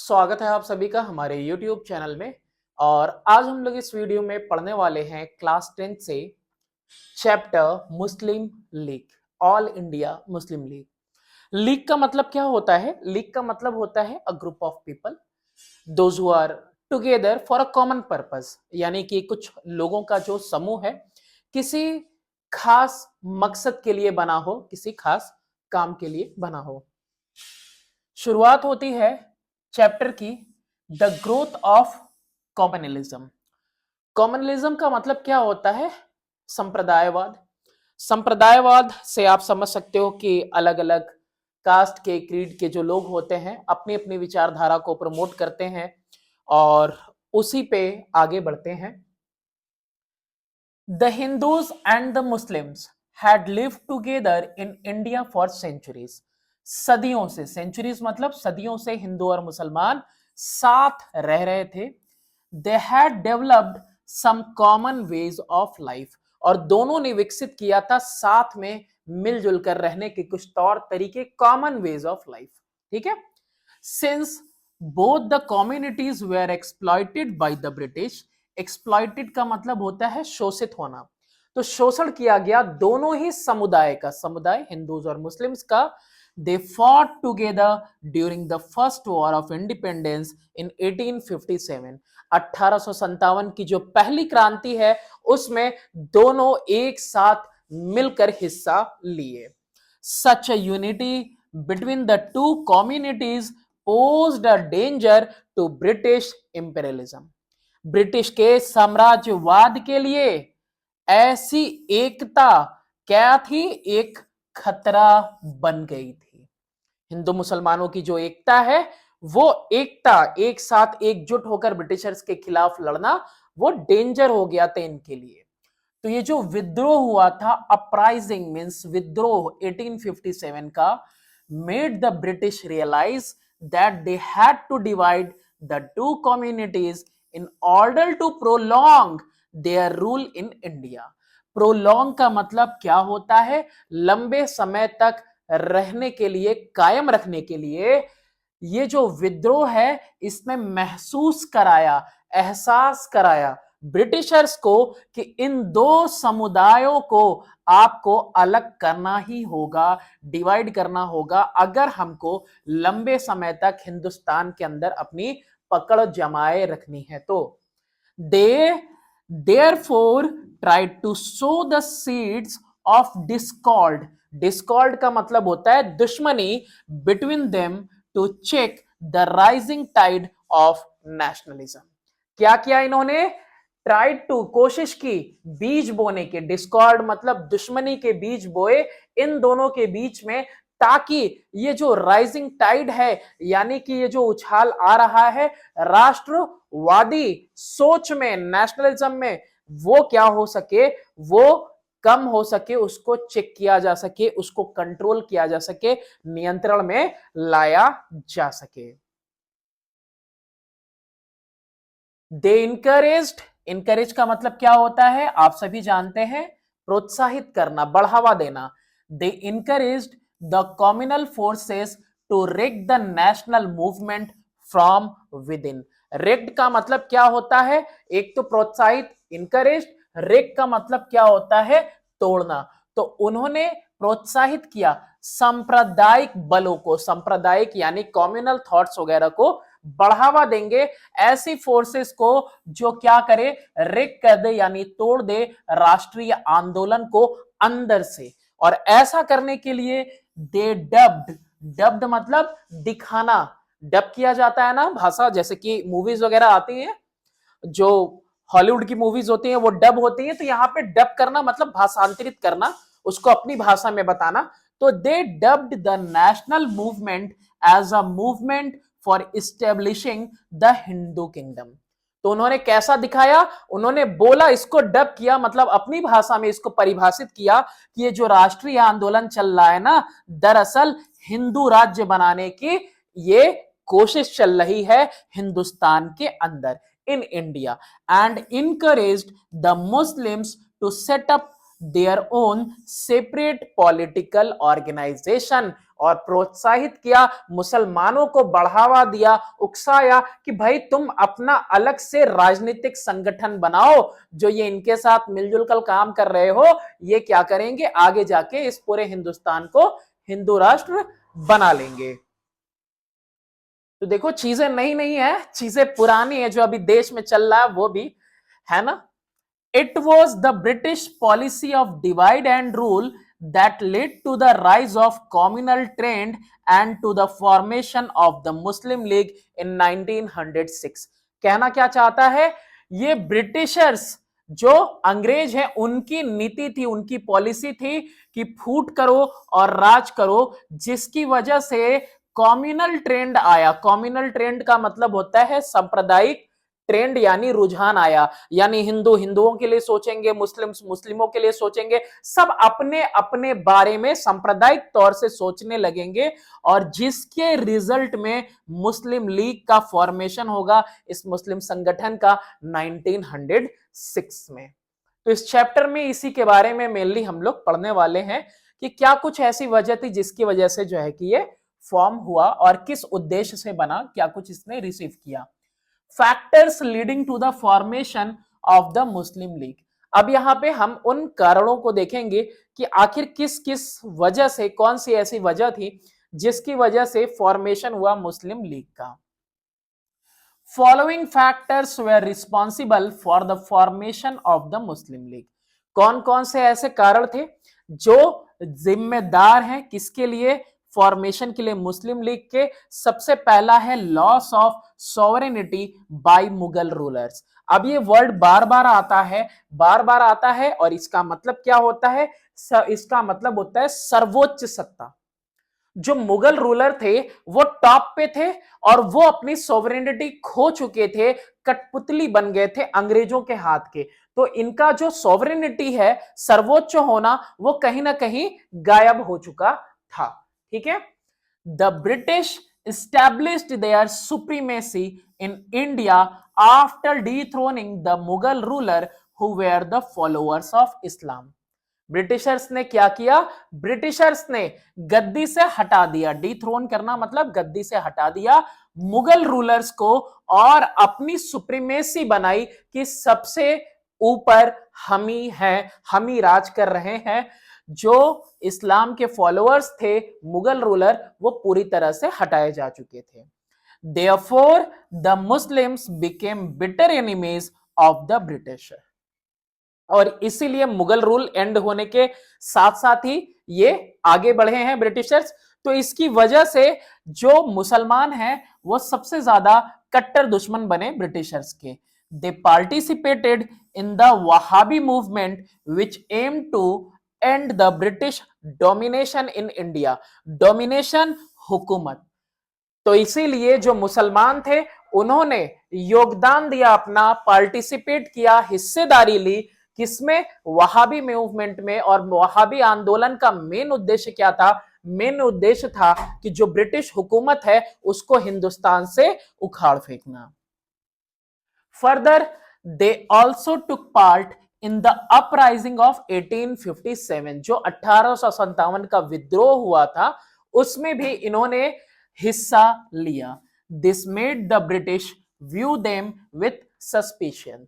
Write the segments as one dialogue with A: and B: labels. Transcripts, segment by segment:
A: स्वागत है आप सभी का हमारे YouTube चैनल में। और आज हम लोग इस वीडियो में पढ़ने वाले हैं क्लास 10 से चैप्टर मुस्लिम लीग, ऑल इंडिया मुस्लिम लीग। लीग का मतलब क्या होता है? लीग का मतलब होता है a group of people those who are together for a common purpose, यानी कि कुछ लोगों का जो समूह है किसी खास मकसद के लिए बना हो, किसी खास काम के लिए बना हो। शुरुआत होती है चैप्टर की the growth of communalism. Communalism का मतलब क्या होता है? संप्रदायवाद। संप्रदायवाद से आप समझ सकते हो कि अलग अलग कास्ट के, क्रीड के जो लोग होते हैं अपनी अपनी विचारधारा को प्रमोट करते हैं और उसी पे आगे बढ़ते हैं। The Hindus and the Muslims had lived together in India for centuries। सदियों से, सेंचुरीज मतलब सदियों से हिंदू और मुसलमान साथ रह रहे थे। They had developed some common ways of life। और दोनों ने विकसित किया था साथ में मिलजुल कर रहने के कुछ तौर तरीके, कॉमन वेज ऑफ लाइफ। ठीक है। Since both the communities were exploited by the British। Exploited का मतलब होता है शोषित होना, तो शोषण किया गया दोनों ही समुदाय का, समुदाय हिंदूज और मुस्लिम्स का। They fought together during the first war of independence in 1857। 1857 की जो पहली क्रांति है उसमें दोनों एक साथ मिलकर हिस्सा लिए। Such a unity between the two communities posed a danger to British imperialism। British के साम्राज्यवाद के लिए ऐसी एकता क्या थी? एक खतरा बन गई थी। हिंदू मुसलमानों की जो एकता है, वो एकता, एक साथ एकजुट होकर ब्रिटिशर्स के खिलाफ लड़ना, वो डेंजर हो गया था इनके लिए। तो ये जो विद्रोह हुआ था, अपराइजिंग मींस विद्रोह 1857 का, made the British realise that they had to divide the two communities in order to prolong their rule in India. Prolong का मतलब क्या होता है? लंबे समय तक रहने के लिए, कायम रखने के लिए। ये जो विद्रोह है इसने महसूस कराया, एहसास कराया ब्रिटिशर्स को कि इन दो समुदायों को आपको अलग करना ही होगा, डिवाइड करना होगा, अगर हमको लंबे समय तक हिंदुस्तान के अंदर अपनी पकड़ जमाए रखनी है तो। दे therefore tried to sow the seeds of discord। discord का मतलब होता है दुश्मनी, between them to check the rising tide of nationalism। क्या किया इन्होंने? ट्राइड टू, कोशिश की, बीज बोने के। डिस्कॉर्ड मतलब दुश्मनी के बीज बोए इन दोनों के बीच में, ताकि ये जो राइजिंग टाइड है, यानी कि ये जो उछाल आ रहा है राष्ट्रवादी सोच में, नेशनलिज्म में, वो क्या हो सके, वो कम हो सके, उसको चेक किया जा सके, उसको कंट्रोल किया जा सके, नियंत्रण में लाया जा सके। दे इनकरेज्ड, इनकरेज का मतलब क्या होता है? आप सभी जानते हैं, प्रोत्साहित करना, बढ़ावा देना। They encouraged the communal forces to wreck the national movement from within. Wrecked का मतलब क्या होता है? एक तो प्रोत्साहित, इनकरेज। रेक का मतलब क्या होता है? तोड़ना। तो उन्होंने प्रोत्साहित किया सांप्रदायिक बलों को, सांप्रदायिक यानी कम्युनल थॉट्स वगैरह को बढ़ावा देंगे, ऐसी फोर्सेस को जो क्या करे, रेक कर दे यानी तोड़ दे राष्ट्रीय आंदोलन को अंदर से। और ऐसा करने के लिए दे डब्ड, डब्ड मतलब दिखाना, डब किया जाता है ना भाषा, जैसे कि मूवीज वगैरह आती हैं, जो हॉलीवुड की मूवीज होती हैं वो डब होती हैं, तो यहां पे डब करना मतलब भाषांतरित करना, उसको अपनी भाषा में बताना। तो they dubbed the national movement as a movement for establishing the Hindu kingdom. तो उन्होंने कैसा दिखाया? उन्होंने बोला, इसको डब किया मतलब अपनी भाषा में इसको परिभाषित किया कि ये जो राष्ट्रीय आंदोलन चल रहा है ना, दरअसल हिंदू राज्य बनाने की ये कोशिश चल रही है हिंदुस्तान के अंदर, in India. And encouraged the Muslims to set up their own separate political organisation, और प्रोत्साहित किया, मुसलमानों को बढ़ावा दिया, उकसाया कि भाई तुम अपना अलग से राजनीतिक संगठन बनाओ, जो ये इनके साथ मिलजुल कर काम कर रहे हो, ये क्या करेंगे आगे जाके इस पूरे हिंदुस्तान को हिंदू राष्ट्र बना लेंगे। तो देखो चीजें नई नहीं है, चीजें पुरानी है, जो अभी देश में चल रहा है वो भी है ना। It was the British policy of divide and rule that led to the rise of communal trend and to the formation of the Muslim League in 1906। कहना क्या चाहता है, ये ब्रिटिशर्स जो अंग्रेज हैं उनकी नीति थी, उनकी पॉलिसी थी कि फूट करो और राज करो, जिसकी वजह से कॉम्युनल ट्रेंड आया। कॉम्युनल ट्रेंड का मतलब होता है सांप्रदायिक ट्रेंड, यानी रुझान आया, यानी हिंदू हिंदुओं के लिए सोचेंगे, मुस्लिम मुस्लिमों के लिए सोचेंगे, सब अपने अपने बारे में सांप्रदायिक तौर से सोचने लगेंगे, और जिसके रिजल्ट में मुस्लिम लीग का फॉर्मेशन होगा, इस मुस्लिम संगठन का 1906 में। तो इस चैप्टर में इसी के बारे में मेनली हम लोग पढ़ने वाले हैं कि क्या कुछ ऐसी वजह थी जिसकी वजह से जो है कि ये फॉर्म हुआ और किस उद्देश्य से बना, क्या कुछ इसने रिसीव किया। Factors leading to the formation of the Muslim league. अब यहां पे हम उन कारणों को देखेंगे कि आखिर किस किस वजह से, कौन सी ऐसी वजह थी जिसकी वजह से फॉर्मेशन हुआ मुस्लिम लीग का। Following factors were responsible for the formation of the मुस्लिम लीग। कौन कौन से ऐसे कारण थे जो जिम्मेदार हैं किसके लिए, फॉर्मेशन के लिए मुस्लिम लीग के। सबसे पहला है loss of sovereignty by Mughal rulers. अब ये वर्ड बार बार आता है, बार बार आता है, और इसका मतलब क्या होता है, इसका मतलब होता है सर्वोच्च सत्ता। जो मुगल रूलर थे वो टॉप पे थे और वो अपनी सोवरेनिटी खो चुके थे, कठपुतली बन गए थे अंग्रेजों के हाथ के। तो इनका जो सोवरेनिटी है, सर्वोच्च होना, वो कहीं ना कहीं गायब हो चुका था। ठीक है। The British established their supremacy in India after dethroning the Mughal ruler who were the followers of Islam। Britishers ने क्या किया, ब्रिटिशर्स ने गद्दी से हटा दिया, डिथ्रोन करना मतलब गद्दी से हटा दिया मुगल रूलर्स को, और अपनी सुप्रीमेसी बनाई कि सबसे ऊपर हम ही हैं, हम ही राज कर रहे हैं। जो इस्लाम के फॉलोअर्स थे मुगल रूलर, वो पूरी तरह से हटाए जा चुके थे। Therefore, the Muslims became bitter enemies of the British। और इसीलिए मुगल रूल एंड होने के साथ साथ ही ये आगे बढ़े हैं ब्रिटिशर्स। तो इसकी वजह से जो मुसलमान हैं वो सबसे ज्यादा कट्टर दुश्मन बने ब्रिटिशर्स के। They participated in the Wahhabi movement which aim to end the British domination in India. Domination, हुकूमत। तो इसीलिए जो मुसलमान थे उन्होंने योगदान दिया अपना, पार्टिसिपेट किया, हिस्सेदारी ली, किसमें, वहाबी मूवमेंट में। और वहाबी आंदोलन का मेन उद्देश्य क्या था, मेन उद्देश्य था कि जो ब्रिटिश हुकूमत है उसको हिंदुस्तान से उखाड़ फेंकना। Further they also took part in the uprising of 1857। जो 1857 का विद्रोह हुआ था उसमें भी इन्होंने हिस्सा लिया। This made the British view them with suspicion.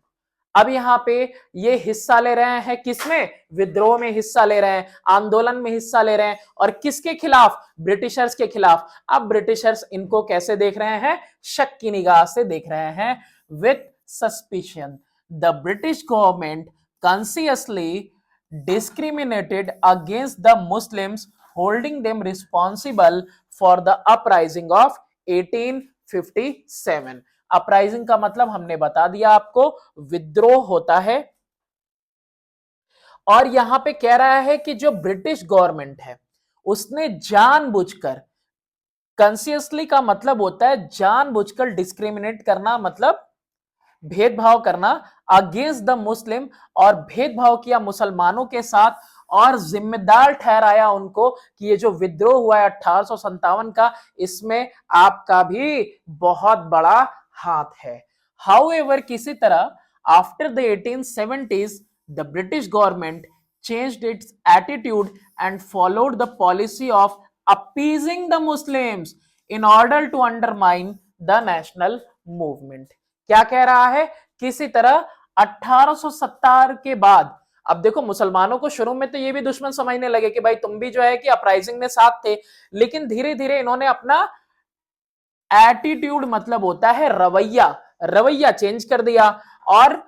A: अब यहां पे ये हिस्सा ले रहे हैं किसमें, विद्रोह में हिस्सा ले रहे हैं, आंदोलन में हिस्सा ले रहे हैं, और किसके खिलाफ, ब्रिटिशर्स के खिलाफ। अब ब्रिटिशर्स इनको कैसे देख रहे हैं, शक की निगाह से देख रहे हैं, with suspicion. The British government consciously discriminated against the Muslims, holding them responsible for the uprising of 1857। Uprising का मतलब हमने बता दिया आपको, विद्रोह होता है। और यहां पे कह रहा है कि जो ब्रिटिश गवर्नमेंट है उसने जानबूझकर, कॉन्शियसली का मतलब होता है जानबूझकर डिस्क्रिमिनेट करना, मतलब भेदभाव करना, अगेंस्ट द मुस्लिम, और भेदभाव किया मुसलमानों के साथ, और जिम्मेदार ठहराया उनको कि ये जो विद्रोह हुआ है 1857 का, इसमें आपका भी बहुत बड़ा हाथ है। हाउएवर, किसी तरह after the 1870s the British government changed its attitude and followed the policy of appeasing the Muslims in order to undermine the national movement. क्या कह रहा है? किसी तरह 1870 के बाद, अब देखो मुसलमानों को शुरू में तो ये भी दुश्मन समझने लगे कि भाई तुम भी जो है कि अपराइजिंग में साथ थे, लेकिन धीरे धीरे इन्होंने अपना एटीट्यूड मतलब होता है रवैया, रवैया चेंज कर दिया और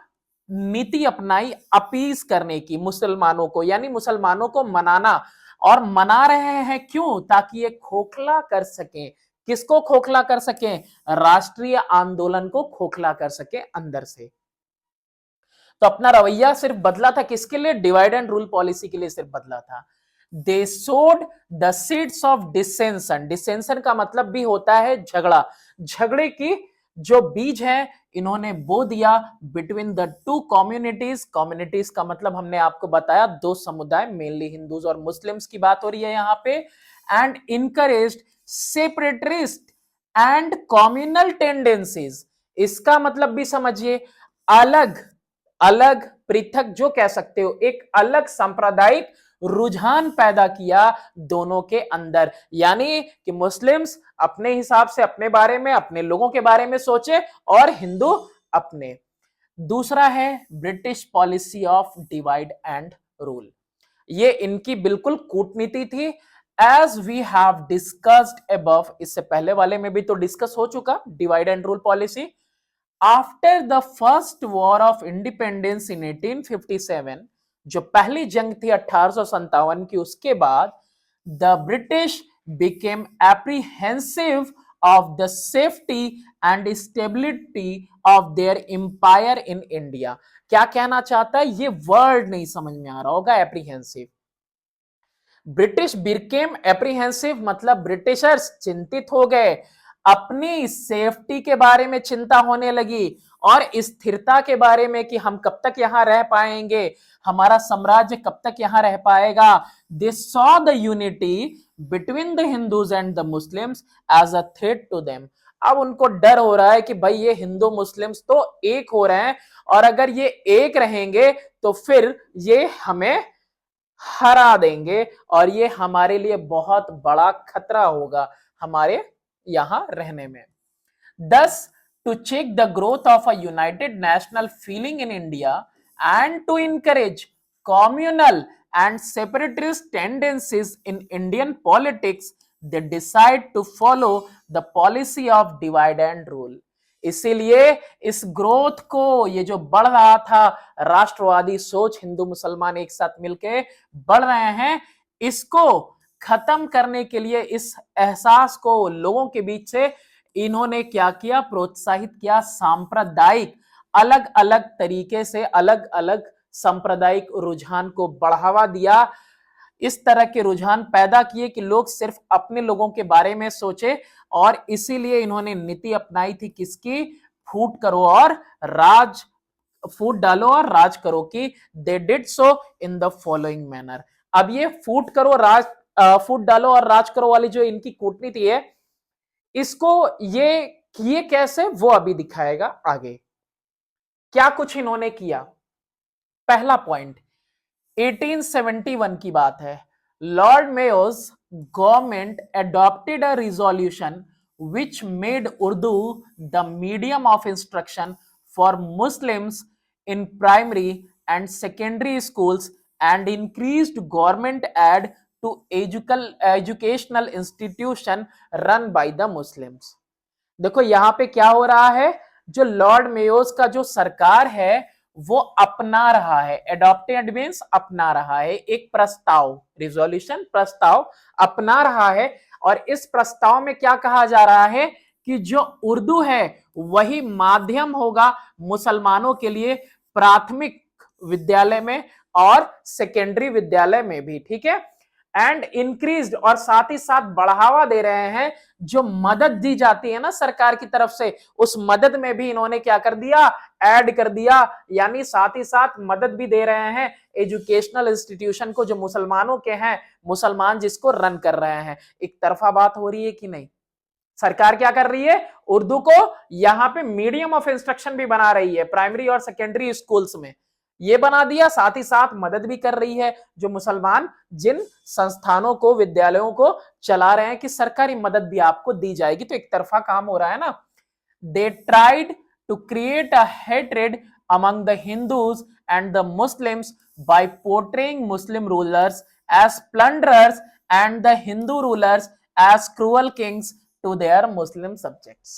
A: नीति अपनाई अपीज करने की मुसलमानों को, यानी मुसलमानों को मनाना। और मना रहे हैं क्यों? ताकि ये खोखला कर सकें। किसको खोखला कर सकें? राष्ट्रीय आंदोलन को खोखला कर सके अंदर से। तो अपना रवैया सिर्फ बदला था किसके लिए? डिवाइड एंड रूल पॉलिसी के लिए सिर्फ बदला था। दे सोड द सीड्स ऑफ डिसेंशन, डिसेंशन का मतलब भी होता है झगड़ा, झगड़े की जो बीज है इन्होंने बो दिया between the two communities. Communities का मतलब हमने आपको बताया दो समुदाय, मेनली हिंदूज और मुस्लिम्स की बात हो रही है यहां पे। And encouraged separatist and communal tendencies, इसका मतलब भी समझिए अलग अलग, पृथक जो कह सकते हो, एक अलग सांप्रदायिक रुझान पैदा किया दोनों के अंदर। यानी कि मुस्लिम्स अपने हिसाब से अपने बारे में, अपने लोगों के बारे में सोचे और हिंदू अपने। दूसरा है British policy of divide and rule, ये इनकी बिल्कुल कूटनीति थी। As we have discussed above, इससे पहले वाले में भी तो डिस्कस हो चुका divide and rule policy. After the first war of independence in 1857, जो पहली जंग थी 1857 की, उसके बाद the British became apprehensive of the safety and stability of their empire in India. क्या कहना चाहता है? ये वर्ड नहीं समझ में आ रहा होगा, एप्रीहेंसिव। ब्रिटिश बिकेम एप्रीहेंसिव मतलब ब्रिटिशर्स चिंतित हो गए, अपनी सेफ्टी के बारे में चिंता होने लगी और स्थिरता के बारे में कि हम कब तक यहां रह पाएंगे, हमारा साम्राज्य कब तक यहां रह पाएगा। They saw the unity between the Hindus and the Muslims as a threat to them. अब उनको डर हो रहा है कि भाई ये हिंदू मुस्लिम्स तो एक हो रहे हैं और अगर ये एक रहेंगे तो फिर ये हमें हरा देंगे और ये हमारे लिए बहुत बड़ा खतरा होगा हमारे यहां रहने में। Thus, to check the growth of a united national feeling in India and to encourage communal and separatist tendencies in Indian politics, they decide to follow the policy of divide and rule. इसीलिए इस growth को, ये जो बढ़ रहा था राष्ट्रवादी सोच, हिंदू मुसलमान एक साथ मिलके बढ़ रहे हैं, इसको खत्म करने के लिए, इस एहसास को लोगों के बीच से इन्होंने क्या किया? प्रोत्साहित किया सांप्रदायिक, अलग अलग तरीके से अलग अलग सांप्रदायिक रुझान को बढ़ावा दिया। इस तरह के रुझान पैदा किए कि लोग सिर्फ अपने लोगों के बारे में सोचे और इसीलिए इन्होंने नीति अपनाई थी किसकी? फूट करो और राज, फूट डालो और राज करो की। They did so in the following manner. अब ये फूट करो राज, फूट डालो और राज करो वाली जो इनकी कूटनीति है, इसको ये किए कैसे वो अभी दिखाएगा आगे। क्या कुछ इन्होंने किया? पहला पॉइंट 1871 की बात है। Lord Mayo's government adopted a resolution which made Urdu the medium of instruction for Muslims in primary and secondary schools and increased government aid to educational institution run by the Muslims। देखो यहां पे क्या हो रहा है, जो Lord मेयोज का जो सरकार है वो अपना रहा है, एडॉप्टेड मींस अपना रहा है एक प्रस्ताव, रिजोल्यूशन प्रस्ताव अपना रहा है। और इस प्रस्ताव में क्या कहा जा रहा है कि जो उर्दू है वही माध्यम होगा मुसलमानों के लिए, प्राथमिक विद्यालय में और सेकेंडरी विद्यालय में भी, ठीक है। एंड इंक्रीज्ड, और साथ ही साथ बढ़ावा दे रहे हैं जो मदद दी जाती है ना सरकार की तरफ से, उस मदद में भी इन्होंने क्या कर दिया? ऐड कर दिया। यानी साथ ही साथ मदद भी दे रहे हैं एजुकेशनल इंस्टीट्यूशन को जो मुसलमानों के हैं, मुसलमान जिसको रन कर रहे हैं। एक तरफा बात हो रही है कि नहीं? सरकार क्या कर रही है? उर्दू को यहां पे मीडियम ऑफ इंस्ट्रक्शन भी बना रही है प्राइमरी और सेकेंडरी स्कूल्स में। ये बना दिया, साथ ही साथ मदद भी कर रही है जो मुसलमान जिन संस्थानों को, विद्यालयों को चला रहे हैं कि सरकारी मदद भी आपको दी जाएगी, तो एक तरफा काम हो रहा है ना। They tried to create a hatred among the Hindus and the Muslims by portraying Muslim rulers as plunderers and the Hindu rulers as cruel kings to their Muslim subjects.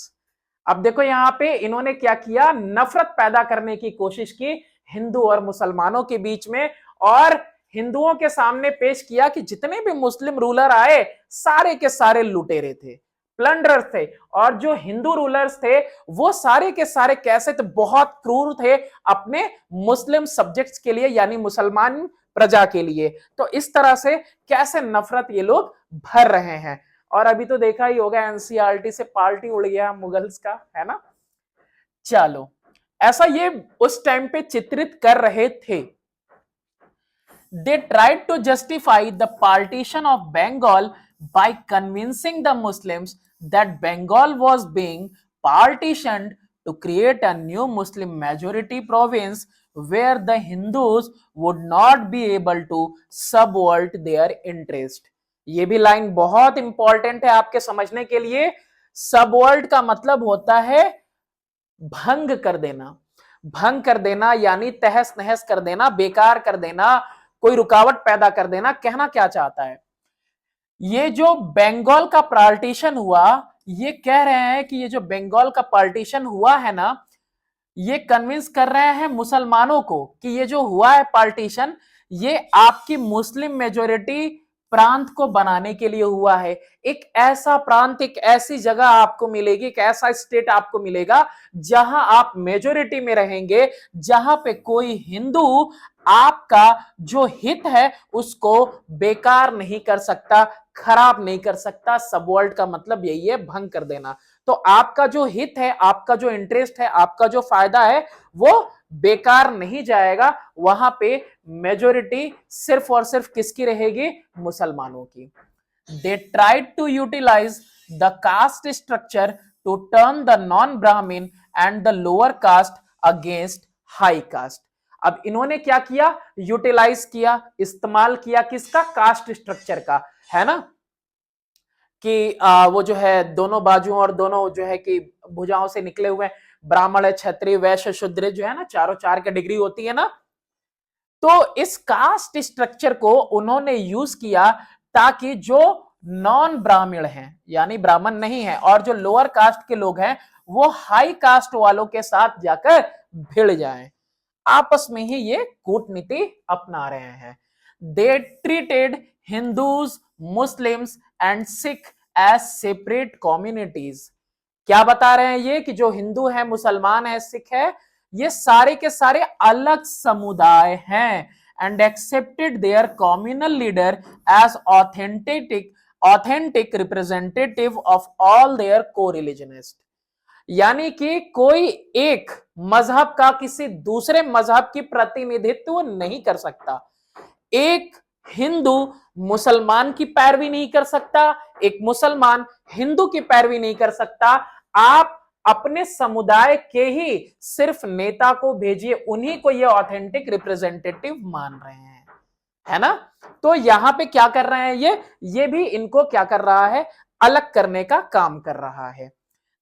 A: अब देखो यहां पे इन्होंने क्या किया, नफरत पैदा करने की कोशिश की हिंदू और मुसलमानों के बीच में, और हिंदुओं के सामने पेश किया कि जितने भी मुस्लिम रूलर आए सारे के सारे लुटेरे थे, प्लंडरर्स थे, और जो हिंदू रूलर्स थे वो सारे के सारे कैसे थे, बहुत क्रूर थे अपने मुस्लिम सब्जेक्ट्स के लिए, यानी मुसलमान प्रजा के लिए। तो इस तरह से कैसे नफरत ये लोग भर रहे हैं। और अभी तो देखा ही होगा एनसीईआरटी से पार्टी उड़ गया मुगल्स का, है ना। चलो, ऐसा ये उस टाइम पे चित्रित कर रहे थे। They tried to justify the partition of Bengal by convincing the Muslims that Bengal was being partitioned to create a new Muslim majority province where the Hindus would not be able to subvert their interest. ये भी line बहुत important है आपके समझने के लिए। Subvert का मतलब होता है भंग कर देना, भंग कर देना यानी तहस नहस कर देना, बेकार कर देना, कोई रुकावट पैदा कर देना। कहना क्या चाहता है, ये जो बंगाल का पार्टीशन हुआ, ये कह रहे हैं कि ये जो बंगाल का पार्टीशन हुआ है ना, ये कन्विंस कर रहे हैं मुसलमानों को कि ये जो हुआ है पार्टीशन, ये आपकी मुस्लिम मेजोरिटी प्रांत को बनाने के लिए हुआ है। एक ऐसा प्रांत, एक ऐसी जगह आपको मिलेगी, एक ऐसा स्टेट आपको मिलेगा जहां आप मेजोरिटी में रहेंगे, जहां पे कोई हिंदू आपका जो हित है उसको बेकार नहीं कर सकता, खराब नहीं कर सकता। सबवर्ट का मतलब यही है, भंग कर देना। तो आपका जो हित है, आपका जो इंटरेस्ट है, आपका जो फायदा है वो बेकार नहीं जाएगा। वहां पे मेजोरिटी सिर्फ और सिर्फ किसकी रहेगी, मुसलमानों की। They tried to utilize the caste structure to turn the non Brahmin and the lower caste against high caste. अब इन्होंने क्या किया, यूटिलाइज किया, इस्तेमाल किया किसका, कास्ट स्ट्रक्चर का, है ना, कि वो जो है दोनों बाजुओं और दोनों जो है कि भुजाओं से निकले हुए ब्राह्मण, क्षत्रिय, वैश्य, शूद्र जो है ना, चारों चार कैटेगरी होती है ना। तो इस कास्ट स्ट्रक्चर को उन्होंने यूज किया ताकि जो नॉन ब्राह्मण हैं यानी ब्राह्मण नहीं है, और जो लोअर कास्ट के लोग हैं वो हाई कास्ट वालों के साथ जाकर भिड़ जाएं। आपस में ही ये कूटनीति अपना रहे हैं। They treated Hindus, Muslims and Sikh as separate communities. क्या बता रहे हैं ये कि जो हिंदू है, मुसलमान है, सिख है, ये सारे के सारे अलग समुदाय हैं, and accepted their communal leader as authentic representative of all their को रिलीजनिस्ट। यानी कि कोई एक मजहब का किसी दूसरे मजहब की प्रतिनिधित्व नहीं कर सकता। एक हिंदू मुसलमान की पैरवी नहीं कर सकता, एक मुसलमान हिंदू की पैरवी नहीं कर सकता। आप अपने समुदाय के ही सिर्फ नेता को भेजिए, उन्हीं को ये ऑथेंटिक रिप्रेजेंटेटिव मान रहे हैं, है ना। तो यहां पे क्या कर रहे हैं ये भी इनको क्या कर रहा है, अलग करने का काम कर रहा है।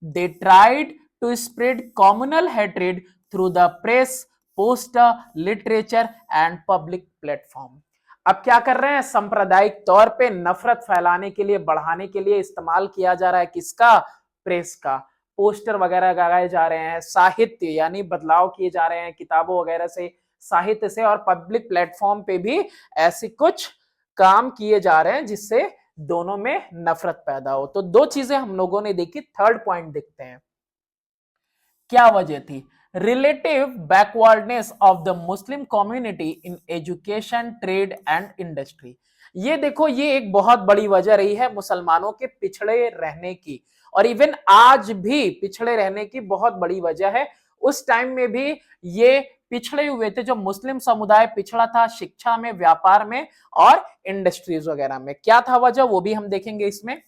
A: They tried to spread communal hatred through the press, poster, literature and public platform. अब क्या कर रहे हैं, सांप्रदायिक तौर पे नफरत फैलाने के लिए, बढ़ाने के लिए इस्तेमाल किया जा रहा है किसका, प्रेस का। पोस्टर वगैरह लगाए जा रहे हैं, साहित्य यानी बदलाव किए जा रहे हैं किताबों वगैरह से, साहित्य से, और पब्लिक प्लेटफॉर्म पे भी ऐसी कुछ काम किए जा रहे हैं जिससे दोनों में नफरत पैदा हो। तो दो चीजें हम लोगों ने देखी। थर्ड पॉइंट देखते हैं, क्या वजह थी, relative backwardness of the Muslim community in education, trade and industry. ये देखो, ये एक बहुत बड़ी वजह रही है मुसलमानों के पिछड़े रहने की, और इवन आज भी पिछड़े रहने की बहुत बड़ी वजह है। उस टाइम में भी ये पिछड़े हुए थे, जो मुस्लिम समुदाय पिछड़ा था शिक्षा में, व्यापार में और इंडस्ट्रीज वगैरह में। क्या था वजह, वो भी हम देखेंगे इसमें।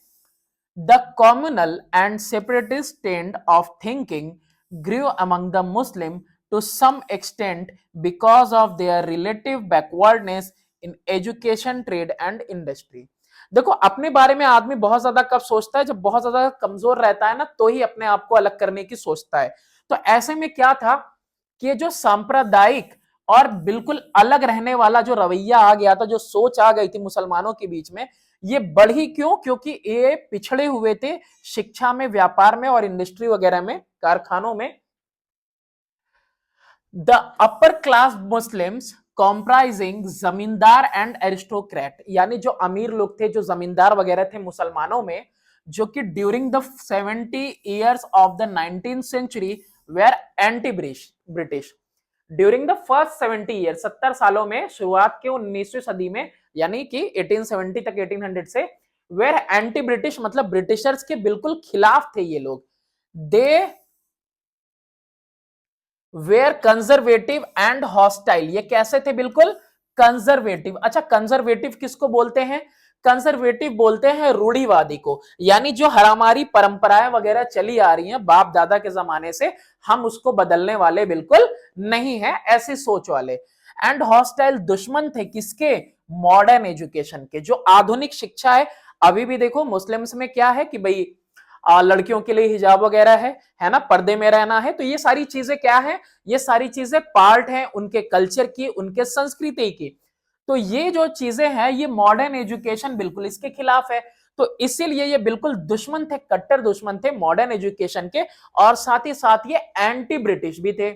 A: The communal and separatist trend of thinking grew among the Muslim to some extent because of their relative backwardness in education, trade and industry. देखो अपने बारे में आदमी बहुत ज्यादा कब सोचता है, जब बहुत ज्यादा कमजोर रहता है ना, तो ही अपने आप को अलग करने की सोचता है। तो ऐसे में क्या था कि जो सांप्रदायिक और बिल्कुल अलग रहने वाला जो रवैया आ गया था, जो सोच आ गई थी मुसलमानों के बीच में, ये बढ़ी क्यों? क्योंकि ये पिछड़े हुए थे शिक्षा में, व्यापार में और इंडस्ट्री वगैरह में, कारखानों में। The upper class Muslims comprising जमींदार एंड एरिस्टोक्रेट, यानी जो अमीर लोग थे, जो जमींदार वगैरह थे मुसलमानों में, जो कि during the 70 years of the 19th century were anti British. During the first 70 year, 70 सालों में, शुरुआत के 19वीं सदी में, यानी कि 1870 तक 1800 से, वेर एंटी ब्रिटिश मतलब ब्रिटिशर्स के बिल्कुल खिलाफ थे ये लोग। दे वेयर कंजर्वेटिव एंड हॉस्टाइल, ये कैसे थे? बिल्कुल कंजर्वेटिव। अच्छा, कंजर्वेटिव किसको बोलते हैं? कंजर्वेटिव बोलते हैं रूढ़िवादी को, यानी जो हमारी परंपराएं वगैरह चली आ रही हैं बाप दादा के जमाने से, हम उसको बदलने वाले बिल्कुल नहीं है, ऐसी सोच वाले। एंड हॉस्टाइल, दुश्मन थे किसके? मॉडर्न एजुकेशन के, जो आधुनिक शिक्षा है। अभी भी देखो मुस्लिम्स में क्या है कि भाई लड़कियों के लिए हिजाब वगैरह है ना, पर्दे में रहना है, तो ये सारी चीजें क्या है? ये सारी चीजें पार्ट है उनके कल्चर की, उनके संस्कृति की। तो ये जो चीजें हैं, ये मॉडर्न एजुकेशन बिल्कुल इसके खिलाफ है। तो इसीलिए ये बिल्कुल दुश्मन थे, कट्टर दुश्मन थे मॉडर्न एजुकेशन के, और साथ ही साथ ये एंटी ब्रिटिश भी थे।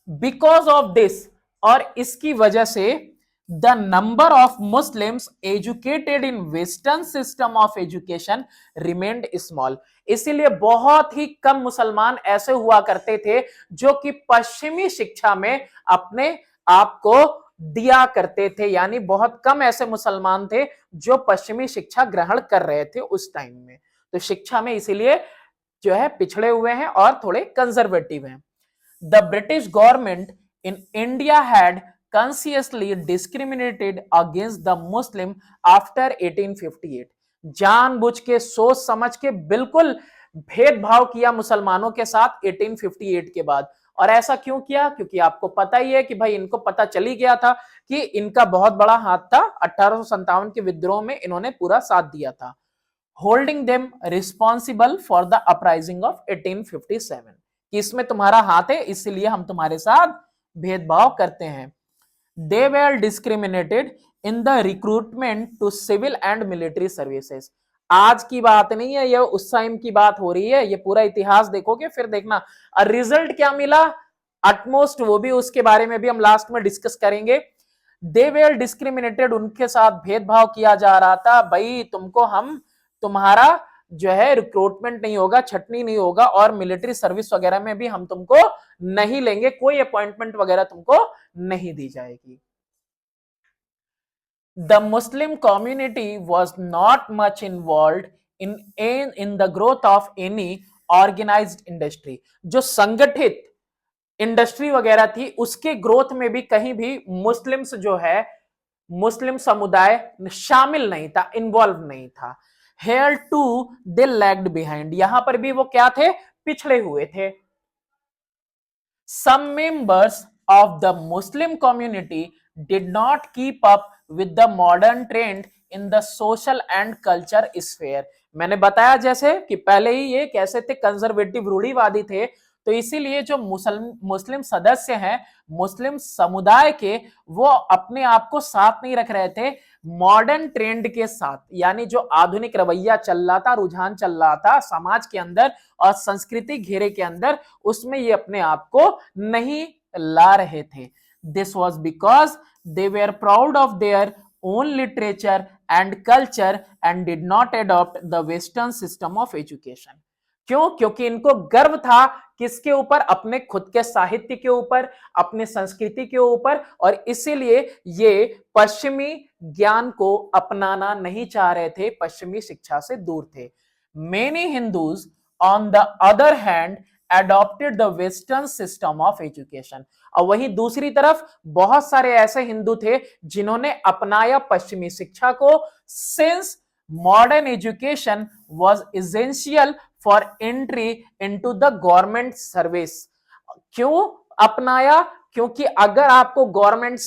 A: बिकॉज ऑफ दिस, और इसकी वजह से, the number of Muslims educated in western system of education remained small. इसीलिए बहुत ही कम मुसलमान ऐसे हुआ करते थे जो कि पश्चिमी शिक्षा में अपने आप को दिया करते थे, यानी बहुत कम ऐसे मुसलमान थे जो पश्चिमी शिक्षा ग्रहण कर रहे थे उस टाइम में। तो शिक्षा में इसीलिए जो है पिछड़े हुए हैं और थोड़े कंजर्वेटिव हैं। The British government in India had consciously discriminated against the Muslim after 1858। जानबूझ के, सोच समझ के बिल्कुल भेदभाव किया मुसलमानों के साथ 1858 के बाद। और ऐसा क्यों किया? क्योंकि आपको पता ही है कि भाई इनको पता चली गया था कि इनका बहुत बड़ा हाथ था, 1857 के विद्रोह में इन्होंने पूरा साथ दिया था। Holding them responsible for the uprising of 1857, कि इसमें तुम्हारा हाथ है, इसलिए हम तुम्हारे साथ भेदभाव करते हैं। They were discriminated in the recruitment to civil and military services. आज की बात नहीं है, ये उस टाइम की बात हो रही है। ये पूरा इतिहास देखोगे फिर देखना। और रिजल्ट क्या मिला अटमोस्ट, वो भी उसके बारे में भी हम लास्ट में डिस्कस करेंगे। दे वेर डिस्क्रिमिनेटेड, उनके साथ भेदभाव किया जा रहा था। भाई तुमको हम, तुम्हारा जो है रिक्रूटमेंट नहीं होगा, छटनी नहीं होगा, और मिलिट्री सर्विस वगैरह में भी हम तुमको नहीं लेंगे, कोई अपॉइंटमेंट वगैरह तुमको नहीं दी जाएगी। The Muslim community was not much involved in the growth of any organized industry। जो संगठित इंडस्ट्री वगैरह थी उसके ग्रोथ में भी कहीं भी मुस्लिम्स जो है, मुस्लिम समुदाय शामिल नहीं था, इन्वॉल्व नहीं था। Here too they lagged behind, यहां पर भी वो क्या थे? पिछड़े हुए थे। Some members of the Muslim community did not keep up with the modern trend in the social and culture sphere। मैंने बताया जैसे कि पहले ही ये कैसे थे, कंजर्वेटिव रूढ़िवादी थे, तो इसीलिए जो मुस्लिम सदस्य हैं मुस्लिम समुदाय के, वो अपने आप को साथ नहीं रख रहे थे मॉडर्न ट्रेंड के साथ, यानी जो आधुनिक रवैया चल रहा था, रुझान चल रहा था समाज के अंदर और संस्कृति घेरे के अंदर, उसमें ये अपने आप को नहीं ला रहे थे। This was because they were proud of their own literature and culture and did not adopt the western system of education. क्यों? क्योंकि इनको गर्व था किसके ऊपर? अपने खुद के साहित्य के ऊपर, अपने संस्कृति के ऊपर, और इसीलिए ये पश्चिमी ज्ञान को अपनाना नहीं चाह रहे थे, पश्चिमी शिक्षा से दूर थे। Many Hindus on the other hand adopted the western system of education। और वहीं दूसरी तरफ बहुत सारे ऐसे हिंदू थे जिन्होंने अपनाया पश्चिमी शिक्षा को। since modern education was essential for entry into the government service, क्यों अपनाया? क्योंकि अगर आपको गवर्नमेंट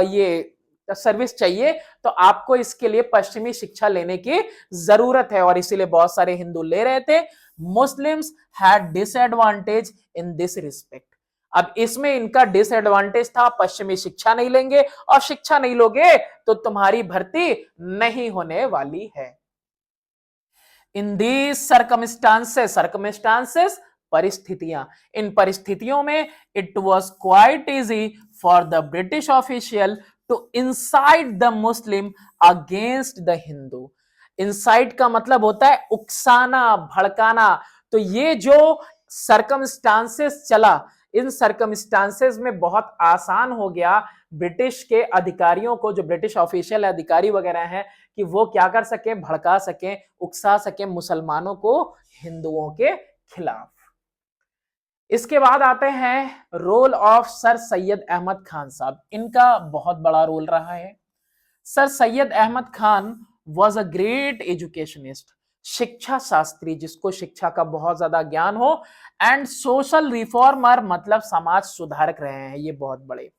A: ये सर्विस चाहिए तो आपको इसके लिए पश्चिमी शिक्षा लेने की जरूरत है, और इसीलिए बहुत सारे हिंदू ले रहे थे। Muslims had disadvantage in this respect. अब इसमें इनका डिसएडवांटेज था, पश्चिमी शिक्षा नहीं लेंगे, और शिक्षा नहीं लोगे तो तुम्हारी भर्ती नहीं होने वाली है। इन दीज सर्कमस्टांसेस परिस्थितियां, इन परिस्थितियों में it was quite easy for the British official to incite the Muslim against the Hindu. Incite का मतलब होता है उकसाना, भड़काना। तो ये जो सर्कमस्टांसेस चला, इन सर्कमस्टांसेस में बहुत आसान हो गया ब्रिटिश के अधिकारियों को, जो ब्रिटिश ऑफिशियल अधिकारी वगैरह हैं, कि वो क्या कर सके, भड़का सके, उकसा सके मुसलमानों को हिंदुओं के खिलाफ। इसके बाद आते हैं role of sir Syed Ahmed Khan sahib. इनका बहुत बड़ा रोल रहा है। Sir Syed Ahmed Khan was a great educationist, शिक्षा शास्त्री, जिसको शिक्षा का बहुत ज्यादा ज्ञान हो, एंड सोशल रिफॉर्मर, मतलब समाज सुधारक रहे हैं ये बहुत बड़े।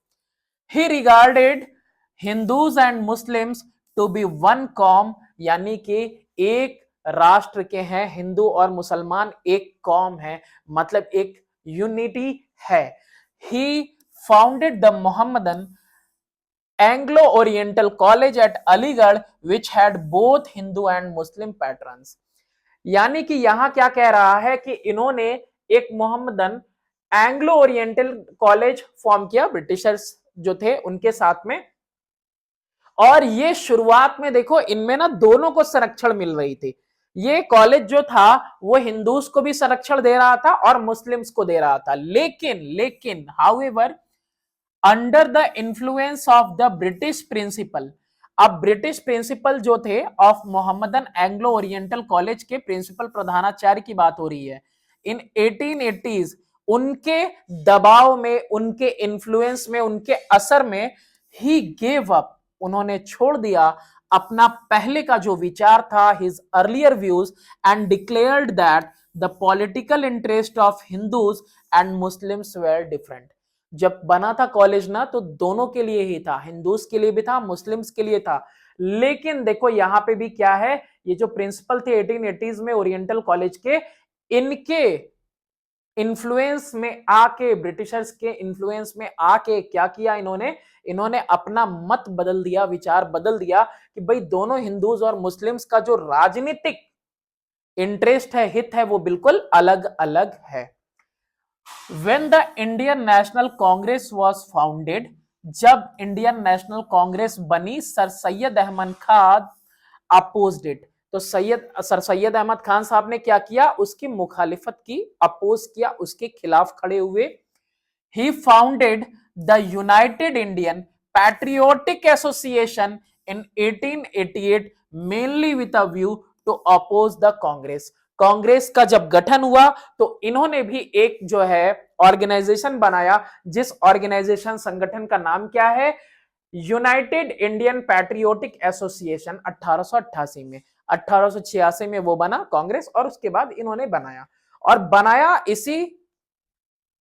A: He regarded Hindus and Muslims to be one qaum, यानी कि एक राष्ट्र के हैं, हिंदू और मुसलमान एक कौम है, मतलब एक यूनिटी है। He founded the Mohammedan Anglo oriental College at Aligarh which had both Hindu and Muslim patterns. यानी कि यहां क्या कह रहा है कि इन्होंने एक Mohammedan Anglo oriental college form किया, ब्रिटिशर्स जो थे उनके साथ में। और ये शुरुआत में देखो इनमें ना दोनों को संरक्षण मिल रही थी। ये कॉलेज जो था वो हिंदूज को भी संरक्षण दे रहा था और मुस्लिम्स को दे रहा था, लेकिन however under the influence of the British principal. अब ब्रिटिश प्रिंसिपल जो थे of Mohammedan Anglo oriental College के प्रिंसिपल प्रधानाचार्य की बात हो रही है, इन 1880s उनके दबाव में, उनके इन्फ्लुएंस में, उनके असर में ही गेव अप, उन्होंने छोड़ दिया अपना पहले का जो विचार था, his earlier views, and declared that the political interest of Hindus and Muslims were different. जब बना था कॉलेज ना तो दोनों के लिए ही था, हिंदूज के लिए भी था, मुस्लिम्स के लिए था। लेकिन देखो यहां पे भी क्या है, ये जो प्रिंसिपल थे 1880s में ओरिएंटल कॉलेज के, इनके इन्फ्लुएंस में आके, ब्रिटिशर्स के इन्फ्लुएंस में आके क्या किया इन्होंने, इन्होंने अपना मत बदल दिया, विचार बदल दिया कि भाई दोनों हिंदूज और मुस्लिम्स का जो राजनीतिक इंटरेस्ट है, हित है, वो बिल्कुल अलग अलग है। When the Indian National Congress was founded, जब इंडियन नेशनल कांग्रेस बनी, sir Syed Ahmed Khan opposed it. तो सर सैयद अहमद खान साहब ने क्या किया, उसकी मुखालिफत की, अपोज किया, उसके खिलाफ खड़े हुए। He founded the United Indian Patriotic Association in 1888 mainly with a view to oppose the Congress। Congress का जब गठन हुआ तो इन्होंने भी एक जो है ऑर्गेनाइजेशन बनाया, जिस ऑर्गेनाइजेशन संगठन का नाम क्या है, यूनाइटेड इंडियन पैट्रियोटिक एसोसिएशन। 1888 में, 1886 में वो बना कांग्रेस, और उसके बाद इन्होंने बनाया, और बनाया इसी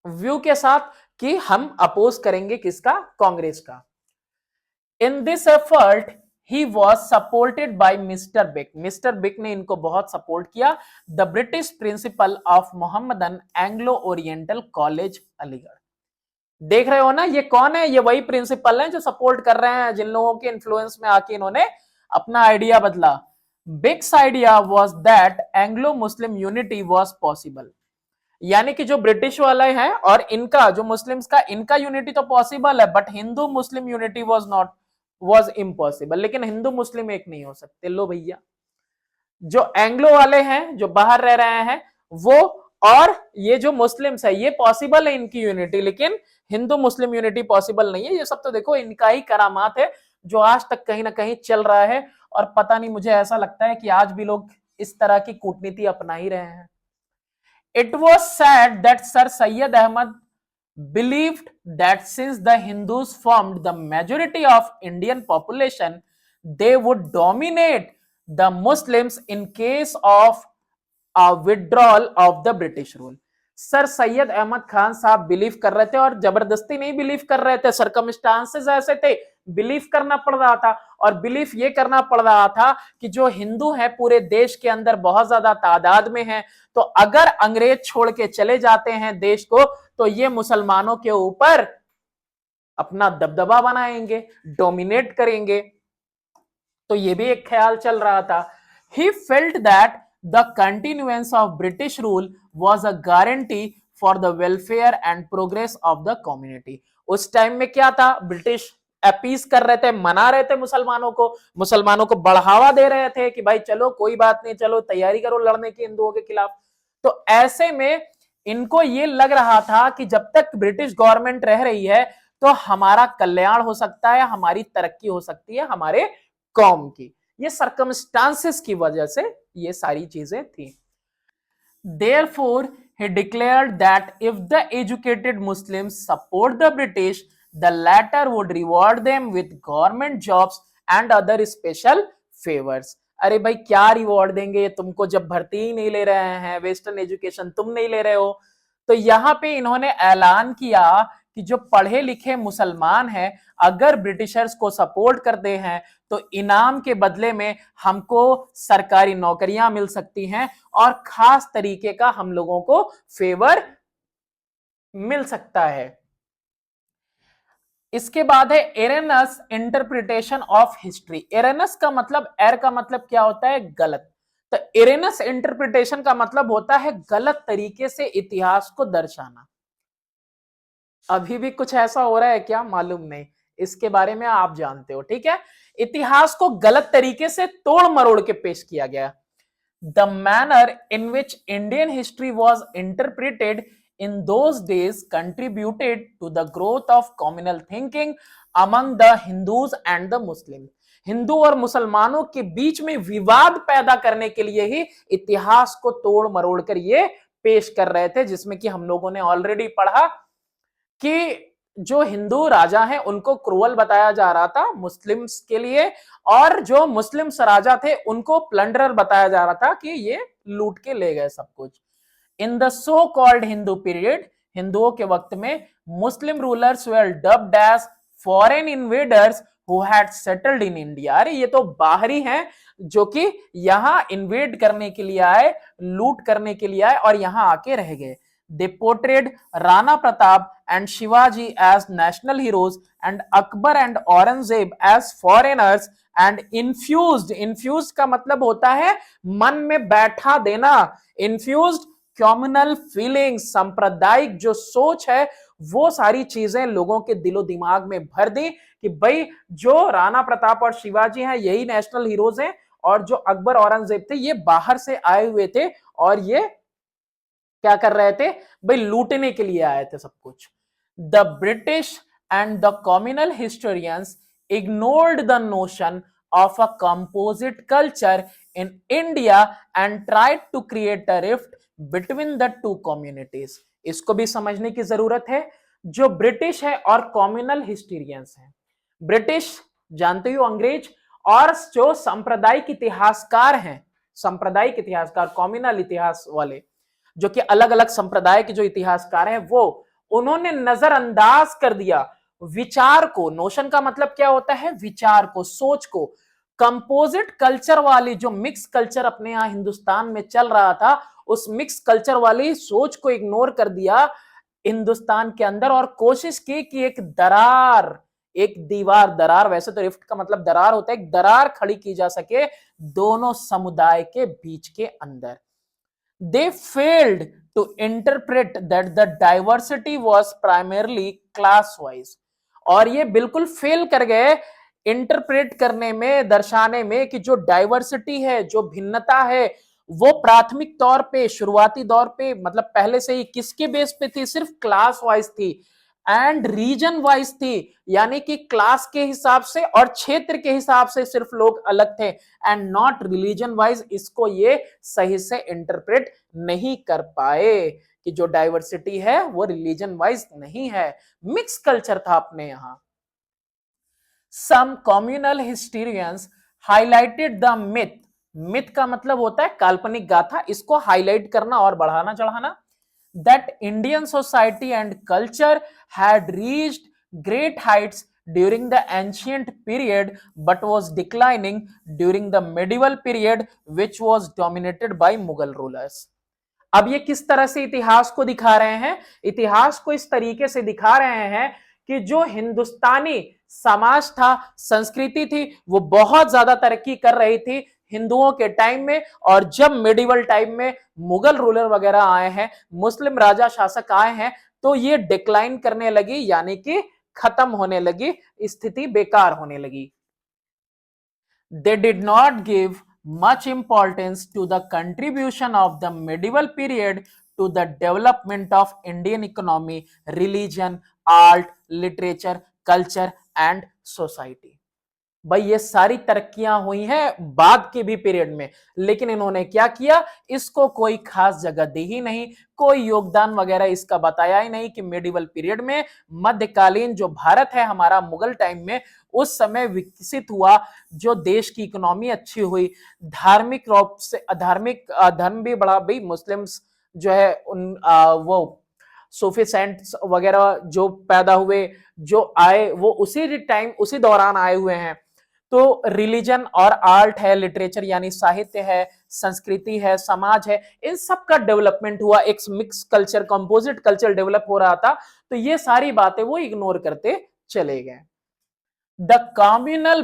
A: व्यू के साथ कि हम अपोज करेंगे किसका, कांग्रेस का। In this effort he was supported by mister बिक। मिस्टर बिक ने इनको बहुत सपोर्ट किया, the British principle of Mohammedan Anglo oriental college Aligarh. देख रहे हो ना, ये कौन है, ये वही प्रिंसिपल हैं जो सपोर्ट कर रहे हैं, जिन लोगों के इन्फ्लुएंस में आके इन्होंने अपना आइडिया बदला। Beck's idea was that Anglo Muslim unity was possible. यानी कि जो ब्रिटिश वाले हैं और इनका जो मुस्लिम्स का, इनका यूनिटी तो पॉसिबल है, but Hindu Muslim unity was impossible. लेकिन हिंदू मुस्लिम एक नहीं हो सकते। लो भैया, जो एंग्लो वाले हैं, जो बाहर रह रहे हैं वो, और ये जो मुस्लिम्स है, ये पॉसिबल है इनकी यूनिटी, लेकिन हिंदू मुस्लिम यूनिटी पॉसिबल नहीं है। ये सब तो देखो इनका ही करामात है जो आज तक कहीं ना कहीं चल रहा है, और पता नहीं, मुझे ऐसा लगता है कि आज भी लोग इस तरह की कूटनीति अपना ही रहे हैं। It was said that Sir Syed Ahmad believed that since the Hindus formed the majority of Indian population, they would dominate the Muslims in case of a withdrawal of the British rule। Sir Syed Ahmed Khan sahib believe कर रहे थे, और जबरदस्ती नहीं believe कर रहे थे, circumstances ऐसे थे, बिलीव करना पड़ रहा था। और बिलीफ ये करना पड़ रहा था कि जो हिंदू है पूरे देश के अंदर बहुत ज्यादा तादाद में है, तो अगर अंग्रेज छोड़ के चले जाते हैं देश को, तो ये मुसलमानों के ऊपर अपना दबदबा बनाएंगे, डोमिनेट करेंगे। तो ये भी एक ख्याल चल रहा था। He felt that the continuance of British rule was a guarantee for the welfare and progress of the community. उस टाइम में क्या था, ब्रिटिश अपीज कर रहे थे, मना रहे थे मुसलमानों को बढ़ावा दे रहे थे कि भाई चलो कोई बात नहीं, चलो तैयारी करो लड़ने की हिंदुओं के खिलाफ। तो ऐसे में इनको ये लग रहा था कि जब तक ब्रिटिश गवर्नमेंट रह रही है तो हमारा कल्याण हो सकता है, हमारी तरक्की हो सकती है हमारे कौम की। ये सर्कमस्टांसेस की वजह से ये सारी चीजें थी। Therefore, he declared that if the educated Muslims support the British, the latter would reward them with government jobs and other special favors. अरे भाई क्या रिवॉर्ड देंगे तुमको जब भर्ती ही नहीं ले रहे हैं, वेस्टर्न एजुकेशन तुम नहीं ले रहे हो। तो यहां पे इन्होंने ऐलान किया कि जो पढ़े लिखे मुसलमान हैं अगर ब्रिटिशर्स को सपोर्ट करते हैं तो इनाम के बदले में हमको सरकारी नौकरियां मिल सकती हैं और खास तरीके का हम लोगों को फेवर मिल सकता है। इसके बाद है एरेनस इंटरप्रिटेशन ऑफ हिस्ट्री। एरेनस का मतलब, एर का मतलब क्या होता है, गलत। तो एरेनस इंटरप्रिटेशन का मतलब होता है गलत तरीके से इतिहास को दर्शाना। अभी भी कुछ ऐसा हो रहा है क्या, मालूम नहीं, इसके बारे में आप जानते हो, ठीक है। इतिहास को गलत तरीके से तोड़ मरोड़ के पेश किया गया। The manner in which Indian history was interpreted in those days contributed to the growth of communal thinking among the Hindus and the Muslims. Hindu और मुसलमानों के बीच में विवाद पैदा करने के लिए ही इतिहास को तोड़ मरोड़ कर ये पेश कर रहे थे, जिसमें कि हम लोगों ने ऑलरेडी पढ़ा कि जो हिंदू राजा हैं उनको क्रूअल बताया जा रहा था मुस्लिम्स के लिए, और जो मुस्लिम्स राजा थे उनको प्लंडरर बताया जा रहा था कि ये लूट के ले गए सब कुछ। In the so called Hindu period, हिंदुओं के वक्त में, Muslim rulers were dubbed as foreign invaders who had settled in India. अरे ये तो बाहरी हैं जो कि यहां इन्वेड करने के लिए आए, लूट करने के लिए आए और यहां आके रह गए। They portrayed Rana Pratap and Shivaji as national heroes and Akbar and Aurangzeb as foreigners and infused का मतलब होता है मन में बैठा देना, infused communal feelings, सांप्रदायिक जो सोच है वो सारी चीजें लोगों के दिलो दिमाग में भर दी कि भाई जो राणा प्रताप और शिवाजी हैं यही नेशनल हीरोज हैं, और जो अकबर औरंगजेब थे ये बाहर से आए हुए थे और ये क्या कर रहे थे भाई, लूटने के लिए आए थे सब कुछ। The British and the communal historians ignored the notion of a composite culture in India and tried to create a rift between the two communities. इसको भी समझने की जरूरत है। जो ब्रिटिश है और कम्युनल हिस्टोरियंस है, ब्रिटिश जानते हो अंग्रेज, और जो सांप्रदायिक इतिहासकार हैं, सांप्रदायिक इतिहासकार कम्युनल इतिहास वाले जो कि अलग अलग संप्रदाय के जो इतिहासकार हैं, वो उन्होंने नजरअंदाज कर दिया विचार को। नोशन का मतलब क्या होता है, विचार को, सोच को। कंपोजिट कल्चर वाली जो मिक्स कल्चर अपने यहां हिंदुस्तान में चल रहा था, उस मिक्स कल्चर वाली सोच को इग्नोर कर दिया हिंदुस्तान के अंदर और कोशिश की कि एक दरार, एक दीवार, दरार वैसे तो रिफ्ट का मतलब दरार होता है, एक दरार खड़ी की जा सके दोनों समुदाय के बीच के अंदर। They failed to interpret that the diversity was primarily class wise, और ये बिल्कुल फेल कर गए इंटरप्रेट करने में, दर्शाने में कि जो डाइवर्सिटी है, जो भिन्नता है, वो प्राथमिक तौर पे, शुरुआती दौर पे, मतलब पहले से ही किसके बेस पे थी, सिर्फ क्लास वाइज थी एंड रीजन वाइज थी, यानी कि क्लास के हिसाब से और क्षेत्र के हिसाब से सिर्फ लोग अलग थे एंड नॉट रिलीजन वाइज। इसको ये सही से इंटरप्रेट नहीं कर पाए कि जो डाइवर्सिटी है वो रिलीजन वाइज नहीं है, मिक्स कल्चर था अपने यहां। Some communal historians highlighted the myth, myth का मतलब होता है काल्पनिक गाथा, इसको हाईलाइट करना और बढ़ाना चढ़ाना। that Indian society and culture had reached great heights during the ancient period but was declining during the medieval period, which was dominated by Mughal rulers. अब ये किस तरह से इतिहास को दिखा रहे हैं? इतिहास को इस तरीके से दिखा रहे हैं कि जो हिंदुस्तानी समाज था, संस्कृति थी, वो बहुत ज्यादा तरक्की कर रही थी हिंदुओं के टाइम में, और जब मिडिवल टाइम में मुगल रूलर वगैरह आए हैं, मुस्लिम राजा शासक आए हैं, तो ये डिक्लाइन करने लगी, यानी कि खत्म होने लगी, स्थिति बेकार होने लगी. They did not give much importance to the contribution of the medieval period to the development of Indian economy, religion, art, literature, culture and society. भाई ये सारी तरक्कियां हुई हैं बाद के भी पीरियड में, लेकिन इन्होंने क्या किया, इसको कोई खास जगह दी ही नहीं, कोई योगदान वगैरह इसका बताया ही नहीं कि मेडिवल पीरियड में, मध्यकालीन जो भारत है हमारा मुगल टाइम में, उस समय विकसित हुआ, जो देश की इकोनॉमी अच्छी हुई, धार्मिक रूप से धार्मिक धर्म भी बढ़ा. भाई मुस्लिम्स जो है उन वो सूफी सेंट्स वगैरह जो पैदा हुए, जो आए, वो उसी टाइम उसी दौरान आए हुए हैं. तो रिलीजन और आर्ट है, लिटरेचर यानी साहित्य है, संस्कृति है, समाज है, इन सब का डेवलपमेंट हुआ, एक mix culture, composite culture develop हो रहा था. तो ये सारी बातें वो इग्नोर करते चले गए. The communal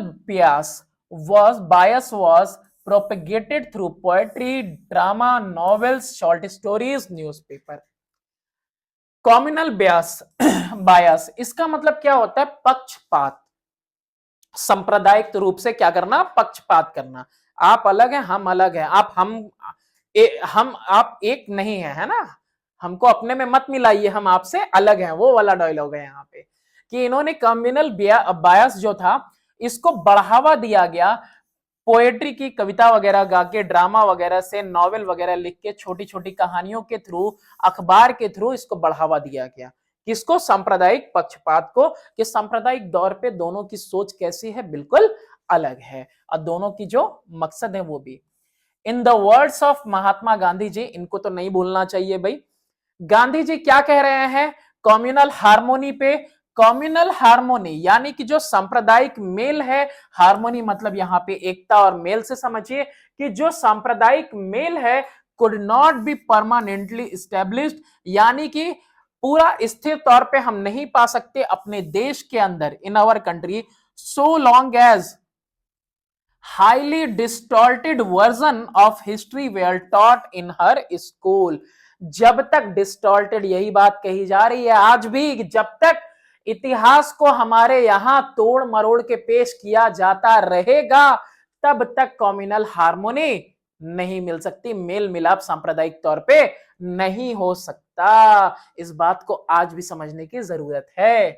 A: bias was propagated through poetry, drama, novels, short stories, newspaper. Communal bias इसका मतलब क्या होता है? पक्षपात. सांप्रदायिक रूप से क्या करना? पक्षपात करना. आप अलग हैं, हम अलग हैं, आप एक नहीं है ना, हमको अपने में मत मिलाइए, हम आपसे अलग हैं. वो वाला डायलॉग है यहाँ पे कि इन्होंने कम्युनल बायस जो था इसको बढ़ावा दिया गया. पोएट्री की कविता वगैरह गा के, ड्रामा वगैरह से, नॉवेल वगैरह लिख के, छोटी छोटी कहानियों के थ्रू, अखबार के थ्रू इसको बढ़ावा दिया गया. किसको? सांप्रदायिक पक्षपात को, कि सांप्रदायिक दौर पे दोनों की सोच कैसी है, बिल्कुल अलग है, और दोनों की जो मकसद है वो भी. In the words of Mahatma Gandhi ji, इनको तो नहीं भूलना चाहिए भाई. गांधी जी क्या कह रहे हैं कम्युनल हार्मोनी पे? कम्युनल हार्मोनी यानी कि जो सांप्रदायिक मेल है, हार्मोनी मतलब यहां पे एकता, और मेल से समझिए कि जो सांप्रदायिक मेल है could not be permanently established, यानी कि पूरा स्थिर तौर पे हम नहीं पा सकते अपने देश के अंदर, in our country, so long as highly distorted version of history were taught in her school. जब तक डिस्टॉर्टेड, यही बात कही जा रही है आज भी, जब तक इतिहास को हमारे यहां तोड़ मरोड़ के पेश किया जाता रहेगा, तब तक कम्युनल हार्मोनी नहीं मिल सकती, मेल मिलाप सांप्रदायिक तौर पे नहीं हो सकता. इस बात को आज भी समझने की जरूरत है.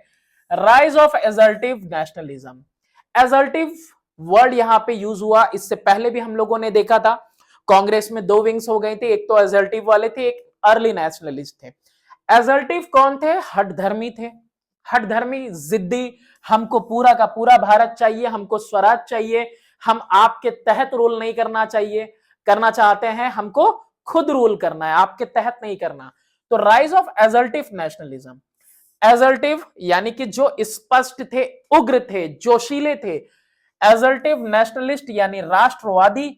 A: Rise of assertive nationalism. Assertive word यहां पे यूज हुआ, इससे पहले भी हम लोगों ने देखा था. कांग्रेस में दो विंग्स हो गए थे, एक तो एजर्टिव वाले थे, एक अर्ली नेशनलिस्ट थे. एजर्टिव कौन थे? हठधर्मी थे. हठधर्मी, जिद्दी, हमको पूरा का पूरा भारत चाहिए, हमको स्वराज चाहिए, हम आपके तहत रूल नहीं करना चाहते हैं, हमको खुद रूल करना है, आपके तहत नहीं करना. तो rise of assertive nationalism. Assertive यानी कि जो स्पष्ट थे, उग्र थे, जोशीले थे. एजर्टिव नेशनलिस्ट यानी राष्ट्रवादी,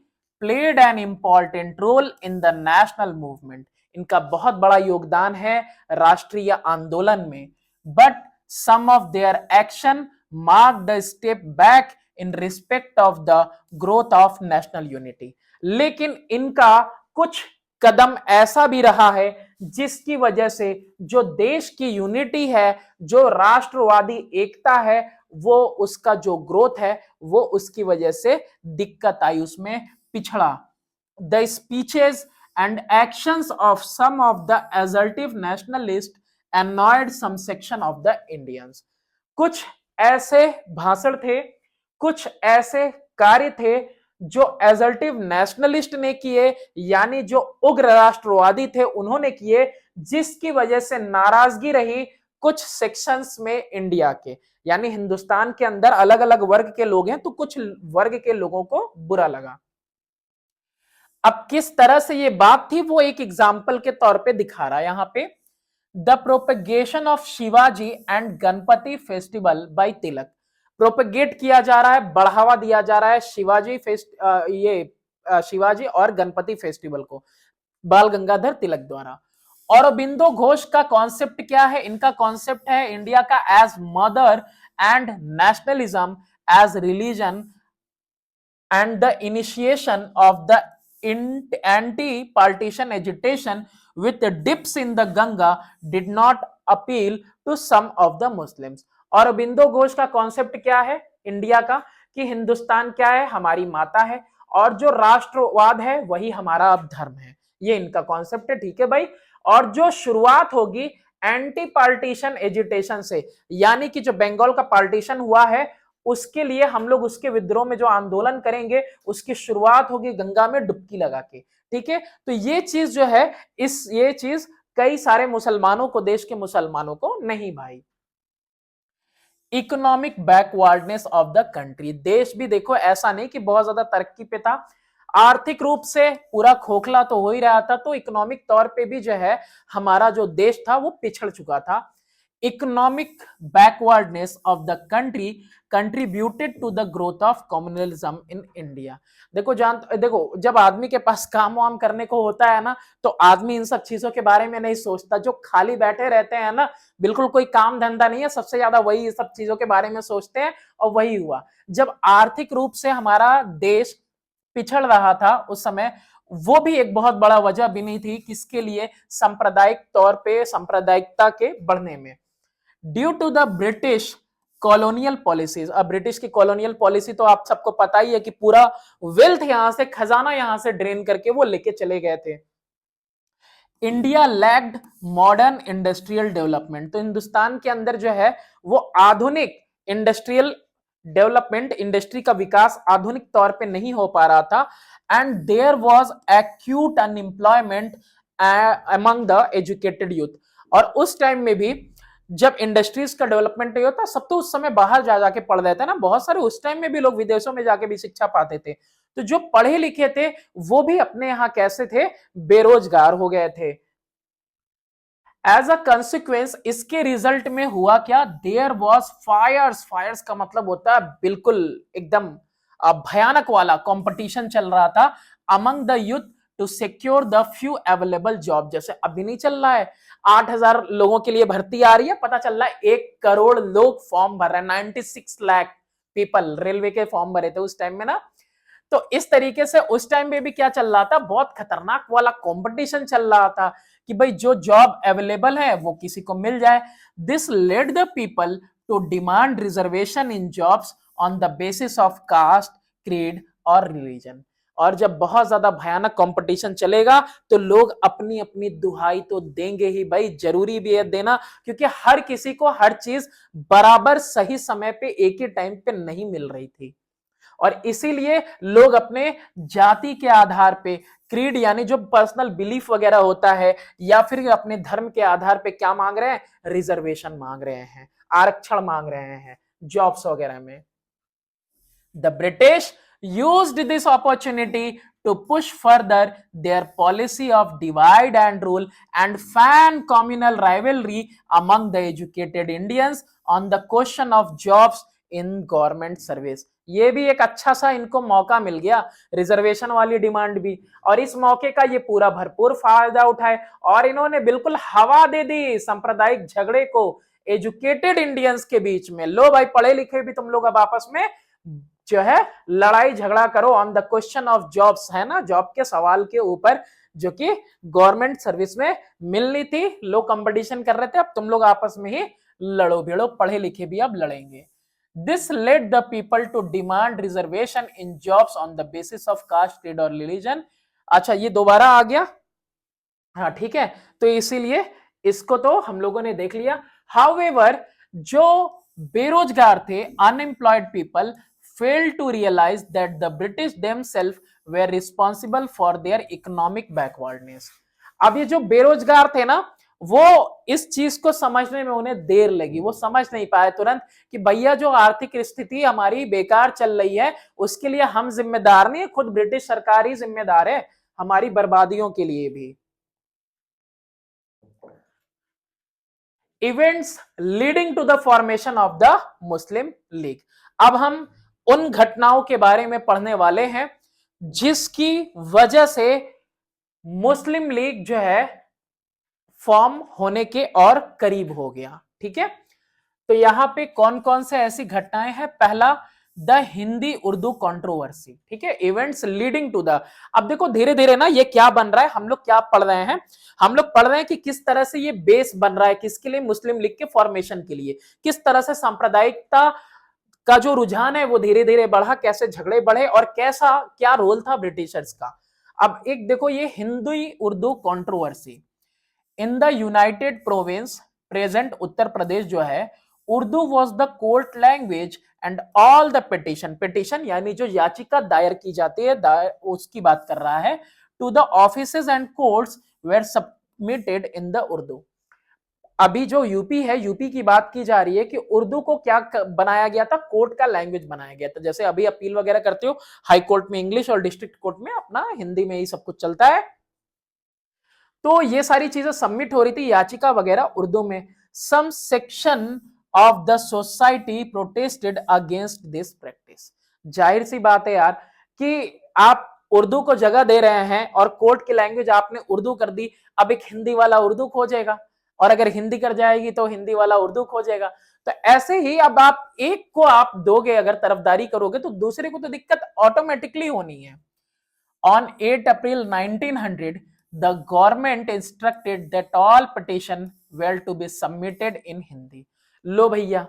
A: played an important role in the national movement. इनका बहुत बड़ा योगदान है राष्ट्रीय आंदोलन में. But some of their action mark the step back in respect of the growth of national unity. लेकिन इनका कुछ कदम ऐसा भी रहा है जिसकी वजह से जो देश की यूनिटी है, जो राष्ट्रवादी एकता है, वो उसका जो ग्रोथ है वो उसकी वजह से दिक्कत आई, उसमें पिछड़ा. The speeches and actions of some of the assertive nationalist annoyed some section of the Indians. कुछ ऐसे भाषण थे, कुछ ऐसे कार्य थे जो एजर्टिव नेशनलिस्ट ने किए, यानी जो उग्र राष्ट्रवादी थे उन्होंने किए, जिसकी वजह से नाराजगी रही कुछ सेक्शंस में इंडिया के, यानी हिंदुस्तान के अंदर अलग अलग वर्ग के लोग हैं, तो कुछ वर्ग के लोगों को बुरा लगा. अब किस तरह से ये बात थी वो एक एग्जाम्पल के तौर पे दिखा रहा है यहां पे। The propagation of Shivaji and Ganpati festival bye Tilak, propagate किया जा रहा है, बढ़ावा दिया जा रहा है शिवाजी और गणपति फेस्टिवल को बाल गंगाधर तिलक द्वारा। औरबिंदो घोष का कॉन्सेप्ट क्या है? इनका कॉन्सेप्ट है इंडिया का as mother and nationalism as religion and the initiation of the anti-partition agitation with the dips in the Ganga did not appeal to some of the Muslims। और अरबिंदो घोष का कॉन्सेप्ट क्या है India का कि हिंदुस्तान क्या है, हमारी माता है, और जो राष्ट्रवाद है वही हमारा अब धर्म है, ये इनका कॉन्सेप्ट है। ठीक है भाई। और जो शुरुआत होगी एंटी पार्टीशन एजिटेशन से, यानी कि जो बंगाल का पार्टीशन हुआ है उसके लिए हम लोग उसके विद्रोह में जो आंदोलन करेंगे उसकी शुरुआत होगी गंगा में डुबकी लगा के। ठीक है, तो ये चीज जो है ये चीज कई सारे मुसलमानों को, देश के मुसलमानों को नहीं भाई। Economic backwardness of the country, देश भी देखो ऐसा नहीं कि बहुत ज्यादा तरक्की पे था, आर्थिक रूप से पूरा खोखला तो हो ही रहा था, तो इकोनॉमिक तौर पे भी जो है हमारा जो देश था वो पिछड़ चुका था। Economic backwardness of the country contributed to the growth of communalism in India. देखो जब आदमी के पास काम वाम करने को होता है ना, तो आदमी इन सब चीजों के बारे में नहीं सोचता। जो खाली बैठे रहते हैं ना, बिल्कुल कोई काम धंधा नहीं है, सबसे ज्यादा वही सब चीजों के बारे में सोचते हैं। और वही हुआ जब आर्थिक रूप से हमारा देश पिछड़ रहा था उस समय, वो भी एक बहुत बड़ा वजह भी नहीं थी किसके लिए, सांप्रदायिक तौर पे सांप्रदायिकता के बढ़ने में। Due to the British colonial policies, अब ब्रिटिश की कॉलोनियल पॉलिसी तो आप सबको पता ही है कि पूरा वेल्थ यहां से, खजाना यहां से ड्रेन करके वो लेके चले गए थे। India lagged modern industrial development, तो हिंदुस्तान के अंदर जो है वो आधुनिक इंडस्ट्रियल डेवलपमेंट, इंडस्ट्री का विकास आधुनिक तौर पे नहीं हो पा रहा था। And there was acute unemployment among the educated youth, और उस टाइम में भी जब इंडस्ट्रीज का डेवलपमेंट नहीं होता, सब तो उस समय बाहर जा जाके पढ़ रहे थे ना, बहुत सारे उस टाइम में भी लोग विदेशों में जाके भी शिक्षा पाते थे। तो जो पढ़े लिखे थे वो भी अपने यहां कैसे थे, बेरोजगार हो गए थे। एज अ कंसिक्वेंस इसके रिजल्ट में हुआ क्या, देयर वॉज फायर्स, फायर्स का मतलब होता है बिल्कुल एकदम भयानक वाला कंपटीशन चल रहा था among the youth to secure the few available job. जैसे अभी नहीं चल रहा है 8,000 लोगों के लिए भर्ती आ रही है, पता चल रहा है 1 करोड़ लोग फॉर्म भर रहे हैं, 96 लाख पीपल रेलवे के फॉर्म भरे थे उस टाइम में ना। तो इस तरीके से उस टाइम में भी क्या चल रहा था, बहुत खतरनाक वाला कंपटीशन चल रहा था कि भाई जो जॉब अवेलेबल है वो किसी को मिल जाए। This led the people to demand reservation in jobs on the basis of caste, creed और रिलीजन। और जब बहुत ज्यादा भयानक कंपटीशन चलेगा तो लोग अपनी अपनी दुहाई तो देंगे ही भाई, जरूरी भी है देना, क्योंकि हर किसी को हर चीज बराबर सही समय पे एक ही टाइम पे नहीं मिल रही थी। और इसीलिए लोग अपने जाति के आधार पे, क्रीड यानी जो पर्सनल बिलीफ वगैरह होता है, या फिर अपने धर्म के आधार पे क्या मांग रहे हैं, रिजर्वेशन मांग रहे हैं, आरक्षण मांग रहे हैं जॉब्स वगैरह में। The British used this opportunity to push further their policy of divide and rule and fan communal rivalry among the educated Indians on the question of jobs in government service। ये भी एक अच्छा सा इनको मौका मिल गया, रिजर्वेशन वाली demand भी, और इस मौके का ये पूरा भरपूर फायदा उठाए और इन्होंने बिल्कुल हवा दे दी सांप्रदायिक झगड़े को एजुकेटेड इंडियंस के बीच में। लो भाई पढ़े लिखे भी तुम लोग अब आपस में जो है लड़ाई झगड़ा करो on the question of jobs, है ना, जॉब के सवाल के ऊपर, जो कि गवर्नमेंट सर्विस में मिलनी थी। लोग कंपटीशन कर रहे थे, अब तुम लोग आपस में ही लड़ो भिड़ो, पढ़े लिखे भी अब लड़ेंगे। This led the people to demand reservation in jobs on the basis of caste, creed और रिलीजन। अच्छा ये दोबारा आ गया, हाँ ठीक है, तो इसीलिए इसको तो हम लोगों ने देख लिया। हाउएवर जो बेरोजगार थे, unemployed people failed to realize that the British themselves were responsible for their economic backwardness। अब ये जो बेरोजगार थे ना, वो इस चीज को समझने में उन्हें देर लगी, वो समझ नहीं पाए तुरंत कि भैया जो आर्थिक स्थिति हमारी बेकार चल रही है उसके लिए हम जिम्मेदार नहीं, खुद ब्रिटिश सरकार ही जिम्मेदार है। हमारी बर्बादियों के लिए भी। Events leading to the formation of the Muslim league. अब हम उन घटनाओं के बारे में पढ़ने वाले हैं जिसकी वजह से मुस्लिम लीग जो है फॉर्म होने के और करीब हो गया। ठीक है, तो यहां पे कौन कौन से ऐसी घटनाएं हैं। पहला, द हिंदी उर्दू कंट्रोवर्सी। ठीक है, इवेंट्स लीडिंग टू द, अब देखो धीरे धीरे ना ये क्या बन रहा है, हम लोग क्या पढ़ रहे हैं, हम लोग पढ़ रहे हैं कि किस तरह से ये बेस बन रहा है किसके लिए, मुस्लिम लीग के फॉर्मेशन के लिए, किस तरह से सांप्रदायिकता का जो रुझान है वो धीरे धीरे बढ़ा, कैसे झगड़े बढ़े और कैसा क्या रोल था ब्रिटिशर्स का। अब एक देखो ये Hindi Urdu controversy. In the United Provinces, present Uttar Pradesh जो है, Urdu was the court language and all the petition, petition यानी जो याचिका दायर की जाती है उसकी बात कर रहा है, to the offices and courts were submitted in the Urdu. अभी जो यूपी है, यूपी की बात की जा रही है कि उर्दू को क्या बनाया गया था, कोर्ट का लैंग्वेज बनाया गया था। जैसे अभी अपील वगैरह करते हो हाई कोर्ट में इंग्लिश और डिस्ट्रिक्ट कोर्ट में अपना हिंदी में ही सब कुछ चलता है, तो ये सारी चीजें सबमिट हो रही थी याचिका वगैरह उर्दू में। Some section of the society protested against this practice. जाहिर सी बात है यार कि आप उर्दू को जगह दे रहे हैं और कोर्ट की लैंग्वेज आपने उर्दू कर दी, अब एक हिंदी वाला उर्दू खोजेगा और अगर हिंदी कर जाएगी तो हिंदी वाला उर्दू खोजेगा। तो ऐसे ही अब आप एक को आप दोगे, अगर तरफदारी करोगे तो दूसरे को तो दिक्कत ऑटोमेटिकली होनी है। On 8 April 1900, the government instructed that all petitions were to be submitted in Hindi. लो भैया,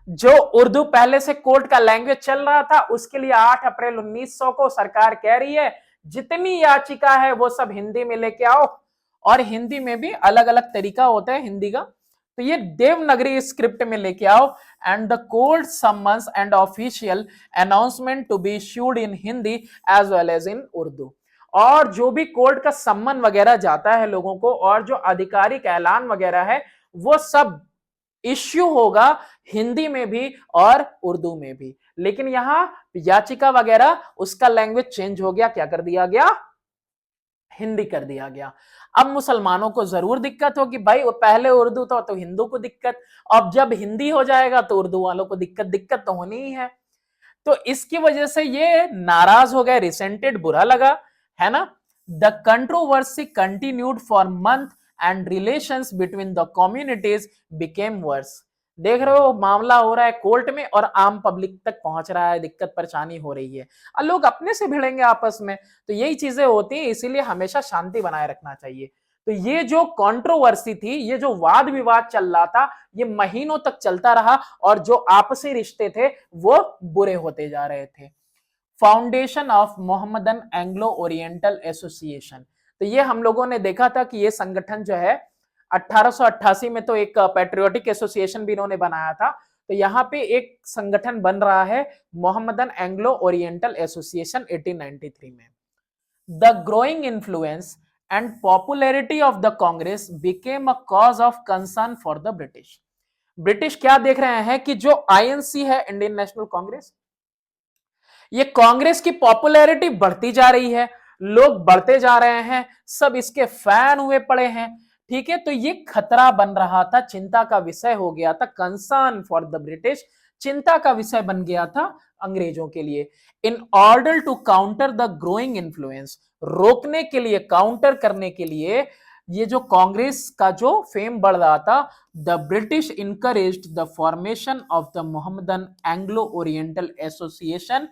A: जो उर्दू पहले से कोर्ट का लैंग्वेज चल रहा था उसके लिए 8 अप्रैल 1900 को सरकार कह रही है जितनी याचिका है वो सब हिंदी में लेके आओ। और हिंदी में भी अलग अलग तरीका होता है हिंदी का, तो ये देवनागरी स्क्रिप्ट में लेके आओ। And the court summons and official announcement to be issued in Hindi as well as in Urdu. और जो भी कोर्ट का सम्मन वगैरह जाता है लोगों को और जो आधिकारिक ऐलान वगैरह है वो सब इश्यू होगा हिंदी में भी और उर्दू में भी। लेकिन यहां याचिका वगैरह उसका लैंग्वेज चेंज हो गया, क्या कर दिया गया, हिंदी कर दिया गया। अब मुसलमानों को जरूर दिक्कत होगी, भाई वो पहले उर्दू था तो हिंदू को दिक्कत, अब जब हिंदी हो जाएगा तो उर्दू वालों को दिक्कत, दिक्कत तो होनी ही है। तो इसकी वजह से ये नाराज हो गए, रिसेंटेड, बुरा लगा, है ना। The controversy continued for month and relations between the communities became worse. देख रहे हो मामला हो रहा है कोर्ट में और आम पब्लिक तक पहुंच रहा है, दिक्कत परेशानी हो रही है और लोग अपने से भिड़ेंगे आपस में, तो यही चीजें होती हैं, इसीलिए हमेशा शांति बनाए रखना चाहिए। तो ये जो कंट्रोवर्सी थी, ये जो वाद विवाद चल रहा था, ये महीनों तक चलता रहा और जो आपसी रिश्ते थे वो बुरे होते जा रहे थे। Foundation of Mohammedan Anglo oriental association, तो ये हम लोगों ने देखा था कि ये संगठन जो है 1888 में तो एक पैट्रियोटिक एसोसिएशन भी इन्होंने बनाया था, तो यहाँ पे एक संगठन बन रहा है मोहम्मदन एंग्लो ओरिएंटल एसोसिएशन 1893 में। The growing influence and popularity of the Congress became a cause of concern for the British. British क्या देख रहे हैं कि जो आईएनसी है, इंडियन नेशनल कांग्रेस, ये कांग्रेस की पॉपुलैरिटी बढ़ती जा रही है, लोग बढ़ते जा रहे हैं, सब इसके फैन हुए पड़े हैं। ठीक है, तो ये खतरा बन रहा था, चिंता का विषय हो गया था, कंसर्न फॉर द ब्रिटिश, चिंता का विषय बन गया था अंग्रेजों के लिए। In order to counter the growing influence, रोकने के लिए, काउंटर करने के लिए, ये जो कांग्रेस का जो फेम बढ़ रहा था, the British encouraged the formation of the Mohammedan Anglo oriental association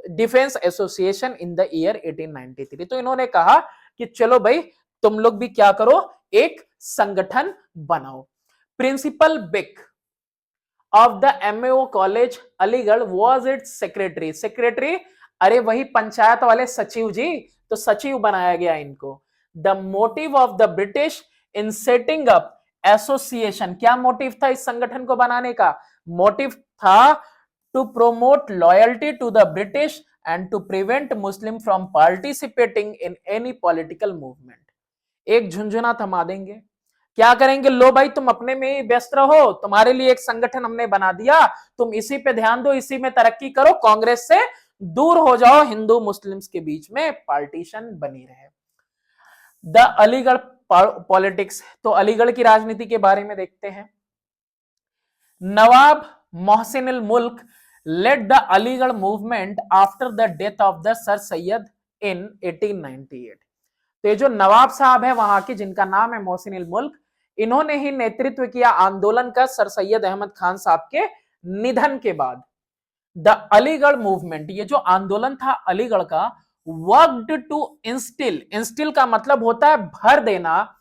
A: defence association in the year 1893। तो इन्होंने कहा कि चलो भाई तुम लोग भी क्या करो, एक संगठन बनाओ। प्रिंसिपल बिक of the MAO college Aligarh was it's secretary, secretary अरे वही पंचायत वाले सचिव जी, तो सचिव बनाया गया इनको। The motive of the British in setting up association, क्या मोटिव था इस संगठन को बनाने का, मोटिव था to promote loyalty to the British and to prevent Muslim from participating in any political movement। एक झुंझुना थमा देंगे, क्या करेंगे, लो भाई तुम अपने में ही व्यस्त रहो, तुम्हारे लिए एक संगठन हमने बना दिया, तुम इसी पे ध्यान दो, इसी में तरक्की करो, कांग्रेस से दूर हो जाओ, हिंदू मुस्लिम्स के बीच में पार्टीशन बनी रहे। द अलीगढ़ पॉलिटिक्स, तो अलीगढ़ की राजनीति के बारे में देखते हैं। नवाब Mohsin al Mulk led the Aligarh movement after the death of the Sir Syed in 1898। तो ये जो नवाब साहब है वहां के, जिनका नाम है मोहसिन अल मुल्क, इन्होंने ही नेतृत्व किया आंदोलन का सर सैयद अहमद खान साहब के निधन के बाद। द अलीगढ़ मूवमेंट, ये जो आंदोलन था अलीगढ़ का, वर्कड टू इंस्टिल, इंस्टिल का मतलब होता है भर देना,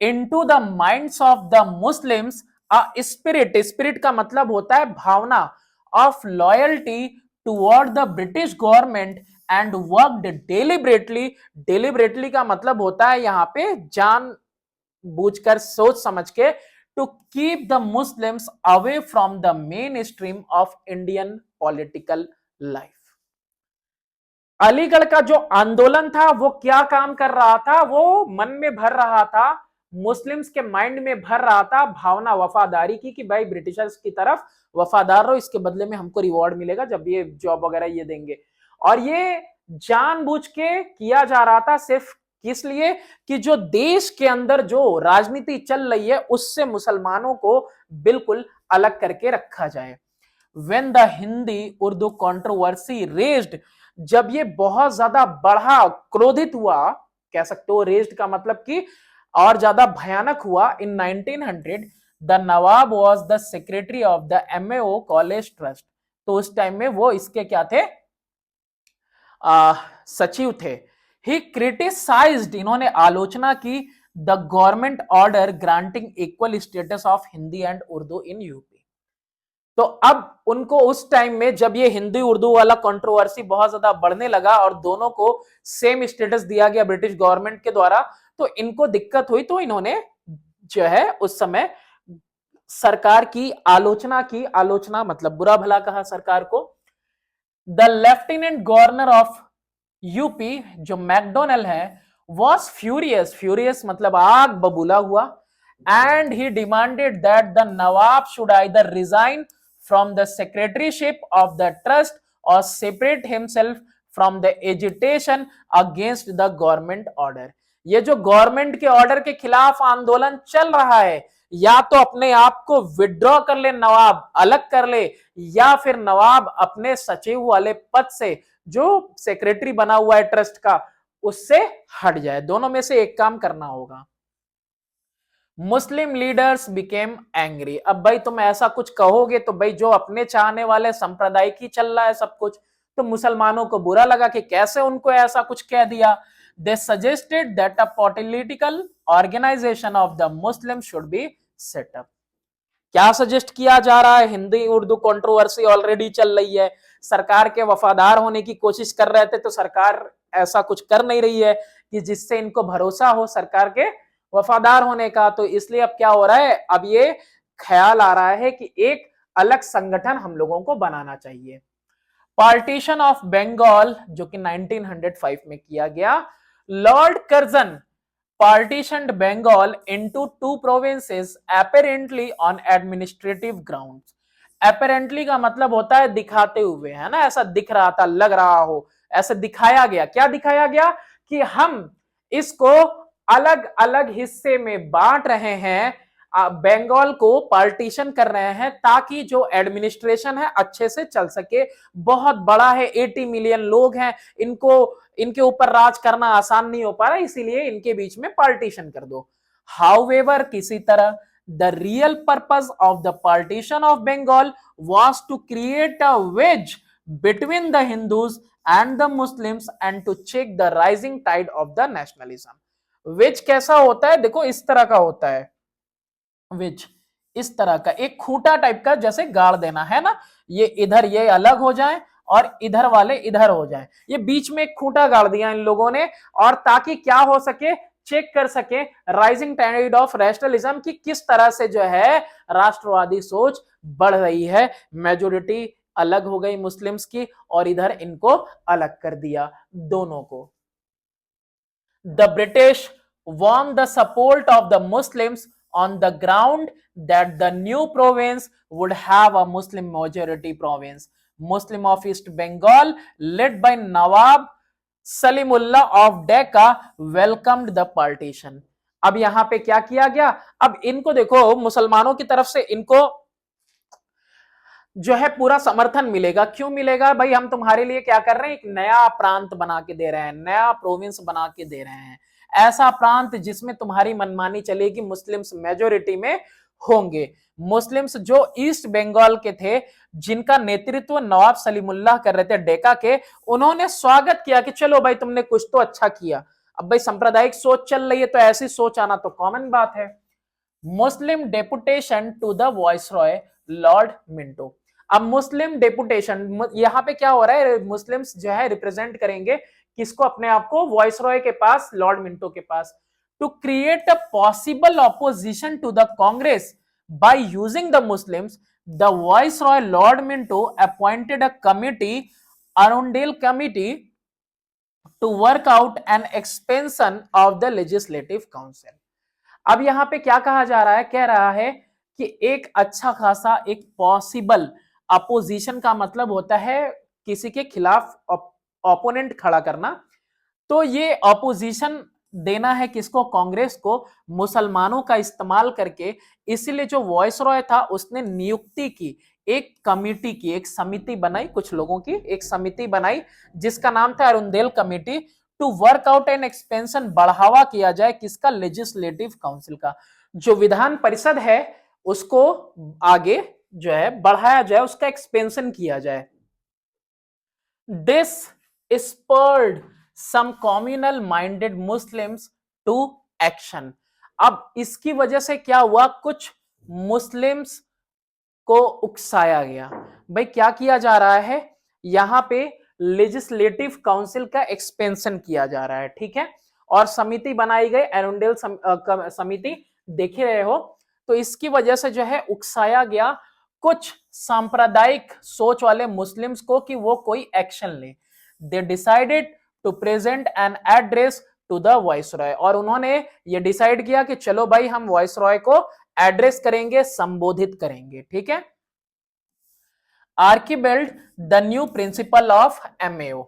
A: into the minds of the Muslims a spirit, spirit का मतलब होता है भावना, of loyalty toward the British government and worked deliberately, deliberately का मतलब होता है यहां पे जान बूझकर, सोच समझ के, to keep the Muslims away from the main stream of Indian political life. Aligarh का जो आंदोलन था वो क्या काम कर रहा था, वो मन में भर रहा था, मुस्लिम्स के माइंड में भर रहा था भावना वफादारी की, कि भाई ब्रिटिशर्स की तरफ वफादार रहो, इसके बदले में हमको रिवॉर्ड मिलेगा जब ये जॉब वगैरह ये देंगे। और ये जानबूझ के किया जा रहा था सिर्फ किस लिए, कि जो देश के अंदर जो राजनीति चल रही है उससे मुसलमानों को बिल्कुल अलग करके रखा जाए। When the Hindi Urdu controversy raised, जब ये बहुत ज्यादा बढ़ा, क्रोधित हुआ, कह सकते हो रेज्ड का मतलब कि और ज्यादा भयानक हुआ, इन 1900 the Nawab was the secretary of the MAO college trust. तो उस टाइम में वो इसके क्या थे, सचिव थे। ही क्रिटिसाइज्ड, इन्होंने आलोचना की, the government order granting equal status of Hindi and Urdu in UP. तो अब उनको उस टाइम में जब ये हिंदी उर्दू वाला कंट्रोवर्सी बहुत ज्यादा बढ़ने लगा और दोनों को सेम स्टेटस दिया गया ब्रिटिश गवर्नमेंट के द्वारा, तो इनको दिक्कत हुई, तो इन्होंने जो है उस समय सरकार की आलोचना की, आलोचना मतलब बुरा भला कहा सरकार को। The lieutenant governor of UP जो मैकडोनल है, वॉज फ्यूरियस, फ्यूरियस मतलब आग बबूला हुआ, and he demanded that the nawab should either resign from the secretaryship of the trust और separate himself from the agitation against the government order. ये जो government के ऑर्डर के खिलाफ आंदोलन चल रहा है, या तो अपने आप को विड्रॉ कर ले नवाब, अलग कर ले, या फिर नवाब अपने सचिव वाले पद से, जो सेक्रेटरी बना हुआ है ट्रस्ट का, उससे हट जाए। दोनों में से एक काम करना होगा। मुस्लिम लीडर्स बिकेम एंग्री, अब भाई तुम ऐसा कुछ कहोगे तो भाई जो अपने चाहने वाले संप्रदाय की चल रहा है सब कुछ, तो मुसलमानों को बुरा लगा कि कैसे उनको ऐसा कुछ कह दिया। They suggested that a political organisation of the Muslim should be set up. क्या सजेस्ट किया जा रहा है, हिंदी उर्दू कंट्रोवर्सी ऑलरेडी चल रही है, सरकार के वफादार होने की कोशिश कर रहे थे, तो सरकार ऐसा कुछ कर नहीं रही है कि जिससे इनको भरोसा हो सरकार के वफादार होने का। तो इसलिए अब क्या हो रहा है, अब ये ख्याल आ रहा है कि एक अलग संगठन हम लोगों को बनाना चाहिए। पार्टीशन ऑफ बंगाल जो कि 1905 में किया गया। Lord Curzon partitioned Bengal into two provinces apparently on administrative grounds। apparently का मतलब होता है दिखाते हुए, है ना, ऐसा दिख रहा था, लग रहा हो, ऐसा दिखाया गया। क्या दिखाया गया, कि हम इसको अलग अलग हिस्से में बांट रहे हैं, बंगाल को पार्टीशन कर रहे हैं ताकि जो एडमिनिस्ट्रेशन है अच्छे से चल सके। बहुत बड़ा है, 80 मिलियन लोग हैं, इनको इनके ऊपर राज करना आसान नहीं हो पा रहा, इसीलिए इनके बीच में पार्टीशन कर दो। हाउएवर किसी तरह the real purpose of the partition of Bengal was to create a wedge between the Hindus and the Muslims and to check the rising tide of the nationalism. Wedge कैसा होता है, देखो इस तरह का होता है वेज, इस तरह का एक खूंटा टाइप का जैसे गाड़ देना, है ना, ये इधर ये अलग हो जाए और इधर वाले इधर हो जाए, ये बीच में एक खूंटा गाड़ दिया इन लोगों ने, और ताकि क्या हो सके, चेक कर सके राइजिंग टाइड ऑफ नेशनलिज्म की किस तरह से जो है राष्ट्रवादी सोच बढ़ रही है। मेजोरिटी अलग हो गई मुस्लिम्स की और इधर इनको अलग कर दिया दोनों को। The British won the support of the Muslims on the ground that the new province would have a Muslim majority province. Muslim of East Bengal led by Nawab Salimullah of Deka welcomed the partition. अब यहां पे क्या किया गया, अब इनको देखो मुसलमानों की तरफ से इनको जो है पूरा समर्थन मिलेगा। क्यों मिलेगा भाई, हम तुम्हारे लिए क्या कर रहे हैं, एक नया प्रांत बना के दे रहे हैं, नया प्रोविंस बना के दे रहे हैं, ऐसा प्रांत जिसमें तुम्हारी मनमानी चलेगी, मुस्लिम्स मेजोरिटी में होंगे। मुस्लिम्स जो ईस्ट बंगाल के थे, जिनका नेतृत्व नवाब सलीमुल्लाह कर रहे थे डेका के, उन्होंने स्वागत किया कि चलो भाई तुमने कुछ तो अच्छा किया। अब भाई सांप्रदायिक सोच चल रही है तो ऐसी सोच आना तो कॉमन बात है। Muslim deputation to the viceroy Lord Minto. अब मुस्लिम डेपुटेशन, यहां पे क्या हो रहा है, मुस्लिम्स जो है रिप्रेजेंट करेंगे किसको, अपने आप को वॉइसरॉय के पास, लॉर्ड मिंटो के पास। To create a possible opposition to the Congress by using the Muslims, the viceroy Lord Minto appointed a committee, Arundel committee, to work out an expansion of the legislative council. अब यहां पे क्या कहा जा रहा है, कह रहा है कि एक अच्छा खासा एक पॉसिबल अपोजिशन का मतलब होता है किसी के खिलाफ ओपोनेंट खड़ा करना। तो ये अपोजिशन देना है किसको, कांग्रेस को, मुसलमानों का इस्तेमाल करके। इसीलिए जो वॉइसरॉय था उसने नियुक्ति की, एक कमिटी की, एक समिति बनाई, कुछ लोगों की एक समिति बनाई जिसका नाम था Arundel committee, to work out an expansion, बढ़ावा किया जाए किसका, लेजिस्लेटिव काउंसिल का, जो विधान परिषद है उसको आगे जो है बढ़ाया जाए, उसका एक्सपेंशन किया जाए। This spurred some communal minded Muslims to action. अब इसकी वजह से क्या हुआ, कुछ मुस्लिम्स को उकसाया गया। भाई क्या किया जा रहा है, यहां पे लेजिस्लेटिव काउंसिल का एक्सपेंशन किया जा रहा है, ठीक है, और समिति बनाई गई, एरुंडेल समिति, देख ही रहे हो। तो इसकी वजह से जो है उकसाया गया कुछ सांप्रदायिक सोच वाले मुस्लिम्स को कि वो कोई एक्शन ले। They decided to present an address to the viceroy, और उन्होंने ये डिसाइड किया कि चलो भाई हम वॉइसरॉय को एड्रेस करेंगे, संबोधित करेंगे, ठीक है। Archbold the new principal of MAO,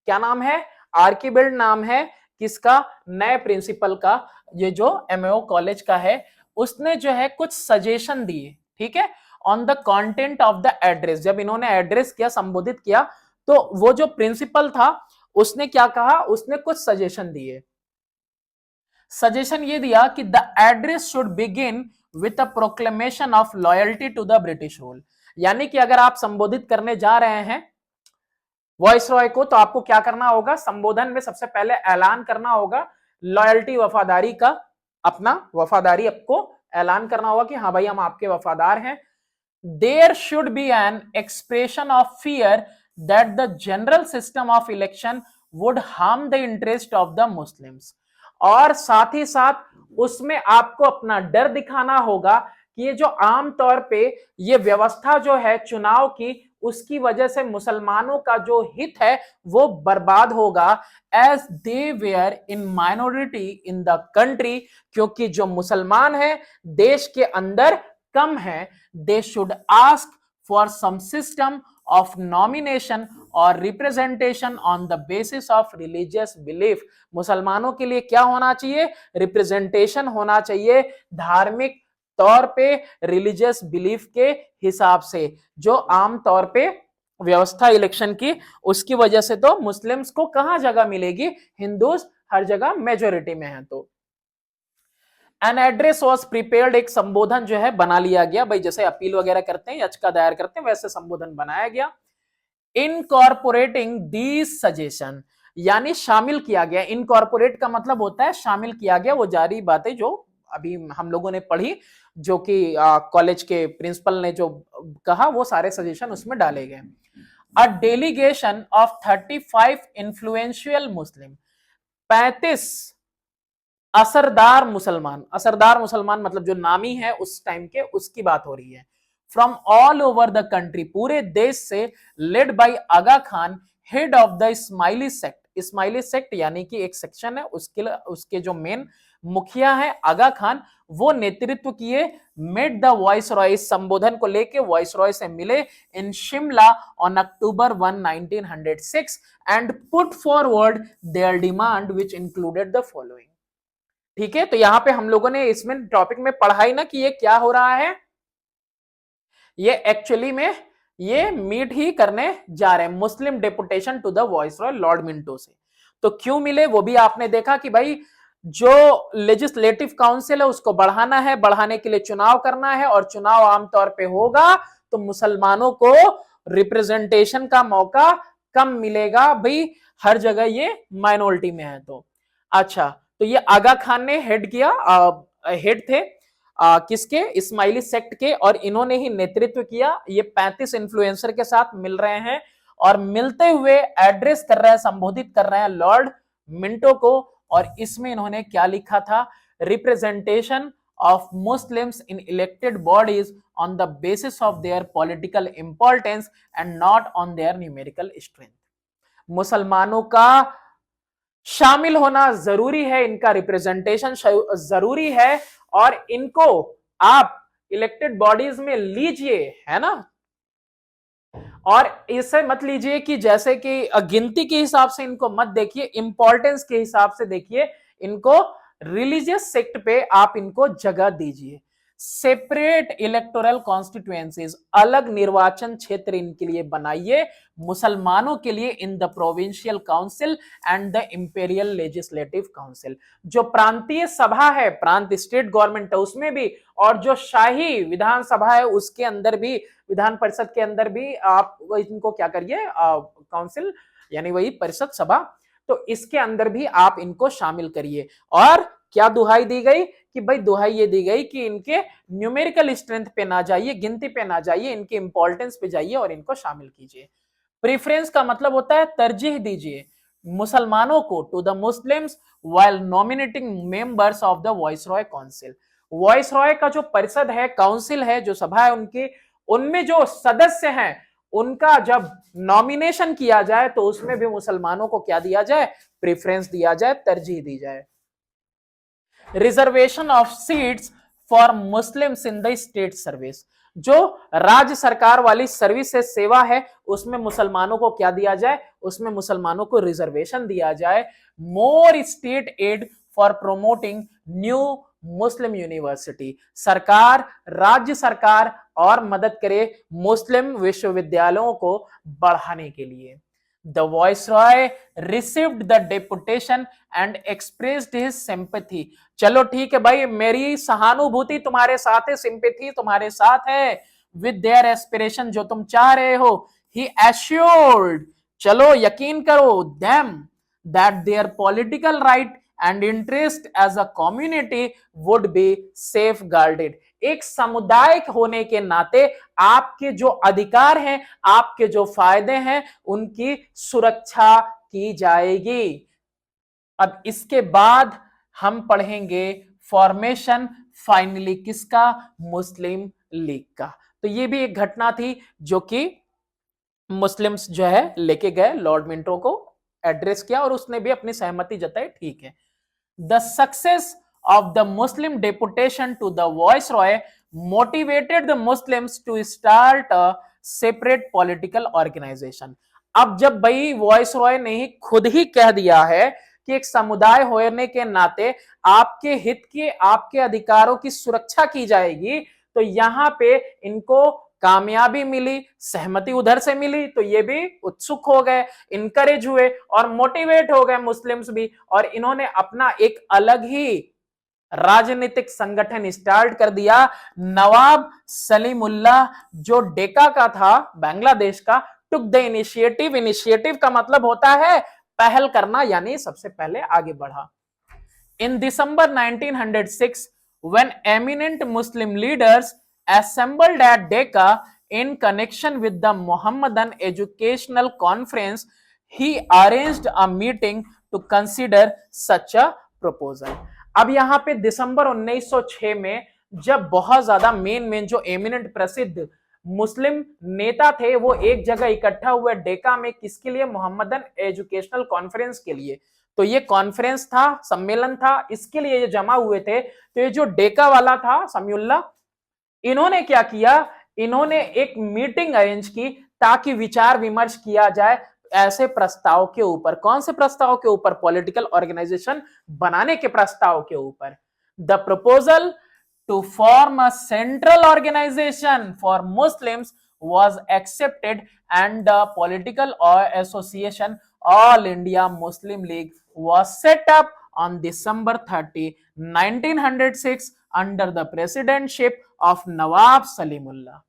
A: क्या नाम है, आर्किबिल्ड नाम है किसका, नए प्रिंसिपल का, ये जो एमएओ कॉलेज का है, उसने जो है कुछ सजेशन दिए, ठीक है, on the content of the address. जब इन्होंने एड्रेस किया, संबोधित किया, तो वो जो प्रिंसिपल था उसने क्या कहा, उसने कुछ सजेशन दिए। सजेशन ये दिया कि the address should begin with a proclamation of loyalty to the British rule. यानी कि अगर आप संबोधित करने जा रहे हैं वॉइस रॉय को, तो आपको क्या करना होगा, संबोधन में सबसे पहले ऐलान करना होगा लॉयल्टी, वफादारी का, अपना वफादारी आपको ऐलान करना होगा कि हाँ भाई हम आपके वफादार हैं। There should be an expression of fear that the general system of election would harm the interest of the Muslims, और साथ ही साथ उसमें आपको अपना डर दिखाना होगा कि ये जो आम तौर पे ये व्यवस्था जो है चुनाव की, उसकी वजह से मुसलमानों का जो हित है वो बर्बाद होगा, as they were in minority in the country, क्योंकि जो मुसलमान है देश के अंदर कम है। They should ask for some system of nomination और representation on the basis of religious belief. मुसलमानों के लिए क्या होना चाहिए, रिप्रेजेंटेशन होना चाहिए धार्मिक तौर पे, रिलीजियस बिलीफ के हिसाब से, जो आम तौर पे व्यवस्था इलेक्शन की, उसकी वजह से तो मुस्लिम्स को कहां जगह मिलेगी, हिंदूज हर जगह मेजोरिटी में है। तो एन एड्रेस वॉज प्रिपेयर्ड, एक संबोधन जो है बना लिया गया, भाई जैसे अपील वगैरह करते हैं, याचिका दायर करते हैं, वैसे संबोधन बनाया गया। इनकॉर्पोरेटिंग दीज सजेशन, यानी शामिल किया गया, इनकॉर्पोरेट का मतलब होता है शामिल किया गया, वो जारी बातें जो अभी हम लोगों ने पढ़ी, जो कि कॉलेज के प्रिंसिपल ने जो कहा, वो सारे सजेशन उसमें डाले गए। अ डेलीगेशन ऑफ 35 इन्फ्लुएंशियल मुस्लिम, 35 असरदार मुसलमान मतलब जो नामी है उस टाइम के, उसकी बात हो रही है। From all over the country, पूरे देश से, led by Aga Khan, head of the Ismaili sect. Ismaili sect यानी कि एक सेक्शन है, उसके जो मेन मुखिया है आगा खान, वो नेतृत्व किए, मेट द वॉइस रॉय, संबोधन को लेके वॉइस रॉय से मिले in Shimla on October 1 1906 and put forward their demand which included the following. ठीक है, तो यहां पे हम लोगों ने इसमें टॉपिक में पढ़ा ही ना कि ये क्या हो रहा है, ये एक्चुअली में ये मीट ही करने जा रहे हैं Muslim deputation to the viceroy Lord Minto से। तो क्यों मिले वो भी आपने देखा कि भाई जो लेजिस्लेटिव काउंसिल है उसको बढ़ाना है, बढ़ाने के लिए चुनाव करना है, और चुनाव आमतौर पे होगा तो मुसलमानों को रिप्रेजेंटेशन का मौका कम मिलेगा, भाई हर जगह ये माइनॉरिटी में है। तो अच्छा, तो ये आगा खान ने हेड किया, हेड थे किसके, इस्माइली सेक्ट के, और इन्होंने ही नेतृत्व किया। ये 35 इन्फ्लुएंसर के साथ मिल रहे हैं और मिलते हुए एड्रेस कर रहे हैं, संबोधित कर रहे हैं लॉर्ड मिंटो को। और इसमें इन्होंने क्या लिखा था, representation of Muslims in elected bodies on the basis of their political importance and not on their numerical strength. मुसलमानों का शामिल होना जरूरी है, इनका रिप्रेजेंटेशन जरूरी है, और इनको आप इलेक्टेड बॉडीज में लीजिए, है ना। और इसे मत लीजिए कि जैसे कि गिनती के हिसाब से इनको मत देखिए, इंपॉर्टेंस के हिसाब से देखिए इनको, रिलीजियस सेक्ट पे आप इनको जगह दीजिए। सेपरेट इलेक्टोरल कॉन्स्टिट्यूएंसीज, अलग निर्वाचन क्षेत्र इनके लिए बनाइए, मुसलमानों के लिए in the provincial council and the imperial legislative council. जो प्रांतीय सभा है, प्रांत स्टेट गवर्नमेंट है उसमें भी, और जो शाही विधानसभा है उसके अंदर भी, विधान परिषद के अंदर भी आप इनको क्या करिए, काउंसिल यानी वही परिषद सभा, तो इसके अंदर भी आप इनको शामिल करिए। और क्या दुहाई दी गई कि भाई, दुहाई ये दी गई कि इनके न्यूमेरिकल स्ट्रेंथ पे ना जाइए, गिनती पे ना जाइए, इनके इंपॉर्टेंस पे जाइए और इनको शामिल कीजिए। प्रेफरेंस का मतलब होता है तरजीह दीजिए मुसलमानों को, to the Muslims while nominating members of the viceroy council. Viceroy का जो परिषद है, काउंसिल है, जो सभा है उनकी, उनमें जो सदस्य हैं उनका जब नॉमिनेशन किया जाए तो उसमें भी मुसलमानों को क्या दिया जाए, प्रेफरेंस दिया जाए, तरजीह दी जाए। Reservation of seats for Muslims in the state service, जो राज्य सरकार वाली सर्विस है, सेवा है, उसमें मुसलमानों को क्या दिया जाए, उसमें मुसलमानों को रिजर्वेशन दिया जाए। More state aid for promoting new Muslim university, सरकार, राज्य सरकार और मदद करे मुस्लिम विश्वविद्यालयों को बढ़ाने के लिए। The viceroy received the deputation and expressed his sympathy. चलो ठीक है भाई, मेरी सहानुभूति तुम्हारे साथ है, सिंपैथी तुम्हारे साथ है, विद देयर एस्पिरेशन, जो तुम चाह रहे हो। ही एश्योर्ड, चलो यकीन करो, them that their political right and interest as a community would be safeguarded. एक समुदाय होने के नाते आपके जो अधिकार हैं, आपके जो फायदे हैं, उनकी सुरक्षा की जाएगी। अब इसके बाद हम पढ़ेंगे फॉर्मेशन फाइनली किसका, मुस्लिम लीग का। तो ये भी एक घटना थी जो कि मुस्लिम्स जो है लेके गए, लॉर्ड मिंटो को एड्रेस किया और उसने भी अपनी सहमति जताई, ठीक है। The success of the Muslim deputation to the Viceroy motivated the Muslims to start a separate political organization. अब जब भाई वॉइसरॉय ने ही खुद ही कह दिया है कि एक समुदाय होने के नाते आपके हित की, आपके अधिकारों की सुरक्षा की जाएगी, तो यहां पे इनको कामयाबी मिली, सहमति उधर से मिली, तो ये भी उत्सुक हो गए, इनकरेज हुए और मोटिवेट हो गए मुस्लिम्स भी, और इन्होंने अपना एक अलग ही राजनीतिक संगठन स्टार्ट कर दिया। नवाब सलीमुल्लाह, जो डेका का था, बांग्लादेश का, टुक द इनिशिएटिव। इनिशिएटिव का मतलब होता है पहल करना, यानी सबसे पहले आगे बढ़ा। इन दिसंबर 1906 when eminent Muslim leaders assembled at Decca in connection with the Mohammedan Educational Conference, he arranged a meeting to consider such a proposal. अब यहां पे दिसंबर 1906 में जब बहुत ज्यादा मेन जो एमिनेंट प्रसिद्ध मुस्लिम नेता थे वो एक जगह इकट्ठा हुए डेका में, किसके लिए, मोहम्मदन एजुकेशनल कॉन्फ्रेंस के लिए। तो ये कॉन्फ्रेंस था, सम्मेलन था, इसके लिए ये जमा हुए थे। तो ये जो डेका वाला था समीउल्लाह, इन्होंने क्या किया, इन्होंने एक मीटिंग अरेंज की ताकि विचार विमर्श किया जाए ऐसे प्रस्ताव के ऊपर। कौन से प्रस्ताव के ऊपर? पॉलिटिकल ऑर्गेनाइजेशन बनाने के प्रस्ताव के ऊपर। The proposal to form a central organisation for Muslims was accepted and the political association All India Muslim League was set up on December 30, 1906 under the presidency of Nawab Salimullah.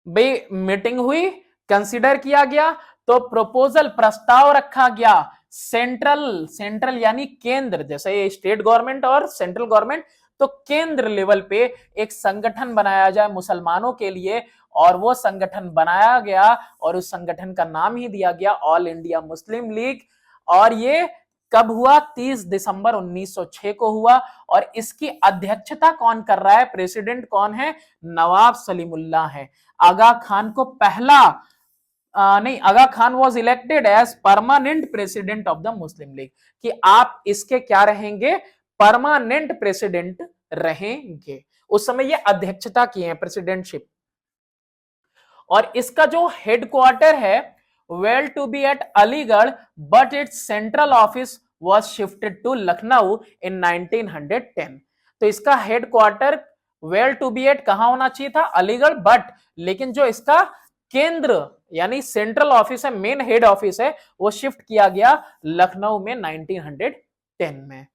A: भाई meeting हुई, consider किया गया, तो proposal प्रस्ताव रखा गया central यानी केंद्र, जैसे स्टेट गवर्नमेंट और सेंट्रल गवर्नमेंट, तो केंद्र लेवल पे एक संगठन बनाया जाए मुसलमानों के लिए, और वो संगठन बनाया गया और उस संगठन का नाम ही दिया गया ऑल इंडिया मुस्लिम लीग। और ये कब हुआ? 30 दिसंबर 1906 को हुआ। और इसकी अध्यक्षता कौन कर रहा है? प्रेसिडेंट कौन है? नवाब सलीमुल्लाह है। आगा खान को पहला नहीं, Aga Khan was elected as permanent president of the Muslim League, कि आप इसके क्या रहेंगे? परमानेंट प्रेसिडेंट रहेंगे। उस समय ये अध्यक्षता की है, प्रेसिडेंटशिप। और इसका जो हेडक्वार्टर है were to be at Aligarh, but its central office was shifted to Lucknow in 1910। तो इसका headquarter were to be at कहां होना चाहिए था? अलीगढ़, बट लेकिन जो इसका केंद्र यानी सेंट्रल ऑफिस है, मेन हेड ऑफिस है, वो शिफ्ट किया गया लखनऊ में 1910 में।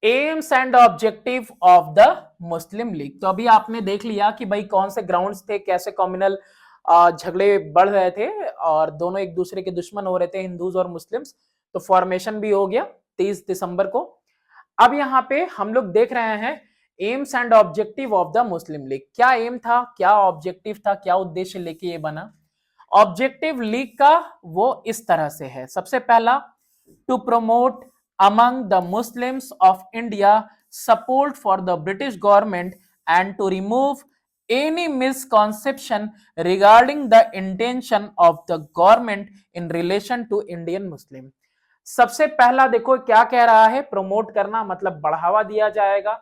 A: AIIMS and objective of the Muslim league, तो अभी आपने देख लिया कि भाई कौन से ग्राउंड्स थे, कैसे कम्युनल झगड़े बढ़ रहे थे और दोनों एक दूसरे के दुश्मन हो रहे थे, हिंदूज और मुस्लिम्स। तो फॉर्मेशन भी हो गया 30 दिसंबर को। अब यहाँ पे हम लोग देख रहे हैं AIIMS and objective of the Muslim league. क्या एम था, क्या ऑब्जेक्टिव था, क्या उद्देश्य लेके ये बना? ऑब्जेक्टिव लीग का वो इस तरह से है। सबसे पहला, to promote among the Muslims of India support for the British government and to remove any misconception regarding the intention of the government in relation to Indian Muslim। सबसे पहला देखो क्या कह रहा है, प्रमोट करना मतलब बढ़ावा दिया जाएगा।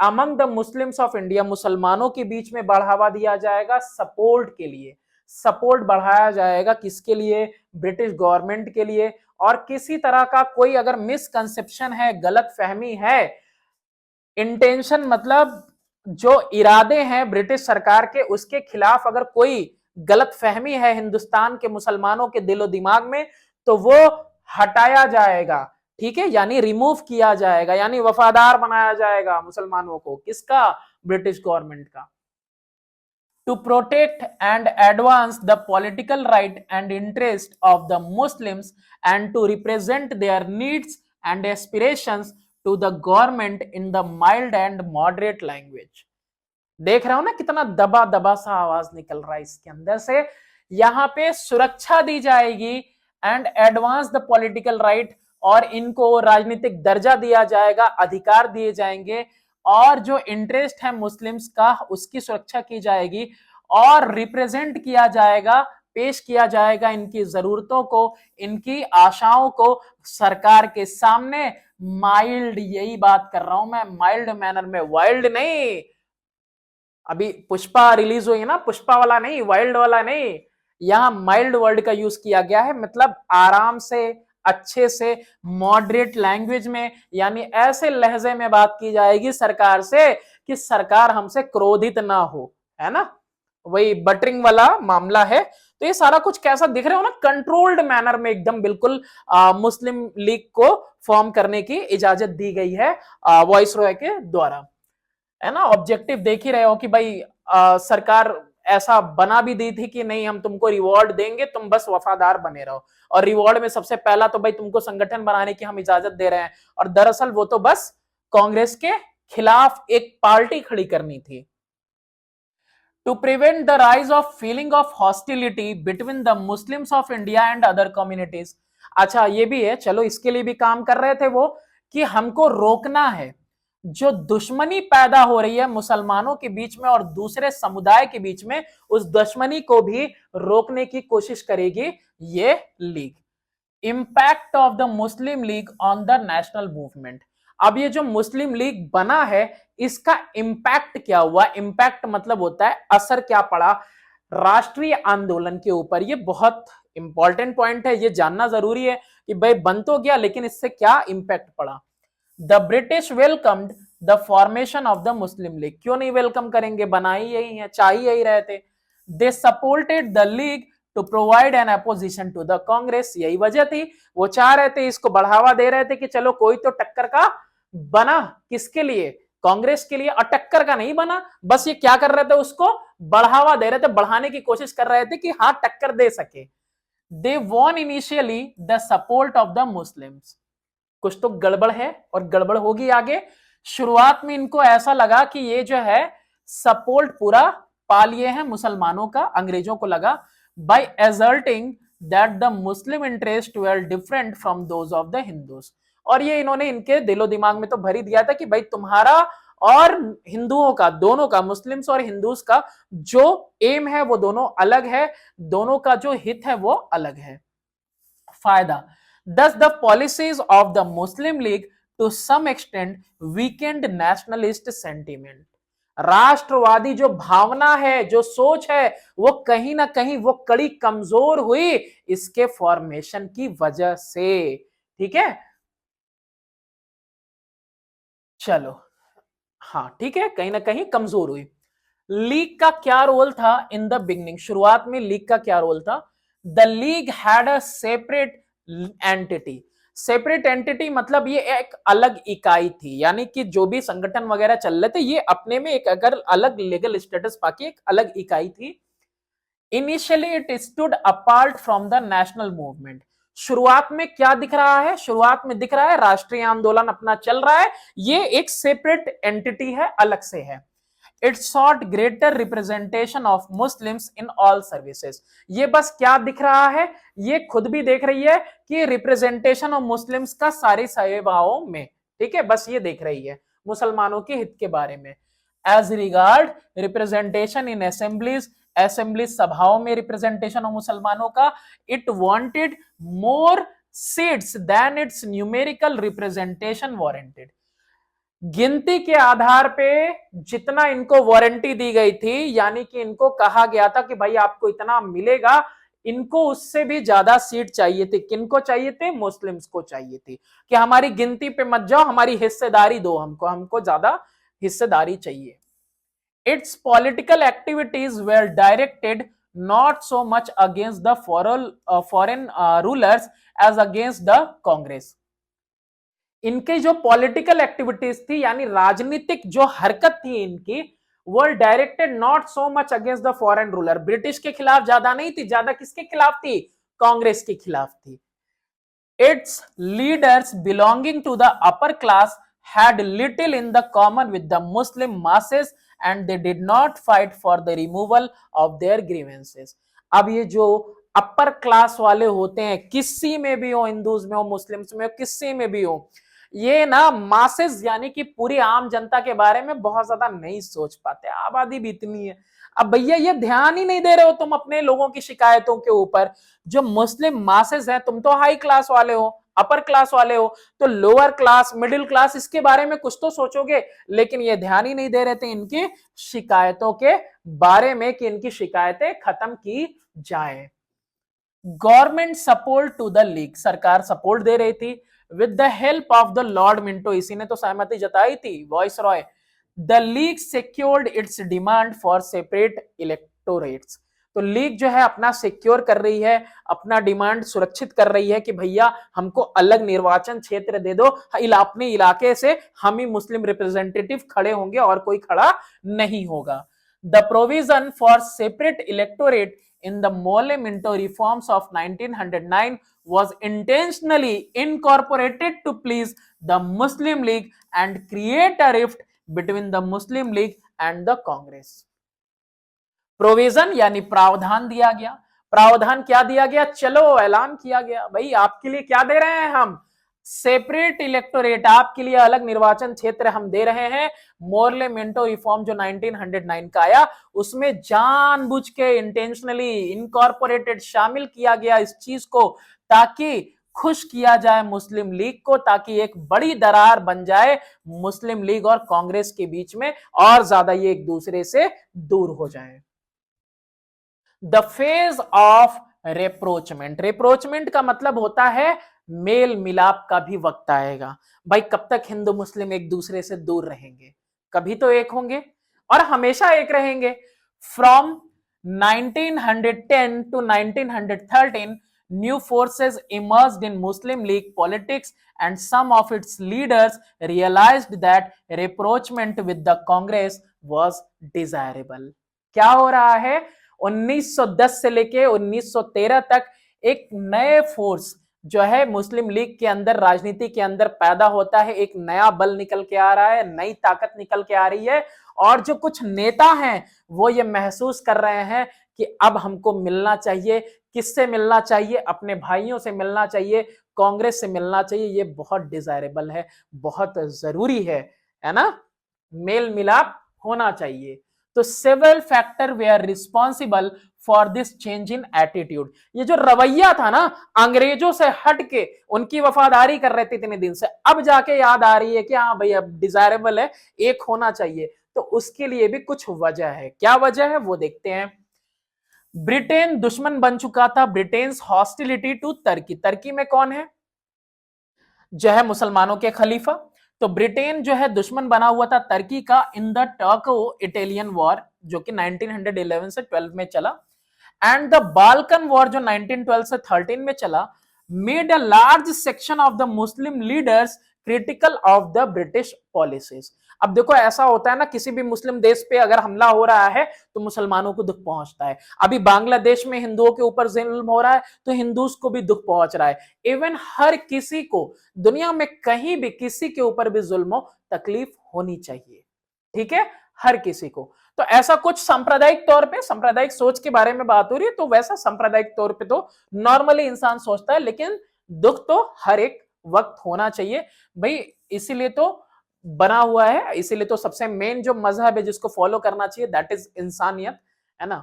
A: Among the Muslims of India, मुसलमानों के बीच में बढ़ावा दिया जाएगा सपोर्ट के लिए। सपोर्ट बढ़ाया जाएगा किसके लिए? ब्रिटिश गवर्नमेंट के लिए। और किसी तरह का कोई अगर मिसकंसेप्शन है, गलत फहमी है, इंटेंशन मतलब जो इरादे हैं ब्रिटिश सरकार के, उसके खिलाफ अगर कोई गलत फहमी है हिंदुस्तान के मुसलमानों के दिलो दिमाग में, तो वो हटाया जाएगा। ठीक है, यानी रिमूव किया जाएगा, यानी वफादार बनाया जाएगा मुसलमानों को। किसका? ब्रिटिश गवर्नमेंट का। To protect and advance the political right and interest of the Muslims and to represent their needs and aspirations to the government in the mild and moderate language। देख रहे हो ना कितना दबा दबा सा आवाज निकल रहा है इसके अंदर से। यहां पे सुरक्षा दी जाएगी and advance the political right, और इनको राजनीतिक दर्जा दिया जाएगा, अधिकार दिए जाएंगे, और जो इंटरेस्ट है मुस्लिम्स का उसकी सुरक्षा की जाएगी, और रिप्रेजेंट किया जाएगा, पेश किया जाएगा इनकी जरूरतों को, इनकी आशाओं को सरकार के सामने माइल्ड, यही बात कर रहा हूं मैं, माइल्ड मैनर में, वाइल्ड नहीं। अभी पुष्पा रिलीज हुई है ना, पुष्पा वाला नहीं, वाइल्ड वाला नहीं, यहां माइल्ड वर्ड का यूज किया गया है, मतलब आराम से, अच्छे से, मॉडरेट लैंग्वेज में, यानी ऐसे लहजे में बात की जाएगी सरकार से कि सरकार हमसे क्रोधित ना हो, है ना, वही बटरिंग वाला मामला है। तो ये सारा कुछ कैसा दिख रहे हो ना, कंट्रोल्ड मैनर में एकदम बिल्कुल मुस्लिम लीग को फॉर्म करने की इजाजत दी गई है वॉइस रॉय के द्वारा, है ना। ऑब्जेक्टिव देख ही रहे हो कि भाई सरकार ऐसा बना भी दी थी कि नहीं हम तुमको रिवॉर्ड देंगे, तुम बस वफादार बने रहो, और रिवॉर्ड में सबसे पहला तो भाई तुमको संगठन बनाने की हम इजाजत दे रहे हैं, और दरअसल वो तो बस कांग्रेस के खिलाफ एक पार्टी खड़ी करनी थी। To prevent the rise of feeling of hostility between the Muslims of India and other communities। अच्छा ये भी है, चलो इसके लिए भी काम कर रहे थे वो, कि हमको रोकना है जो दुश्मनी पैदा हो रही है मुसलमानों के बीच में और दूसरे समुदाय के बीच में, उस दुश्मनी को भी रोकने की कोशिश करेगी ये league. Impact of the Muslim league on the national movement. अब ये जो मुस्लिम लीग बना है इसका इंपैक्ट क्या हुआ? इंपैक्ट मतलब होता है असर क्या पड़ा राष्ट्रीय आंदोलन के ऊपर। ये बहुत इंपॉर्टेंट पॉइंट है, ये जानना जरूरी है कि भाई बन तो गया लेकिन इससे क्या इंपैक्ट पड़ा। The British welcomed the formation of the Muslim league. क्यों नहीं वेलकम करेंगे, बनाई यही है, चाहिए यही रहे थे। They supported the league to provide an opposition to the Congress. यही वजह थी, वो चाह रहे थे, इसको बढ़ावा दे रहे थे कि चलो कोई तो टक्कर का बना। किसके लिए? कांग्रेस के लिए। और टक्कर का नहीं बना, बस ये क्या कर रहे थे, उसको बढ़ावा दे रहे थे, बढ़ाने की कोशिश कर रहे थे कि हाँ टक्कर दे सके। They won initially the support of the Muslims. कुछ तो गड़बड़ है और गड़बड़ होगी आगे। शुरुआत में इनको ऐसा लगा कि ये जो है सपोर्ट पूरा पा लिए हैं मुसलमानों का, अंग्रेजों को लगा, by asserting that the Muslim interest were different from those of the Hindus. और ये इन्होंने इनके दिलो दिमाग में तो भर ही दिया था कि भाई तुम्हारा और हिंदुओं का, दोनों का, मुस्लिम्स और हिंदूज का जो एम है वो दोनों अलग है, दोनों का जो हित है वो अलग है। फायदा, thus the policies of the Muslim League to some extent weakened nationalist sentiment। राष्ट्रवादी जो भावना है, जो सोच है, वो कहीं ना कहीं वो कड़ी कमजोर हुई इसके फॉर्मेशन की वजह से। ठीक है, चलो, हाँ ठीक है, कहीं ना कहीं कमजोर हुई। लीग का क्या रोल था इन द बिगनिंग? शुरुआत में लीग का क्या रोल था? The league had a separate entity. Separate entity मतलब ये एक अलग इकाई थी, यानी कि जो भी संगठन वगैरह चल रहे थे ये अपने में एक अगर अलग लीगल स्टेटस पाके एक अलग इकाई थी। Initially it stood apart from the national movement. शुरुआत में क्या दिख रहा है? शुरुआत में दिख रहा है राष्ट्रीय आंदोलन अपना चल रहा है, ये एक सेपरेट एंटिटी है, अलग से है। It sought greater representation of Muslims in all services. ये बस क्या दिख रहा है, ये खुद भी देख रही है कि रिप्रेजेंटेशन ऑफ मुस्लिम्स का सारी सेवाओं में, ठीक है, बस ये देख रही है मुसलमानों के हित के बारे में। As regard representation in assemblies, assembly सभाओं में रिप्रेजेंटेशन ऑफ मुसलमानों का, it wanted more seats than its numerical representation warranted. गिनती के आधार पे जितना इनको वारंटी दी गई थी, यानी कि इनको कहा गया था कि भाई आपको इतना मिलेगा, इनको उससे भी ज्यादा सीट चाहिए थी। किनको चाहिए थे? मुस्लिम्स को चाहिए थी कि हमारी गिनती पे मत जाओ, हमारी हिस्सेदारी दो हमको, हमको ज्यादा हिस्सेदारी चाहिए। Its political activities were directed not so much against the foreign rulers as against the Congress. इनके जो पॉलिटिकल एक्टिविटीज थी, यानी राजनीतिक जो हरकत थी इनकी, वो directed not so much against the foreign ruler. British के खिलाफ ज्यादा नहीं थी, ज्यादा किसके खिलाफ थी? कांग्रेस के खिलाफ थी। Its leaders belonging to the upper class had little in the common with the Muslim masses and they did not fight for the removal of their grievances। अब ये जो अपर क्लास वाले होते हैं, किसी में भी हो, हिंदूज में हो, मुस्लिम्स में हो, किसी में भी हो, ये ना मासेस यानी कि पूरी आम जनता के बारे में बहुत ज्यादा नहीं सोच पाते। आबादी भी इतनी है। अब भैया ये ध्यान ही नहीं दे रहे हो तुम अपने लोगों की शिकायतों के ऊपर। जो मुस्लिम मासेस हैं, तुम तो हाई क्लास वाले हो, अपर क्लास वाले हो, तो लोअर क्लास, मिडिल क्लास, इसके बारे में कुछ तो सोचोगे। लेकिन ये ध्यान ही नहीं दे रहे थे इनकी शिकायतों के बारे में कि इनकी शिकायतें खत्म की जाए। Government support to the league, सरकार सपोर्ट दे रही थी with the help of the lord Minto, इसी ने तो सहमति जताई थी, viceroy. The league secured its demand for separate electorates. तो लीग जो है अपना सिक्योर कर रही है, अपना डिमांड सुरक्षित कर रही है कि भैया हमको अलग निर्वाचन क्षेत्र दे दो, अपने इलाके से हम ही मुस्लिम रिप्रेजेंटेटिव खड़े होंगे और कोई खड़ा नहीं होगा। The provision for separate electorate in the Mole-Minto reforms of 1909 was intentionally incorporated to please the Muslim League and create a rift between the Muslim League and the Congress। Provision यानी प्रावधान दिया गया। प्रावधान क्या दिया गया? चलो ऐलान किया गया, भाई आपके लिए क्या दे रहे हैं हम? सेपरेट इलेक्टोरेट, आपके लिए अलग निर्वाचन क्षेत्र हम दे रहे हैं। मोरले-मिंटो रिफॉर्म जो 1909 का आया, उसमें जानबूझ के इंटेंशनली इनकॉर्पोरेटेड शामिल किया गया इस चीज को, ताकि खुश किया जाए मुस्लिम लीग को, ताकि एक बड़ी दरार बन जाए मुस्लिम लीग और कांग्रेस के बीच में, और ज्यादा ये एक दूसरे से दूर हो जाए। द फेज ऑफ रेप्रोचमेंट, रेप्रोचमेंट का मतलब होता है मेल मिलाप का भी वक्त आएगा। भाई कब तक हिंदू मुस्लिम एक दूसरे से दूर रहेंगे? कभी तो एक होंगे और हमेशा एक रहेंगे। From 1910 to 1913 new forces emerged in Muslim League politics and some of its leaders realized that rapprochement with the Congress was desirable। क्या हो रहा है? 1910 से लेके 1913 तक एक नए फोर्स जो है मुस्लिम लीग के अंदर, राजनीति के अंदर पैदा होता है। एक नया बल निकल के आ रहा है, नई ताकत निकल के आ रही है, और जो कुछ नेता हैं वो ये महसूस कर रहे हैं कि अब हमको मिलना चाहिए। किससे मिलना चाहिए? अपने भाइयों से मिलना चाहिए, कांग्रेस से मिलना चाहिए। ये बहुत डिजायरेबल है, बहुत जरूरी है ना? मेल मिलाप होना चाहिए। तो several factor they are responsible for this change in attitude. ये जो रवैया था ना, अंग्रेजों से हट के उनकी वफादारी कर रहे थे इतने दिन से, अब जाके याद आ रही है कि हाँ भाई अब डिजायरेबल है, एक होना चाहिए। तो उसके लिए भी कुछ वजह है। क्या वजह है वो देखते हैं। ब्रिटेन दुश्मन बन चुका था। ब्रिटेन हॉस्टिलिटी टू तुर्की, तुर्की में कौन है? जो है मुसलमानों के खलीफा। तो ब्रिटेन जो है दुश्मन बना हुआ था तुर्की का इन द टर्को इटालियन वॉर, जो कि 1911 से 12 में चला, एंड द बाल्कन वॉर जो 1912 से 13 में चला, made a large section of the Muslim leaders critical of the British policies. अब देखो ऐसा होता है ना, किसी भी मुस्लिम देश पे अगर हमला हो रहा है तो मुसलमानों को दुख पहुंचता है। अभी बांग्लादेश में हिंदुओं के ऊपर जुल्म हो रहा है तो हिंदूस को भी दुख पहुंच रहा है। इवन हर किसी को, दुनिया में कहीं भी किसी के ऊपर भी जुल्म हो, तकलीफ होनी चाहिए, ठीक है, हर किसी को। तो ऐसा कुछ सांप्रदायिक तौर पे, सांप्रदायिक सोच के बारे में बात हो रही है, तो वैसा सांप्रदायिक तौर पे तो नॉर्मली इंसान सोचता है, लेकिन दुख तो हर एक वक्त होना चाहिए भाई। इसीलिए तो बना हुआ है, इसीलिए तो सबसे मेन जो मजहब है जिसको फॉलो करना चाहिए, दैट इज इंसानियत, है ना,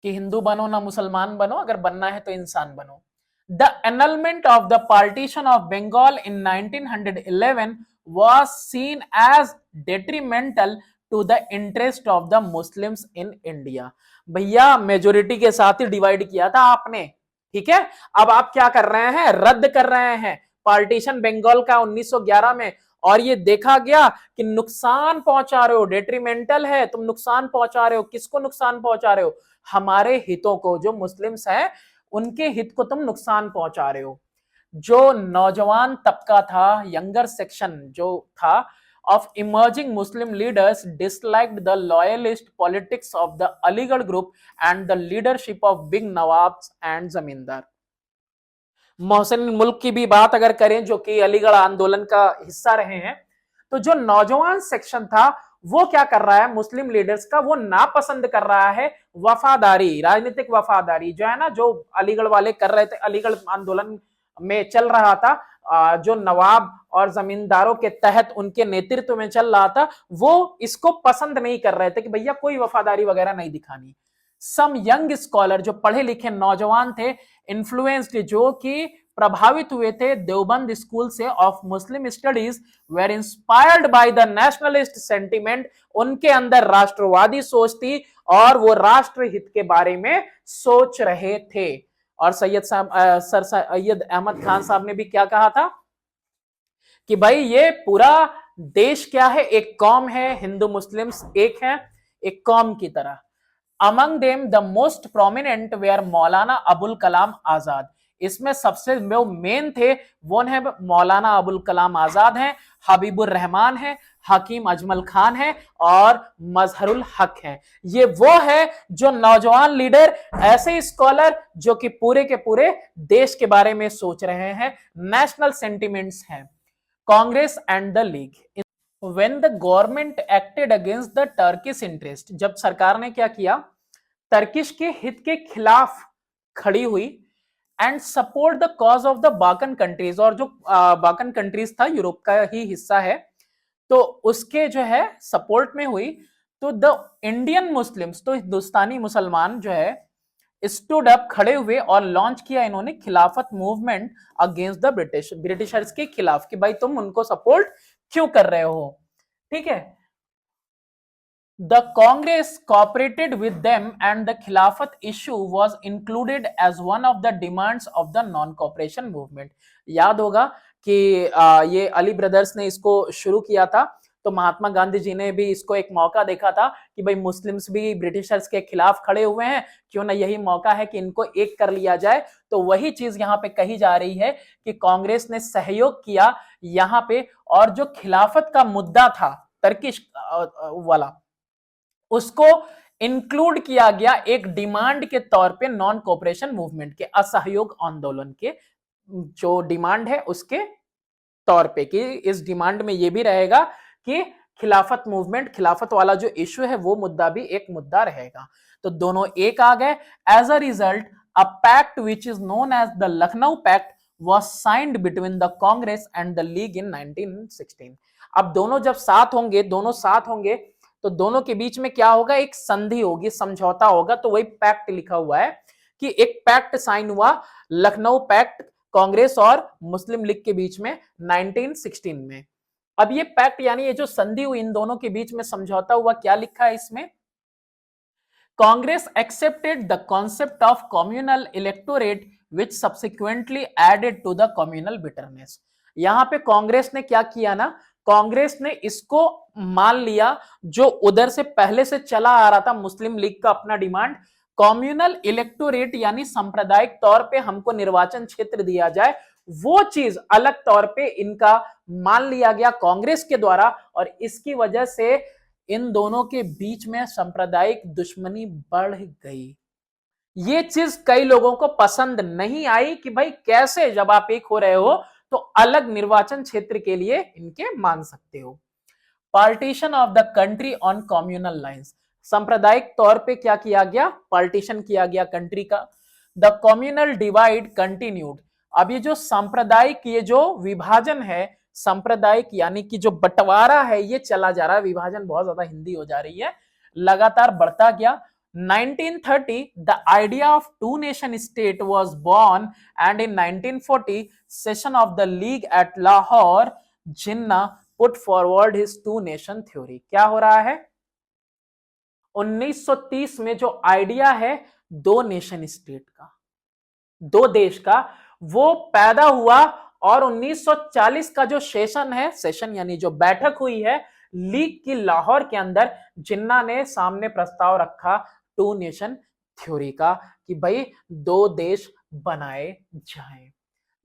A: कि हिंदू बनो ना मुसलमान बनो, अगर बनना है तो इंसान बनो। The annulment of the partition of Bengal in 1911 was seen as detrimental to the interest of the Muslims in India। भैया मेजोरिटी के साथ ही डिवाइड किया था आपने, ठीक है। अब आप क्या कर रहे हैं? रद्द कर रहे हैं पार्टीशन बंगाल का 1911 में, और ये देखा गया कि नुकसान पहुंचा रहे हो, डेट्रीमेंटल है, तुम नुकसान पहुंचा रहे हो। किसको नुकसान पहुंचा रहे हो? हमारे हितों को, जो मुस्लिम्स हैं उनके हित को तुम नुकसान पहुंचा रहे हो। जो नौजवान तबका था, यंगर सेक्शन जो था of emerging Muslim leaders disliked the loyalist politics of the Aligarh group and the leadership of big nawabs and जमींदार। मोहसिन मुल्क की भी बात अगर करें, जो कि अलीगढ़ आंदोलन का हिस्सा रहे हैं, तो जो नौजवान सेक्शन था वो क्या कर रहा है? मुस्लिम लीडर्स का वो नापसंद कर रहा है वफादारी, राजनीतिक वफादारी जो है ना, जो अलीगढ़ वाले कर रहे थे, अलीगढ़ आंदोलन में चल रहा था, जो नवाब और जमींदारों के तहत उनके नेतृत्व में चल रहा था, वो इसको पसंद नहीं कर रहे थे कि भैया कोई वफादारी वगैरह नहीं दिखानी। सम यंग स्कॉलर, जो पढ़े लिखे नौजवान थे, इन्फ्लुएंस्ड, जो कि प्रभावित हुए थे देवबंद स्कूल से of Muslim studies, were inspired by the nationalist sentiment. उनके अंदर राष्ट्रवादी सोच थी और वो राष्ट्र हित के बारे में सोच रहे थे। और सैयद साहब, सर सैयद अहमद खान साहब ने भी क्या कहा था कि भाई ये पूरा देश क्या है? एक कौम है, हिंदू मुस्लिम्स एक हैं, एक कौम की तरह। Among them the most prominent were Maulana Abul Kalam Azad. इसमें सबसे जो मेन थे वो है मौलाना अबुल कलाम आजाद हैं, हबीबुर रहमान है, हकीम अजमल खान है और मजहरुल हक है। ये वो है जो नौजवान लीडर, ऐसे स्कॉलर जो कि पूरे के पूरे देश के बारे में सोच रहे हैं, नेशनल सेंटिमेंट्स हैं। Congress and the league, when the government acted against the Turkish interest, जब सरकार ने क्या किया? तर्किश के हित के खिलाफ खड़ी हुई, and support the cause of the Balkan countries, और जो बाल्कन कंट्रीज था यूरोप का ही हिस्सा है, तो उसके जो है सपोर्ट में हुई। तो द इंडियन मुस्लिम्स, तो हिंदुस्तानी मुसलमान जो है स्टूड अप, खड़े हुए और लॉन्च किया इन्होंने खिलाफत मूवमेंट अगेंस्ट द ब्रिटिशर्स के खिलाफ, कि भाई तुम उनको सपोर्ट क्यों कर रहे हो, ठीक है। The Congress cooperated with them and the Khilafat issue was included as one of the demands of the non-cooperation movement। याद होगा कि ये अली ब्रदर्स ने इसको शुरू किया था, तो महात्मा गांधी जी ने भी इसको एक मौका देखा था कि भाई मुस्लिम्स भी ब्रिटिशर्स के खिलाफ खड़े हुए हैं, क्यों ना यही मौका है कि इनको एक कर लिया जाए। तो वही चीज यहाँ पे कही जा रही है कि कांग्रेस ने सहयोग किया यहाँ पे, और जो खिलाफत का मुद्दा था टर्किश वाला, उसको इंक्लूड किया गया एक डिमांड के तौर पे नॉन कोऑपरेशन मूवमेंट के, असहयोग आंदोलन के जो डिमांड है उसके तौर पे, कि इस डिमांड में ये भी रहेगा कि खिलाफत मूवमेंट, खिलाफत वाला जो इश्यू है वो मुद्दा भी एक मुद्दा रहेगा। तो दोनों एक आ गए। As a result a pact which is known as the Lucknow pact was signed between the Congress and the League in 1916। अब दोनों जब साथ होंगे, दोनों साथ होंगे, तो दोनों के बीच में क्या होगा, एक संधि होगी, समझौता होगा। तो वही पैक्ट लिखा हुआ है कि एक पैक्ट साइन हुआ, लखनऊ पैक्ट, कांग्रेस और मुस्लिम लीग के बीच में 1916 में। अब ये पैक्ट यानी ये जो संधि हुई इन दोनों के बीच में, समझौता हुआ, क्या लिखा है इसमें, Congress accepted the concept of communal electorate which subsequently added to the communal bitterness. यहां पे कांग्रेस ने क्या किया ना, कांग्रेस ने इसको मान लिया जो उधर से पहले से चला आ रहा था मुस्लिम लीग का अपना डिमांड, कम्युनल इलेक्टोरेट यानी सांप्रदायिक तौर पे हमको निर्वाचन क्षेत्र दिया जाए, वो चीज अलग तौर पे इनका मान लिया गया कांग्रेस के द्वारा, और इसकी वजह से इन दोनों के बीच में सांप्रदायिक दुश्मनी बढ़ गई। ये चीज कई लोगों को पसंद नहीं आई कि भाई कैसे जब आप एक हो रहे हो तो अलग निर्वाचन क्षेत्र के लिए इनके मान सकते हो। Partition of the country on communal lines, सांप्रदायिक तौर पे क्या किया गया, पार्टीशन किया गया कंट्री का। द कम्युनल डिवाइड कंटिन्यूड, अब ये जो सांप्रदायिक, ये जो विभाजन है सांप्रदायिक यानी कि जो बंटवारा है, ये चला जा रहा है, विभाजन बहुत ज्यादा हिंदी हो जा रही है, लगातार बढ़ता गया। 1930 the idea of two nation state was born, and in 1940 session of the league at Lahore Jinnah put forward his two nation theory। क्या हो रहा है, 1930 में जो आइडिया है दो नेशन स्टेट का, दो देश का, वो पैदा हुआ, और 1940 का जो सेशन है, सेशन यानी जो बैठक हुई है लीग की लाहौर के अंदर, जिन्ना ने सामने प्रस्ताव रखा टू नेशन थ्योरी का, कि भाई दो देश बनाए जाएं।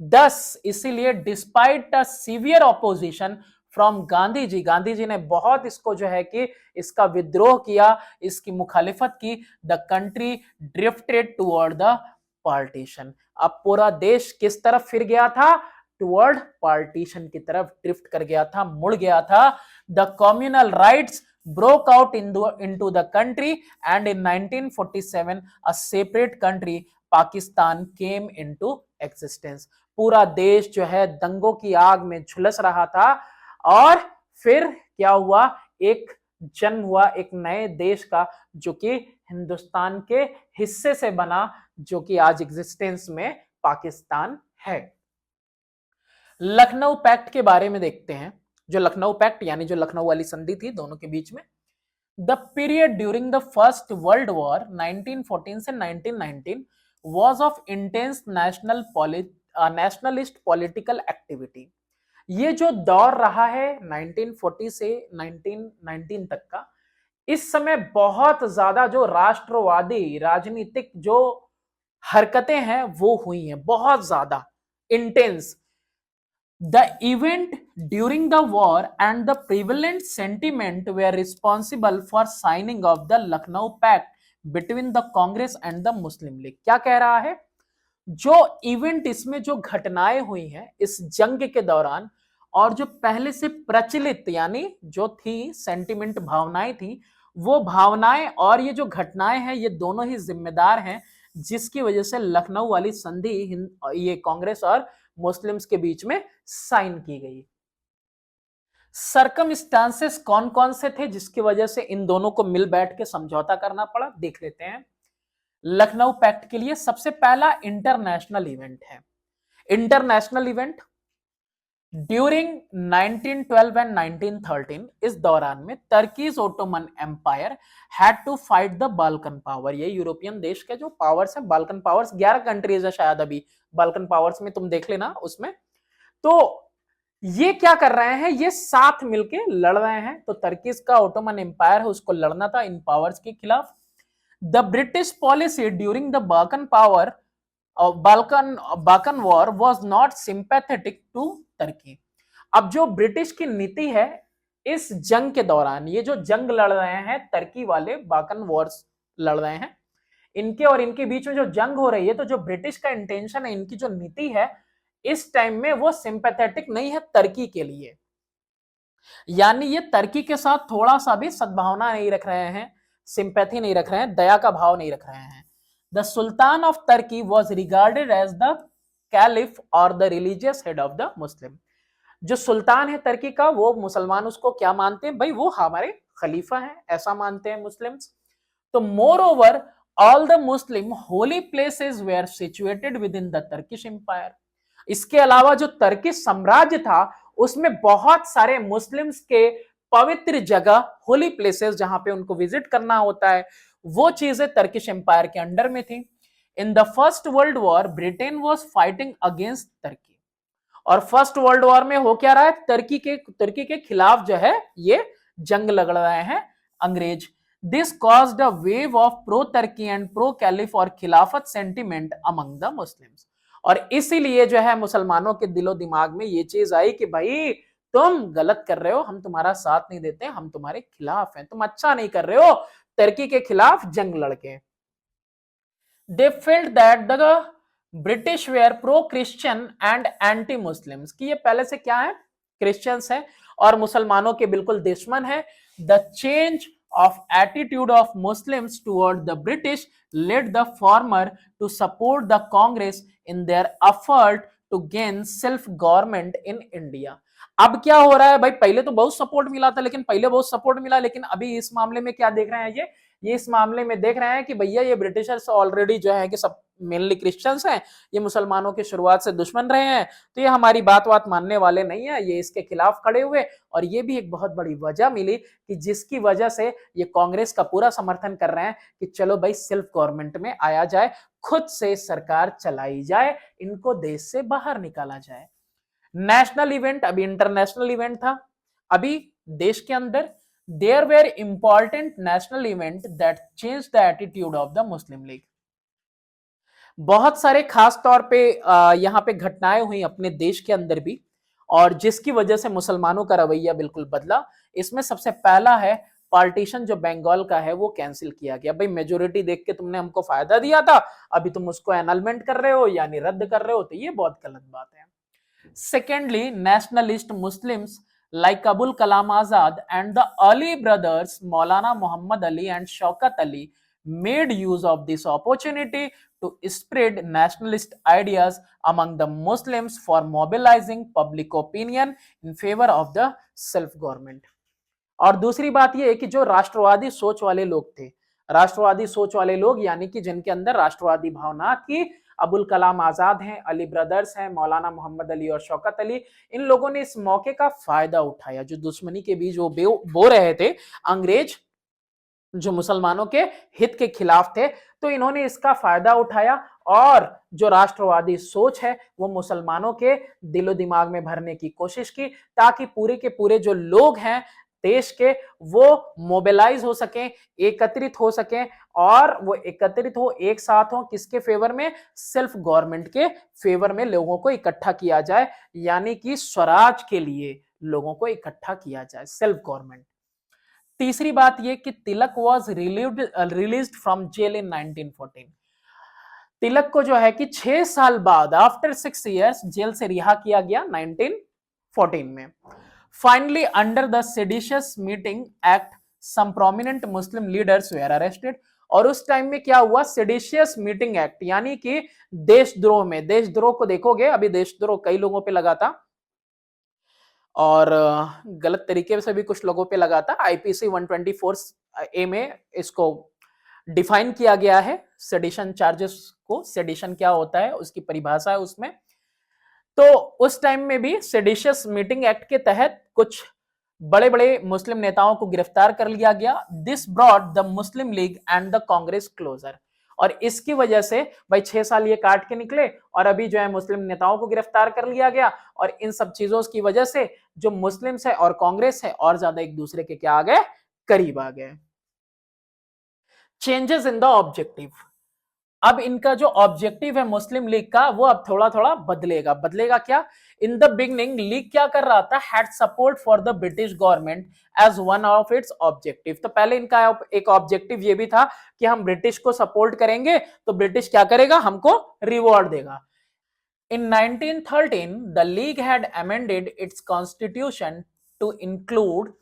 A: दस इसीलिए despite a severe opposition from Gandhi ji, Gandhi ji ने बहुत इसको जो है कि इसका विद्रोह किया, इसकी मुखालिफत की, the country drifted toward the partition. अब पूरा देश किस तरफ फिर गया था, टुवर्ड पार्टीशन की तरफ ड्रिफ्ट कर गया था, मुड़ गया था। The communal riots broke out into the country, and in 1947 a separate country Pakistan came into existence। पूरा देश जो है दंगों की आग में झुलस रहा था, और फिर क्या हुआ, एक जन्म हुआ एक नए देश का, जो कि हिंदुस्तान के हिस्से से बना, जो कि आज एग्जिस्टेंस में पाकिस्तान है। लखनऊ पैक्ट के बारे में देखते हैं। जो लखनऊ पैक्ट यानी जो लखनऊ वाली संधि थी दोनों के बीच में, the period during the first world war 1914 से 1919 was of intense nationalist political activity. ये जो दौर रहा है 1940 से 1919 तक का, इस समय बहुत ज्यादा जो राष्ट्रवादी राजनीतिक जो हरकतें हैं वो हुई हैं, बहुत ज्यादा intense. The event during the war and the prevalent sentiment were responsible for signing of the Lucknow Pact between the Congress and the Muslim League। क्या कह रहा है, जो इवेंट, इसमें जो घटनाएं हुई हैं इस जंग के दौरान, और जो पहले से प्रचलित यानी जो थी सेंटिमेंट, भावनाएं थी, वो भावनाएं और ये जो घटनाएं हैं, ये दोनों ही जिम्मेदार हैं जिसकी वजह से लखनऊ वाली संधि ये कांग्रेस और मुस्लिम्स के बीच में साइन की गई। सरकमस्टांसेस कौन कौन से थे जिसकी वजह से इन दोनों को मिल बैठ के समझौता करना पड़ा, देख लेते हैं। लखनऊ पैक्ट के लिए सबसे पहला इंटरनेशनल इवेंट है। इंटरनेशनल इवेंट ड्यूरिंग 1912 एंड 1913, इस दौरान में Turkey's Ottoman empire had to fight the Balkan power. ये यूरोपियन देश के जो पावर्स हैं, बाल्कन पावर्स 11 कंट्रीज है शायद अभी बाल्कन पावर्स में, तुम देख लेना उसमें। तो ये क्या कर रहे हैं, ये साथ मिलके लड़ रहे हैं। तो टर्कीज का ओटोमन एम्पायर है, उसको लड़ना था इन पावर्स के खिलाफ। The British policy during the Balkan war was not sympathetic to Turkey. अब जो ब्रिटिश की नीति है इस जंग के दौरान, ये जो जंग लड़ रहे हैं टर्की वाले, बाल्कन वॉर्स लड़ रहे हैं, इनके और इनके बीच में जो जंग हो रही है, तो जो ब्रिटिश का इंटेंशन है, इनकी जो नीति है इस टाइम में, वो सिंपैथेटिक नहीं है टर्की के लिए। यानी ये टर्की के साथ थोड़ा सा भी सद्भावना नहीं रख रहे हैं, सिंपैथी नहीं रख रहे हैं, दया का भाव नहीं रख रहे हैं। The sultan of Turkey was regarded as the caliph और the religious head of the Muslim. जो सुल्तान है टर्की का, वो मुसलमान उसको क्या मानते हैं भाई, वो हमारे खलीफा है, ऐसा मानते हैं मुस्लिम्स। तो moreover all the Muslim holy places were situated within the Turkish empire. इसके अलावा जो टर्किश साम्राज्य था उसमें बहुत सारे मुस्लिम्स के पवित्र जगह, होली प्लेसेस, जहां पे उनको विजिट करना होता है, वो चीजें टर्किश एम्पायर के अंडर में थी। In the first world war Britain was fighting against Turkey. और फर्स्ट वर्ल्ड वॉर में हो क्या रहा है, टर्की के खिलाफ जो है ये जंग लड़ रहे हैं अंग्रेज। This caused a wave of pro Turkey and pro caliph और खिलाफत सेंटिमेंट अमंग द मुस्लिम्स। और इसीलिए जो है मुसलमानों के दिलो दिमाग में ये चीज आई कि भाई तुम गलत कर रहे हो, हम तुम्हारा साथ नहीं देते, हम तुम्हारे खिलाफ हैं, तुम अच्छा नहीं कर रहे हो टर्की के खिलाफ जंग लड़के। They felt that the British were pro Christian and anti Muslims, कि ये पहले से क्या है, क्रिश्चियंस है और मुसलमानों के बिल्कुल दुश्मन है। The change of attitude of Muslims toward the British led the former to support the Congress in their effort to gain self government in India। अब क्या हो रहा है भाई, पहले तो बहुत सपोर्ट मिला था, लेकिन अभी इस मामले में क्या देख रहे हैं, ये इस मामले में देख रहे हैं कि भैया ये ब्रिटिशर्स ऑलरेडी जो है कि सब मेनली क्रिश्चियंस हैं, ये मुसलमानों के शुरुआत से दुश्मन रहे हैं, तो ये हमारी बात मानने वाले नहीं है, ये इसके खिलाफ खड़े हुए। और ये भी एक बहुत बड़ी वजह मिली कि जिसकी वजह से ये कांग्रेस का पूरा समर्थन कर रहे हैं कि चलो भाई सेल्फ गवर्नमेंट में आया जाए, खुद से सरकार चलाई जाए, इनको देश से बाहर निकाला जाए। नेशनल इवेंट, अभी इंटरनेशनल इवेंट था, अभी देश के अंदर there were important national event that change the attitude of the Muslim league. बहुत सारे खास तौर पे यहाँ पे घटनाएं हुई अपने देश के अंदर भी, और जिसकी वजह से मुसलमानों का रवैया बिल्कुल बदला। इसमें सबसे पहला है पार्टीशन जो बंगाल का है वो कैंसिल किया गया। भाई मेजोरिटी देख के तुमने हमको फायदा दिया था, अभी तुम उसको एनलमेंट कर रहे हो यानी रद्द कर रहे हो, तो ये बहुत गलत बात है। Secondly, nationalist Muslims like Abul Kalam Azad and the Ali brothers Maulana Muhammad Ali and Shaukat Ali made use of this opportunity to spread nationalist ideas among the Muslims for mobilizing public opinion in favor of the self government। और दूसरी बात यह है कि जो राष्ट्रवादी सोच वाले लोग थे, राष्ट्रवादी सोच वाले लोग यानी कि जिनके अंदर राष्ट्रवादी भावना थी, अबुल कलाम आजाद हैं, अली ब्रदर्स हैं, मौलाना मोहम्मद अली और शौकत अली, इन लोगों ने इस मौके का फायदा उठाया। जो दुश्मनी के बीज वो बो रहे थे अंग्रेज, जो मुसलमानों के हित के खिलाफ थे, तो इन्होंने इसका फायदा उठाया और जो राष्ट्रवादी सोच है वो मुसलमानों के दिलो दिमाग में भरने की कोशिश की, ताकि पूरे के पूरे जो लोग हैं देश के वो मोबिलाइज हो सकें, एकत्रित हो सकें, और वो एकत्रित हो, एक साथ हो, किसके फेवर में, सेल्फ गवर्नमेंट के फेवर में लोगों को इकट्ठा किया जाए, यानी कि स्वराज के लिए लोगों को इकट्ठा किया जाए, सेल्फ गवर्नमेंट। तीसरी बात ये कि तिलक वॉज रिलीज्ड फ्रॉम जेल इन 1914। तिलक को जो है कि 6 साल बाद, आफ्टर 6 years, जेल से रिहा किया गया 1914 में। Finally, under the Seditious Meeting Act, some prominent Muslim leaders were arrested। और उस टाइम में क्या हुआ, सेडिशियस मीटिंग एक्ट, यानी कि देशद्रोह में, देशद्रोह को देखोगे अभी देशद्रोह कई लोगों पे लगा था और गलत तरीके से भी कुछ लोगों पे लगा था। आईपीसी 124 ए में इसको डिफाइन किया गया है सेडिशन चार्जेस को, सेडिशन क्या होता है उसकी परिभाषा है उसमें। तो उस टाइम में भी सेडिशियस मीटिंग एक्ट के तहत कुछ बड़े बड़े मुस्लिम नेताओं को गिरफ्तार कर लिया गया। This brought the Muslim league and the Congress closer, और इसकी वजह से भाई 6 साल ये काट के निकले और अभी जो है मुस्लिम नेताओं को गिरफ्तार कर लिया गया, और इन सब चीजों की वजह से जो मुस्लिम्स है और कांग्रेस है और ज्यादा एक दूसरे के क्या आ गए, करीब आ गए। चेंजेस इन द ऑब्जेक्टिव, अब इनका जो ऑब्जेक्टिव है मुस्लिम लीग का वो अब थोड़ा थोड़ा बदलेगा। बदलेगा क्या, इन द बिगनिंग लीग क्या कर रहा था, had support for the British government as one of its objective. तो पहले इनका एक ऑब्जेक्टिव ये भी था कि हम ब्रिटिश को सपोर्ट करेंगे तो ब्रिटिश क्या करेगा, हमको रिवॉर्ड देगा। In 1913, the League had amended its constitution to include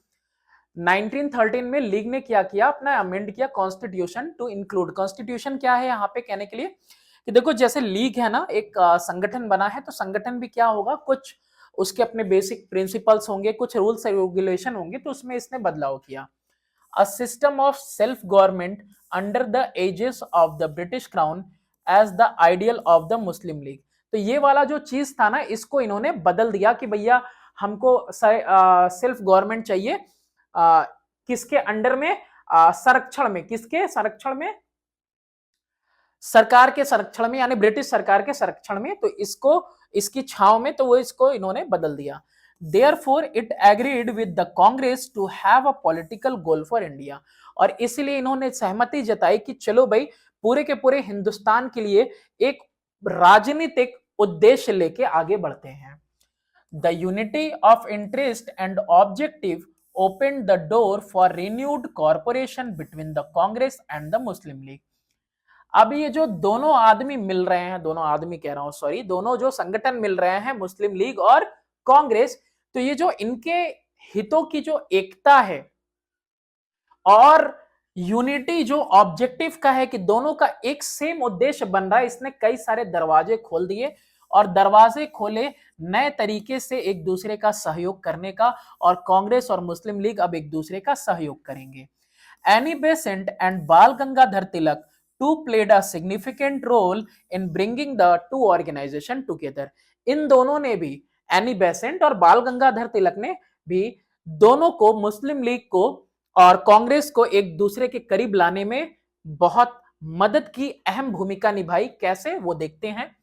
A: 1913 में लीग ने क्या किया, अपना अमेंड किया कॉन्स्टिट्यूशन टू इंक्लूड। कॉन्स्टिट्यूशन क्या है यहाँ पे कहने के लिए कि देखो जैसे लीग है ना, एक संगठन बना है, तो संगठन भी क्या होगा, कुछ उसके अपने बेसिक प्रिंसिपल्स होंगे, कुछ रूल्स रेगुलेशन होंगे, तो उसमें इसने बदलाव किया। A system of self government under the aegis of the British crown as the ideal of the Muslim league. तो ये वाला जो चीज था ना, इसको इन्होंने बदल दिया कि भैया हमको सेल्फ गवर्नमेंट चाहिए, किसके अंडर में, संरक्षण में, किसके संरक्षण में, सरकार के संरक्षण में, यानी ब्रिटिश सरकार के संरक्षण में, तो इसको इसकी छांव में, तो वो इसको इन्होंने बदल दिया। Therefore, it agreed with the Congress to have a political goal for India, और इसलिए इन्होंने सहमति जताई कि चलो भाई पूरे के पूरे हिंदुस्तान के लिए एक राजनीतिक उद्देश्य लेके आगे बढ़ते हैं। The unity of interest and objective opened the door for renewed cooperation between the Congress and the Muslim League. अब ये जो दोनों आदमी मिल रहे हैं, दोनों आदमी कह रहा हूं सॉरी, दोनों जो संगठन मिल रहे हैं मुस्लिम लीग और कांग्रेस, तो ये जो इनके हितों की जो एकता है और यूनिटी जो ऑब्जेक्टिव का है कि दोनों का एक सेम उद्देश्य बन रहा है, इसने कई सारे दरवाजे खोल दिए और दरवाजे खोले नए तरीके से एक दूसरे का सहयोग करने का, और कांग्रेस और मुस्लिम लीग अब एक दूसरे का सहयोग करेंगे। Any Besant and Bal Gangadhar Tilak too played a significant role in bringing the two organization together. इन दोनों ने भी, एनी बेसेंट और बाल गंगाधर तिलक ने भी दोनों को, मुस्लिम लीग को और कांग्रेस को एक दूसरे के करीब लाने में बहुत मदद की, अहम भूमिका निभाई। कैसे, वो देखते हैं।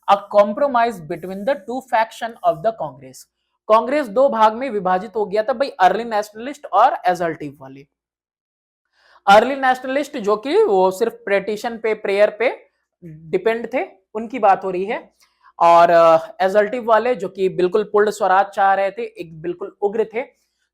A: A compromise between the two faction of the Congress, Congress दो भाग में विभाजित हो गया था भाई, अर्ली नेशनलिस्ट और एजल्टिव वाली। अर्ली नेशनलिस्ट जो कि वो सिर्फ प्रेटिशन पे, प्रेयर पे डिपेंड थे, उनकी बात हो रही है, और एजल्टिव वाले जो कि बिल्कुल पूर्ण स्वराज चाह रहे थे, एक बिल्कुल उग्र थे।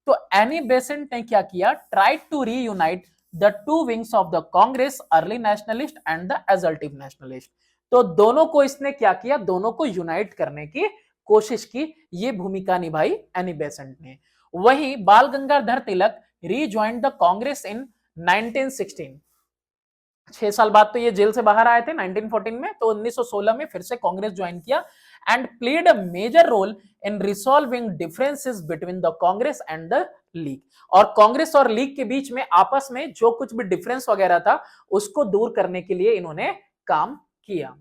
A: तो एनी बेसेंट ने क्या किया, tried to reunite the two wings of the Congress, early nationalist and the assertive nationalist. तो दोनों को इसने क्या किया, दोनों को यूनाइट करने की कोशिश की, ये भूमिका निभाई एनी बेसेंट ने। वहीं बाल गंगाधर तिलक रीजॉइंड द कांग्रेस इन 1916, 6 साल बाद तो ये जेल से बाहर आए थे 1914 में, तो 1916 में फिर से कांग्रेस ज्वाइन किया and played a major role in resolving differences between the Congress and the league. और कांग्रेस और लीग के बीच में आपस में जो कुछ भी डिफरेंस वगैरह था उसको दूर करने के लिए इन्होंने काम किया।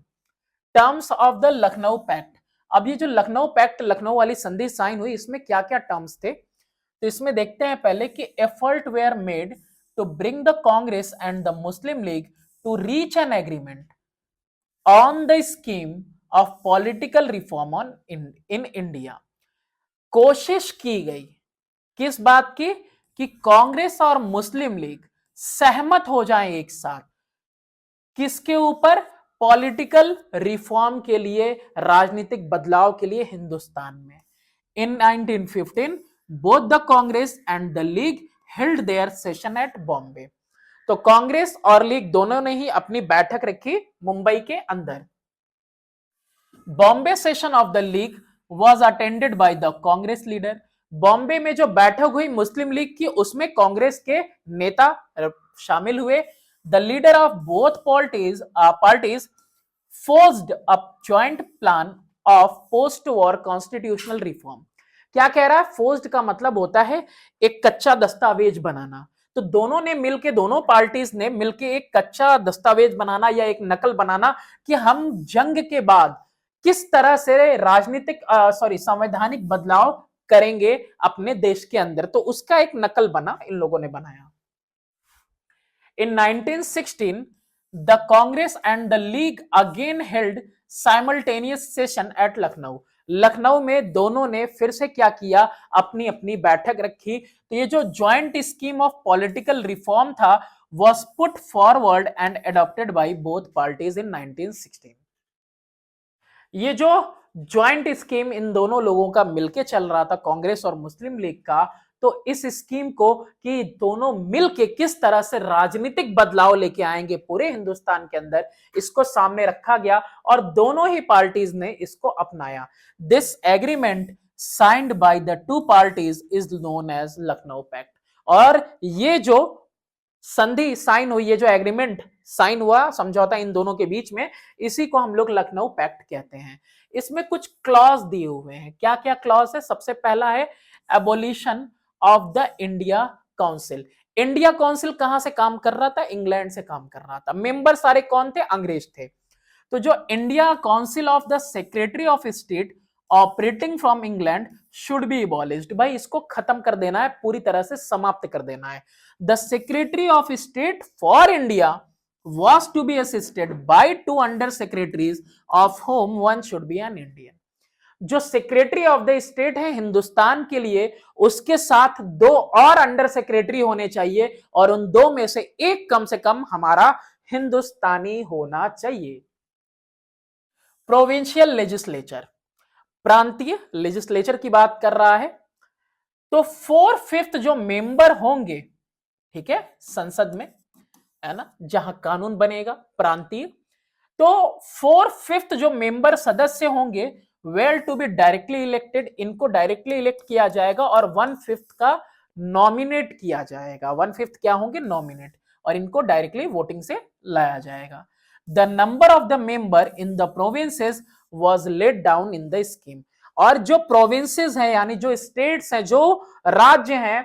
A: Terms of the Lucknow pact, अब ये जो लखनऊ पैक्ट, लखनऊ वाली संधि साइन हुई, इसमें क्या क्या टर्म्स थे, तो इसमें देखते हैं पहले कि effort were made to bring the Congress and the Muslim League to reach an agreement on the scheme of political reform in India। कोशिश की गई किस बात की, कि कांग्रेस और मुस्लिम लीग सहमत हो जाएं एक साथ, किसके ऊपर, पॉलिटिकल रिफॉर्म के लिए, राजनीतिक बदलाव के लिए हिंदुस्तान में। इन 1915 both the Congress and the League held their session at Bombay। तो कांग्रेस और लीग दोनों ने ही अपनी बैठक रखी मुंबई के अंदर। Bombay session of the league was attended by the Congress leader. Bombay में जो बैठक हुई मुस्लिम लीग की, उसमें कांग्रेस के नेता शामिल हुए। The leader of both parties forced a joint plan of post war constitutional reform. क्या कह रहा है? फोर्स्ड का मतलब होता है एक कच्चा दस्तावेज बनाना। तो दोनों ने मिलके, दोनों पार्टीज ने मिलके एक कच्चा दस्तावेज बनाना या एक नकल बनाना कि हम जंग के बाद किस तरह से राजनीतिक संवैधानिक बदलाव करेंगे अपने देश के अंदर। तो उसका एक नकल बना, इन लोगों ने बनाया। In 1916, the Congress and the League again held simultaneous session at Lucknow. Lucknow में दोनों ने फिर से क्या किया? अपनी अपनी बैठक रखी। तो ये जो joint scheme of political reform था was put forward and adopted by both parties in 1916। ये जो ज्वाइंट स्कीम इन दोनों लोगों का मिलके चल रहा था, कांग्रेस और मुस्लिम लीग का, तो इस स्कीम को कि दोनों मिलके किस तरह से राजनीतिक बदलाव लेके आएंगे पूरे हिंदुस्तान के अंदर, इसको सामने रखा गया और दोनों ही पार्टीज ने इसको अपनाया। This agreement signed by the two parties is known as Lucknow pact. और ये जो संधि साइन हुई है, जो एग्रीमेंट साइन हुआ, समझौता इन दोनों के बीच में, इसी को हम लोग लखनऊ पैक्ट कहते हैं। इसमें कुछ क्लॉज दिए हुए हैं। क्या क्या क्लॉज है? सबसे पहला है abolition of the India council. India council कहां से काम कर रहा था? इंग्लैंड से काम कर रहा था। मेंबर सारे कौन थे? अंग्रेज थे। तो जो India council of the secretary of state operating from England should be abolished. भाई इसको खत्म कर देना है, पूरी तरह से समाप्त कर देना है। The secretary of state for India was to be assisted by two under secretaries of whom one should be an Indian। जो सेक्रेटरी ऑफ द स्टेट है हिंदुस्तान के लिए, उसके साथ दो और अंडर सेक्रेटरी होने चाहिए और उन दो में से एक कम से कम हमारा हिंदुस्तानी होना चाहिए। प्रोविंशियल लेजिस्लेचर, प्रांतीय लेजिस्लेचर की बात कर रहा है। तो 4/5 जो मेंबर होंगे, ठीक है, संसद में, है ना, जहां कानून बनेगा प्रांतीय, तो 4/5 जो मेंबर सदस्य होंगे were to be directly elected, इनको डायरेक्टली इलेक्ट किया जाएगा और 1/5 का नॉमिनेट किया जाएगा। 1/5 क्या होंगे? नॉमिनेट, और इनको डायरेक्टली वोटिंग से लाया जाएगा। The number of the member in the provinces was laid down in the scheme. और जो प्रोविंसेस हैं, यानी जो स्टेट्स हैं, जो राज्य हैं,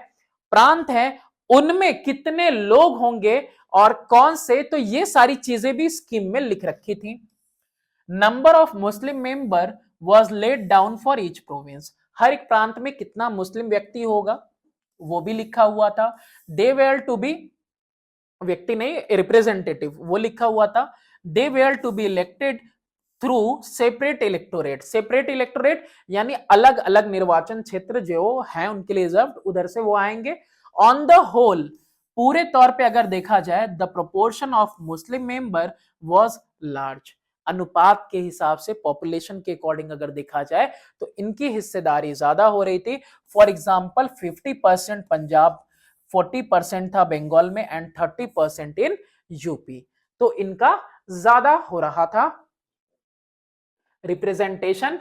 A: प्रांत हैं, उनमें कितने लोग होंगे और कौन से, तो ये सारी चीजें भी स्कीम में लिख रखी थी। Number of Muslim member was laid down for each province. हर एक प्रांत में कितना मुस्लिम व्यक्ति होगा वो भी लिखा हुआ था। दे वेयर टू बी, व्यक्ति नहीं, रिप्रेजेंटेटिव, वो लिखा हुआ था। They were to be elected through separate electorate. Separate electorate यानी अलग अलग निर्वाचन क्षेत्र जो हैं उनके लिए रिजर्व, उधर से वो आएंगे। ऑन द होल, पूरे तौर पे अगर देखा जाए, the proportion of Muslim member was large. अनुपात के हिसाब से, पॉपुलेशन के अकॉर्डिंग अगर देखा जाए तो इनकी हिस्सेदारी ज्यादा हो रही थी। फॉर एग्जाम्पल 50% पंजाब, 40% था बंगाल में एंड 30% इन यूपी। तो इनका ज्यादा हो रहा था रिप्रेजेंटेशन।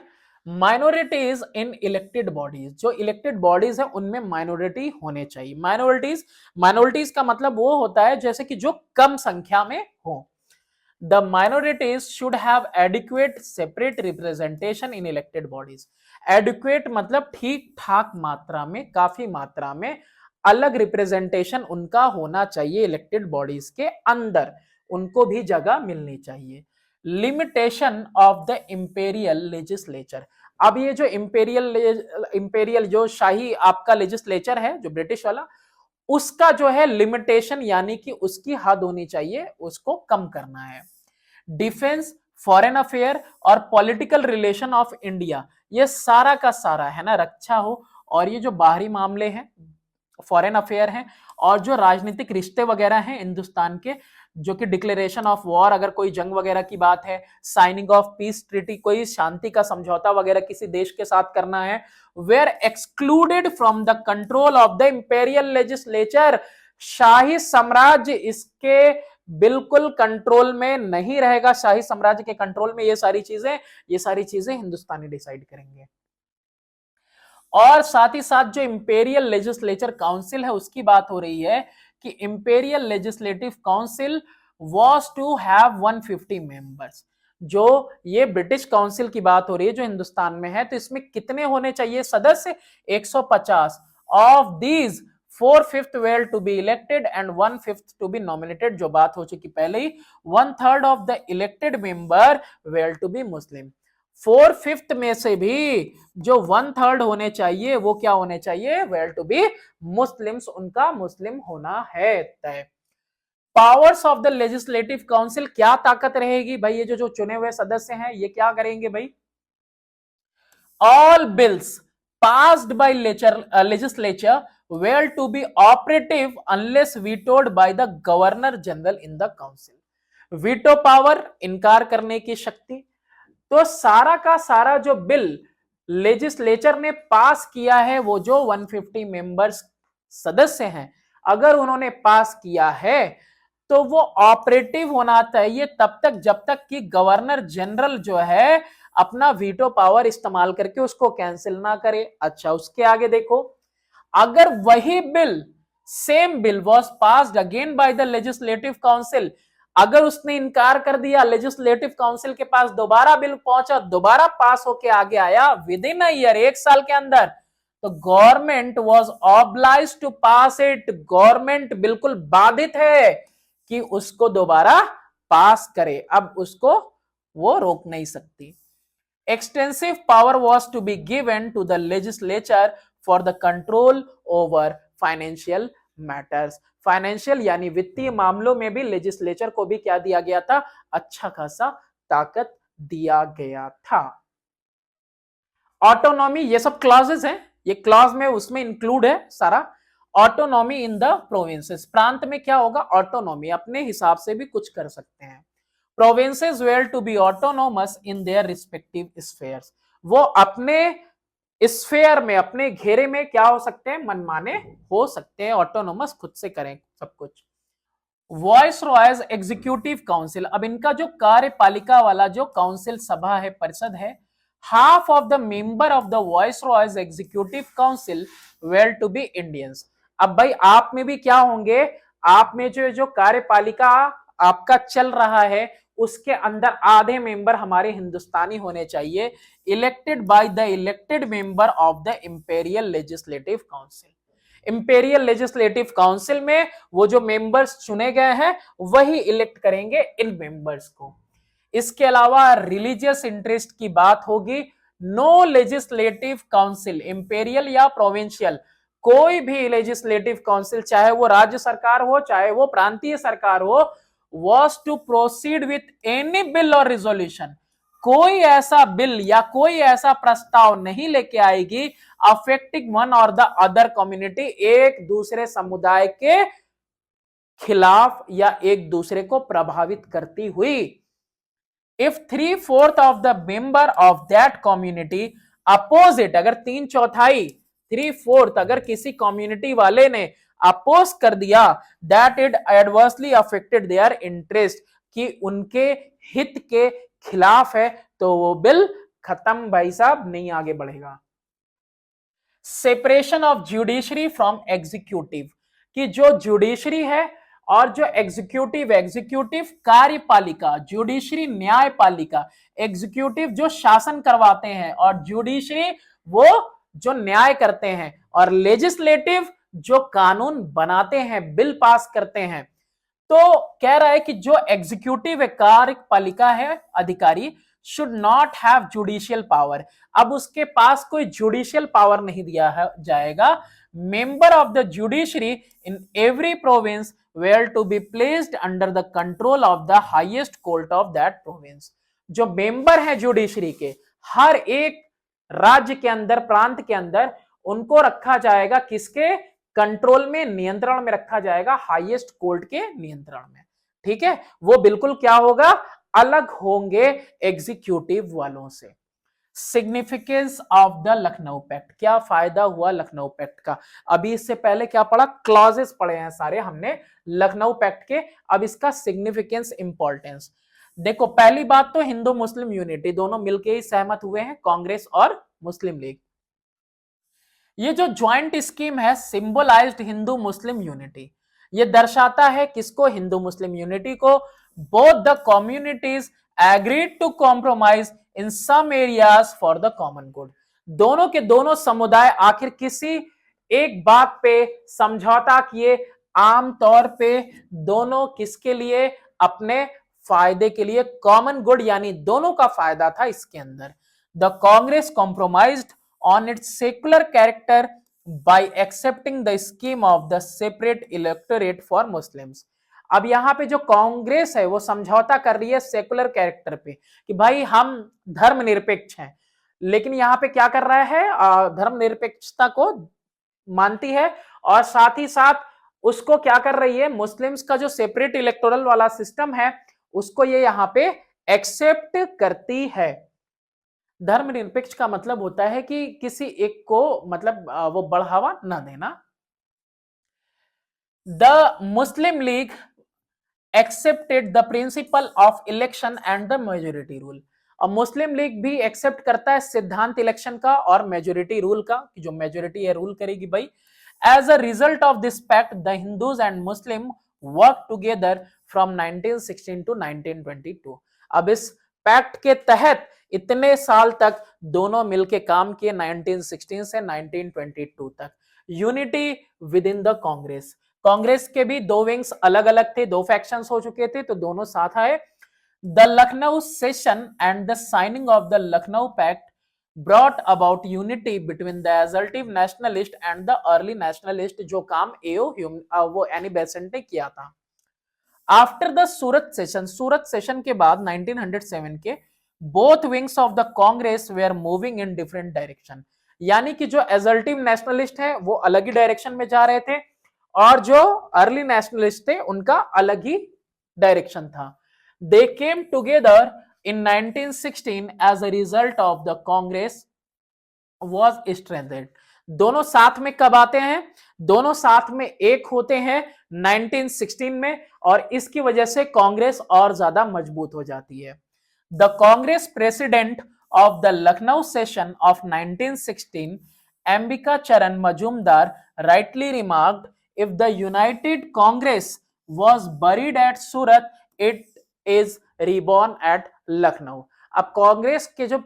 A: माइनॉरिटीज इन इलेक्टेड बॉडीज, जो इलेक्टेड बॉडीज है उनमें माइनॉरिटी होने चाहिए। माइनॉरिटीज का मतलब वो होता है जैसे कि जो कम संख्या में हो। The minorities should have adequate separate representation in elected bodies. Adequate मतलब ठीक ठाक मात्रा में, काफी मात्रा में अलग रिप्रेजेंटेशन उनका होना चाहिए इलेक्टेड बॉडीज के अंदर, उनको भी जगह मिलनी चाहिए। Limitation of the imperial legislature. अब ये जो इंपेरियल जो शाही आपका लेजिस्लेचर है, जो ब्रिटिश वाला, उसका जो है लिमिटेशन, यानी कि उसकी हद होनी चाहिए, उसको कम करना है। डिफेंस, फॉरेन अफेयर और पॉलिटिकल रिलेशन ऑफ इंडिया, ये सारा का सारा है ना, रक्षा हो, और ये जो बाहरी मामले हैं, फॉरेन अफेयर हैं, और जो राजनीतिक रिश्ते वगैरह हैं हिंदुस्तान के, जो कि डिक्लेरेशन ऑफ वॉर, अगर कोई जंग वगैरह की बात है, साइनिंग ऑफ पीस ट्रीटी, कोई शांति का समझौता वगैरह किसी देश के साथ करना है, were excluded from the control of the imperial legislature. शाही साम्राज्य इसके बिल्कुल कंट्रोल में नहीं रहेगा। शाही साम्राज्य के कंट्रोल में ये सारी चीजें हिंदुस्तानी डिसाइड करेंगे। और साथ ही साथ जो इंपेरियल लेजिस्लेचर काउंसिल है उसकी बात हो रही है कि imperial legislative council was to have 150 members. जो ये ब्रिटिश काउंसिल की बात हो रही है जो हिंदुस्तान में है, तो इसमें कितने होने चाहिए सदस्य? 150। Of these 4/5 were to be elected and 1/5 to be nominated, जो बात हो चुकी पहले ही। 1/3 of the elected member were to be Muslim. 4/5 में से भी जो 1/3 होने चाहिए वो क्या होने चाहिए? वेल टू बी मुस्लिम्स, उनका मुस्लिम होना है तय। Powers of the legislative council, क्या ताकत रहेगी भाई? ये जो चुने हुए सदस्य हैं ये क्या करेंगे भाई? All bills passed by legislature were to be operative unless vetoed by the governor general in the council. Veto power, इनकार करने की शक्ति। तो सारा का सारा जो बिल लेजिस्लेचर ने पास किया है, वो जो 150 मेंबर्स सदस्य हैं, अगर उन्होंने पास किया है तो वो ऑपरेटिव होना चाहिए तब तक जब तक कि गवर्नर जनरल जो है अपना वीटो पावर इस्तेमाल करके उसको कैंसिल ना करे। अच्छा, उसके आगे देखो, अगर वही bill, same bill was passed again by the legislative council, अगर उसने इनकार कर दिया, लेजिस्लेटिव काउंसिल के पास दोबारा बिल पहुंचा, दोबारा पास होके आगे आया विद इन अ ईयर, 1 साल के अंदर, तो government was obliged to pass it. Government बिल्कुल बाधित है कि उसको दोबारा पास करे, अब उसको वो रोक नहीं सकती। Extensive power was to be given to the legislature for the control over financial matters. Financial यानी वित्तीय मामलों में भी लेजिस्लेचर को भी क्या दिया गया था? अच्छा खासा ताकत दिया गया था। ऑटोनॉमी, ये सब क्लॉजेस हैं, ये क्लॉज में उसमें इंक्लूड है सारा। ऑटोनॉमी इन द प्रोविंसेस, प्रांत में क्या होगा? ऑटोनॉमी, अपने हिसाब से भी कुछ कर सकते हैं। Provinces were to be autonomous in their respective spheres. वो अपने स्फेयर में, अपने घेरे में क्या हो सकते हैं? मनमाने हो सकते हैं, ऑटोनोमस, खुद से करें सब कुछ। वॉइस रॉयज एग्जीक्यूटिव काउंसिल, अब इनका जो कार्यपालिका वाला जो काउंसिल सभा है, परिषद है, half of the member of the viceroy's executive council were to be Indians. अब भाई आप में भी क्या होंगे? आप में जो कार्यपालिका आपका चल रहा है उसके अंदर आधे मेंबर हमारे हिंदुस्तानी होने चाहिए, elected by the elected member of the imperial legislative council. Imperial legislative council में वो जो मेंबर्स चुने गए हैं वही इलेक्ट करेंगे इन मेंबर्स को। इसके अलावा रिलीजियस इंटरेस्ट की बात होगी। नो लेजिस्लेटिव काउंसिल, इंपेरियल या प्रोविंशियल, कोई भी लेजिस्लेटिव काउंसिल, चाहे वो राज्य सरकार हो चाहे वो प्रांतीय सरकार हो, was to proceed with any bill or resolution, कोई ऐसा बिल या कोई ऐसा प्रस्ताव नहीं लेके आएगी अफेक्टिंग वन और द अदर कम्युनिटी, एक दूसरे समुदाय के खिलाफ या एक दूसरे को प्रभावित करती हुई। If 3/4 of the member of that community oppose it, अगर 3/4, 3/4 अगर किसी कम्युनिटी वाले ने अपोज कर दिया, that it adversely affected their interest, कि उनके हित के खिलाफ है, तो वो बिल खत्म भाई साहब, नहीं आगे बढ़ेगा। Separation of judiciary from executive, कि जो जुडिशरी है और जो एग्जीक्यूटिव, एग्जीक्यूटिव कार्यपालिका, जुडिशरी न्यायपालिका, एग्जीक्यूटिव जो शासन करवाते हैं और जुडिशरी वो जो न्याय करते हैं, और लेजिस्लेटिव जो कानून बनाते हैं, बिल पास करते हैं। तो कह रहा है कि जो एग्जीक्यूटिव कार्यपालिका है अधिकारी, should not have judicial power, अब उसके पास कोई जुडिशियल पावर नहीं दिया जाएगा। Member of the judiciary in every province were to be placed under the control of the highest court of that province. जो मेंबर है जुडिशरी के हर एक राज्य के अंदर, प्रांत के अंदर, उनको रखा जाएगा किसके कंट्रोल में, नियंत्रण में रखा जाएगा, हाईएस्ट कोर्ट के नियंत्रण में। ठीक है, वो बिल्कुल क्या होगा? अलग होंगे एग्जीक्यूटिव वालों से। Significance of the Lucknow pact, क्या फायदा हुआ लखनऊ पैक्ट का? अभी इससे पहले क्या पढ़ा? क्लॉजेस पढ़े हैं सारे हमने लखनऊ पैक्ट के, अब इसका सिग्निफिकेंस, इंपॉर्टेंस देखो। पहली बात तो हिंदू मुस्लिम यूनिटी, दोनों मिलकर ही सहमत हुए हैं, कांग्रेस और मुस्लिम लीग। ये जो ज्वाइंट स्कीम है सिंबलाइज्ड हिंदू मुस्लिम यूनिटी, ये दर्शाता है किसको, हिंदू मुस्लिम यूनिटी को। Both the communities agreed to compromise in some areas for the common good. दोनों के दोनों समुदाय आखिर किसी एक बात पे समझौता किए, आमतौर पे दोनों किसके लिए, अपने फायदे के लिए, कॉमन गुड यानी दोनों का फायदा था इसके अंदर। The Congress compromised on it's secular character bye accepting the scheme of the separate electorate for Muslims. अब यहां पे जो कांग्रेस है वो समझौता कर रही है सेकुलर कैरेक्टर पे कि भाई हम धर्मनिरपेक्ष हैं, लेकिन यहां पे क्या कर रहा है, धर्मनिरपेक्षता को मानती है और साथ ही साथ उसको क्या कर रही है, मुस्लिम्स का जो सेपरेट इलेक्टोरल वाला सिस्टम है उसको ये यहां पे एक्सेप्ट करती है। धर्मनिरपेक्ष का मतलब होता है कि किसी एक को मतलब वो बढ़ावा ना देना। The Muslim league accepted the principle of election and the majority rule. और मुस्लिम लीग भी एक्सेप्ट करता है सिद्धांत इलेक्शन का और मेजोरिटी रूल का, कि जो मेजोरिटी है रूल करेगी भाई। As a result of this pact the Hindus and Muslim work together from 1916 to 1922। अब इस पैक्ट के तहत इतने साल तक दोनों मिलके काम किए 1916 से 1922 तक। Unity with in the Congress, Congress के भी दो विंग्स अलग अलग थे, दो फैक्शंस हो चुके थे, तो दोनों साथ आए। The Lucknow session and the signing of the Lucknow pact brought about unity between the assertive nationalist and the early nationalist, जो काम वो एनी बेसेंट ने किया था। After the Surat session, Surat session के बाद 1907 के, both wings of the Congress were moving in different direction. यानी कि जो एजल्टिव नेशनलिस्ट है वो अलग ही डायरेक्शन में जा रहे थे और जो अर्ली नेशनलिस्ट थे उनका अलग ही डायरेक्शन था। They came together in 1916 as a result of the Congress was strengthened. दोनों साथ में कब आते हैं, दोनों साथ में एक होते हैं 1916 में, और इसकी वजह से कांग्रेस और ज्यादा मजबूत हो जाती है। The Congress president of the Lucknow session of 1916 Ambika चरण Majumdar rightly remarked, if the united congress was buried at surat it is reborn at lucknow। अब कांग्रेस के जो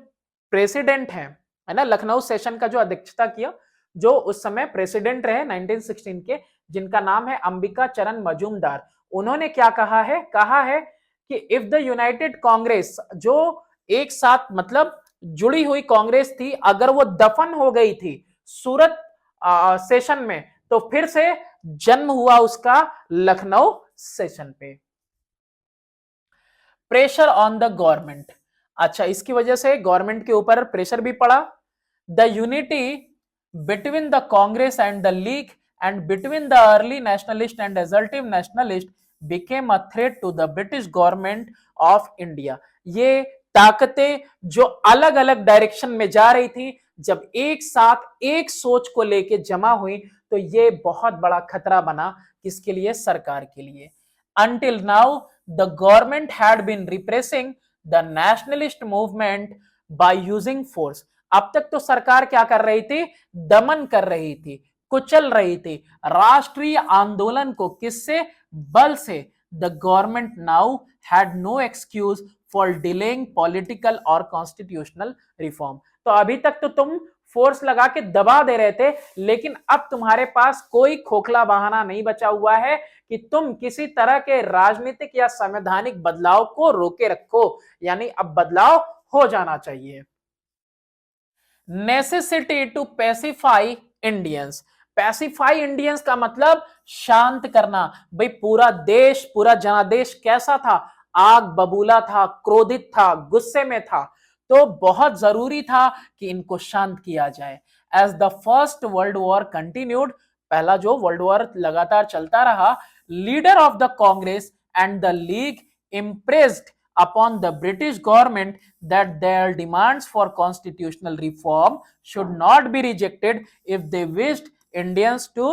A: प्रेसिडेंट हैं, है ना, लखनऊ सेशन का जो अध्यक्षता किया, जो उस समय प्रेसिडेंट रहे 1916 के, जिनका नाम है अंबिका चरण मजूमदार, उन्होंने क्या कहा है कि इफ द यूनाइटेड कांग्रेस, जो एक साथ मतलब जुड़ी हुई कांग्रेस थी, अगर वो दफन हो गई थी सूरत सेशन में, तो फिर से जन्म हुआ उसका लखनऊ सेशन पे। प्रेशर ऑन द गवर्नमेंट, अच्छा इसकी वजह से गवर्नमेंट के ऊपर प्रेशर भी पड़ा। The unity between the Congress and the League and between the early nationalist and assertive nationalist became a threat to the British government of India. ये ताकतें जो अलग अलग डायरेक्शन में जा रही थी, जब एक साथ एक सोच को लेके जमा हुई, तो ये बहुत बड़ा खतरा बना किसके लिए, सरकार के लिए। Until now, the government had been repressing the nationalist movement by using force। अब तक तो सरकार क्या कर रही थी, दमन कर रही थी, कुचल रही थी राष्ट्रीय आंदोलन को, किससे, बल से। The government now had no excuse for delaying political or constitutional reform। तो अभी तक तो तुम फोर्स लगा के दबा दे रहे थे, लेकिन अब तुम्हारे पास कोई खोखला बहाना नहीं बचा हुआ है कि तुम किसी तरह के राजनीतिक या संवैधानिक बदलाव को रोके रखो, यानी अब बदलाव हो जाना चाहिए। Necessity to pacify Indians, pacify Indians का मतलब शांत करना। भाई पूरा देश, पूरा जनादेश कैसा था, आग बबूला था, क्रोधित था, गुस्से में था, तो बहुत जरूरी था कि इनको शांत किया जाए। As the first world war continued, पहला जो वर्ल्ड वॉर लगातार चलता रहा, leader of the Congress and the league impressed upon the British government that their demands for constitutional reform should not be rejected if they wished Indians to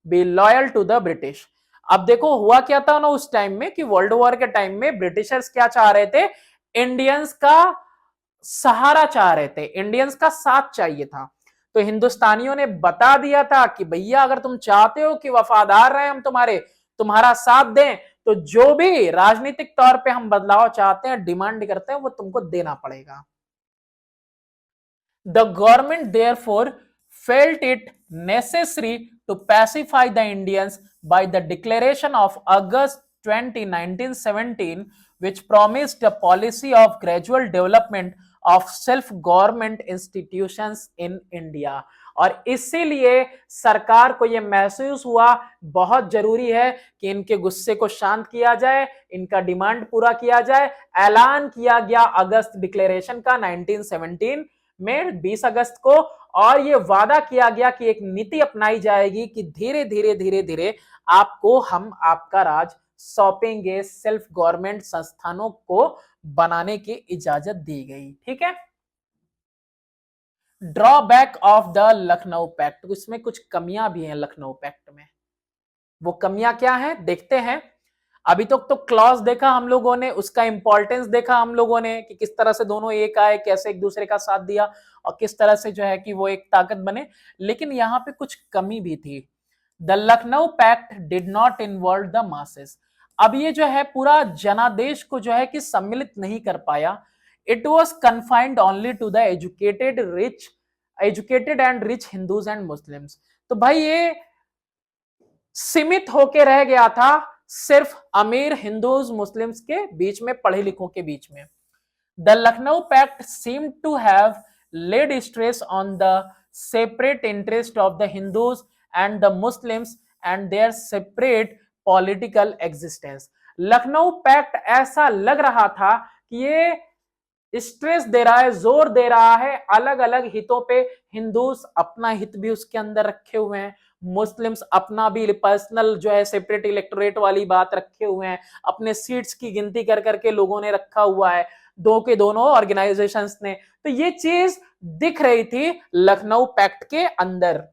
A: be loyal to the British। अब देखो हुआ क्या था ना उस time में, कि world war के टाइम में ब्रिटिशर्स क्या चाह रहे थे, इंडियंस का सहारा चाह रहे थे, इंडियंस का साथ चाहिए था। तो हिंदुस्तानियों ने बता दिया था कि भैया अगर तुम चाहते हो कि वफादार रहे हम तुम्हारे, तुम्हारा साथ दें, तो जो भी राजनीतिक तौर पे हम बदलाव चाहते हैं, डिमांड करते हैं, वो तुमको देना पड़ेगा। The government therefore felt it necessary to pacify the Indians by the declaration of August 20, 1917, which promised a policy of gradual development of self-government institutions in India। और इसीलिए सरकार को यह महसूस हुआ बहुत जरूरी है कि इनके गुस्से को शांत किया जाए, इनका डिमांड पूरा किया जाए। ऐलान किया गया अगस्त डिक्लेरेशन का 1917 में 20 अगस्त को, और ये वादा किया गया कि एक नीति अपनाई जाएगी कि धीरे धीरे धीरे धीरे आपको हम आपका राज सौंपेंगे, सेल्फ गवर्नमेंट संस्थानों को बनाने की इजाजत दी गई। ठीक है। Drawback of the Lucknow pact, इसमें कुछ कमियां भी हैं लखनऊ पैक्ट में। वो कमियां क्या हैं देखते हैं। अभी तक तो क्लॉज देखा हम लोगों ने, उसका इंपॉर्टेंस देखा हम लोगों ने कि किस तरह से दोनों एक आए, कैसे एक दूसरे का साथ दिया और किस तरह से जो है कि वो एक ताकत बने। लेकिन यहाँ पे कुछ कमी भी थी। The Lucknow pact did not involve the masses. अब ये जो है पूरा जनादेश को जो है कि सम्मिलित नहीं कर पाया। It was confined only to the educated and rich Hindus and Muslims. तो भाई ये सीमित होके रह गया था सिर्फ अमीर हिंदूज मुस्लिम्स के बीच में, पढ़े लिखों के बीच में। The Lucknow pact seem to have laid stress on the separate interest of the Hindus and the Muslims and their separate political existence। Lucknow pact ऐसा लग रहा था कि ये स्ट्रेस दे रहा है, जोर दे रहा है अलग अलग हितों पे। हिंदूस अपना हित भी उसके अंदर रखे हुए हैं, मुस्लिम्स अपना भी पर्सनल जो है सेपरेट इलेक्टोरेट वाली बात रखे हुए हैं, अपने सीट्स की गिनती कर करके लोगों ने रखा हुआ है, दो के दोनों ऑर्गेनाइजेशंस ने। तो ये चीज दिख रही थी लखनऊ पैक्ट के अंदर।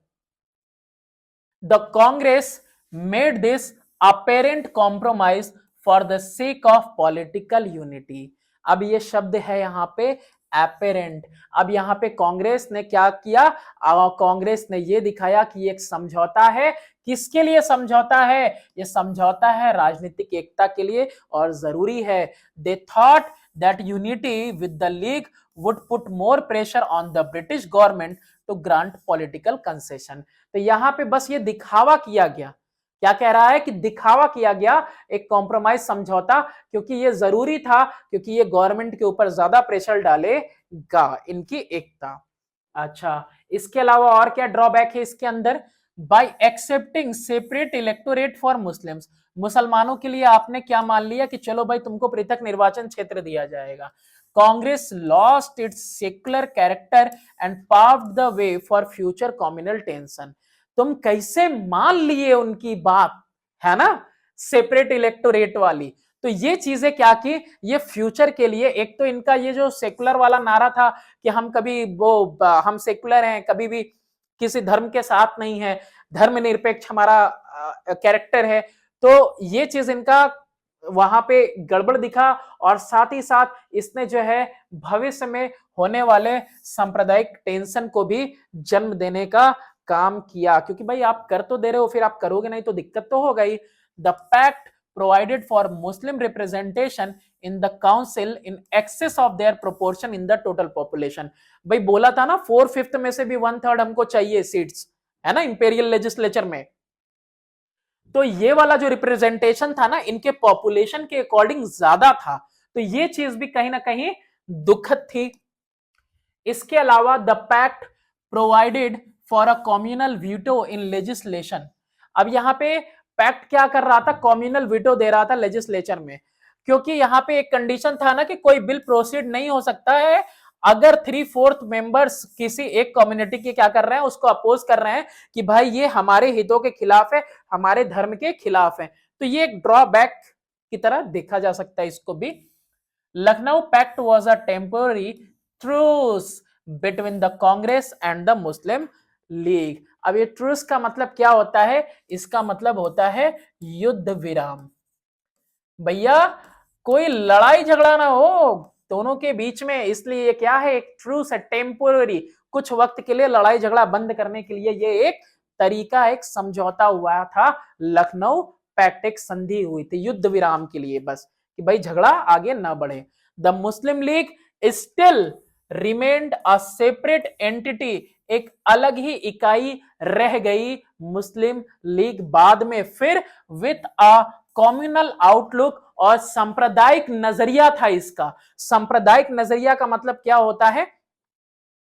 A: The Congress made this apparent compromise for the sake of political unity. अब ये शब्द है यहां पे अपेरेंट। अब यहां पे कांग्रेस ने क्या किया, कांग्रेस ने ये दिखाया कि एक समझौता है। किसके लिए समझौता है? ये समझौता है राजनीतिक एकता के लिए और जरूरी है। They thought that unity with the league would put more pressure on the British government to grant political concession। तो यहां पे बस ये दिखावा किया गया। क्या कह रहा है कि दिखावा किया गया, एक कॉम्प्रोमाइज समझौता, क्योंकि ये जरूरी था, क्योंकि ये गवर्नमेंट के ऊपर ज्यादा प्रेशर डालेगा इनकी एकता। अच्छा, इसके अलावा और क्या ड्रॉबैक है इसके अंदर? Bye accepting separate electorate for Muslims. मुसलमानों के लिए आपने क्या मान लिया कि चलो भाई तुमको पृथक निर्वाचन क्षेत्र दिया जाएगा। Congress lost its secular character and paved the way for future communal tension. तुम कैसे मान लिए उनकी बात, है ना, सेपरेट इलेक्टोरेट वाली। तो ये चीजें क्या की, ये फ्यूचर के लिए, एक तो इनका ये जो सेकुलर वाला नारा था कि हम कभी हम सेकुलर हैं, कभी भी किसी धर्म के साथ नहीं है, धर्मनिरपेक्ष हमारा कैरेक्टर है। तो ये चीज इनका वहां पे गड़बड़ दिखा, और साथ ही साथ इसने जो है भविष्य में होने वाले सांप्रदायिक टेंशन को भी जन्म देने का काम किया, क्योंकि भाई आप कर तो दे रहे हो, फिर आप करोगे नहीं तो दिक्कत तो होगा ही। The pact provided for Muslim representation in the council in excess of their proportion in the total population। भाई बोला था ना 4/5 में से भी 1/3 हमको चाहिए सीट्स, है ना, इंपेरियल लेजिस्लेचर में। तो ये वाला जो रिप्रेजेंटेशन था ना, इनके पॉपुलेशन के अकॉर्डिंग ज्यादा था। तो ये चीज भी कहीं ना कहीं दुखद थी। इसके अलावा the pact provided for a communal veto in legislation. अब यहां पे पैक्ट क्या कर रहा था, कम्युनल वीटो दे रहा था लेजिस्लेचर में, क्योंकि यहां पे एक कंडीशन था ना कि कोई बिल प्रोसीड नहीं हो सकता है अगर 3/4 मेंबर्स किसी एक कम्युनिटी के क्या कर रहे हैं, उसको अपोज कर रहे हैं कि भाई ये हमारे हितों के खिलाफ है, हमारे धर्म के खिलाफ है। तो ये एक ड्रॉबैक की तरह देखा जा सकता है इसको भी। Lucknow pact was a temporary truce between the Congress and the Muslim league. अब ये ट्रूस का मतलब क्या होता है? इसका मतलब होता है युद्ध विराम। भैया कोई लड़ाई झगड़ा ना हो दोनों के बीच में, इसलिए ये क्या है, एक ट्रूस है, टेम्पोररी, कुछ वक्त के लिए लड़ाई झगड़ा बंद करने के लिए ये एक तरीका, एक समझौता हुआ था लखनऊ पैक्ट, एक संधि हुई थी युद्ध विराम के लिए, बस कि भाई झगड़ा आगे ना बढ़े। The Muslim league still remained a separate entity, एक अलग ही इकाई रह गई मुस्लिम लीग बाद में, फिर विथ अ कम्युनल आउटलुक, और सांप्रदायिक नजरिया था इसका। सांप्रदायिक नजरिया का मतलब क्या होता है?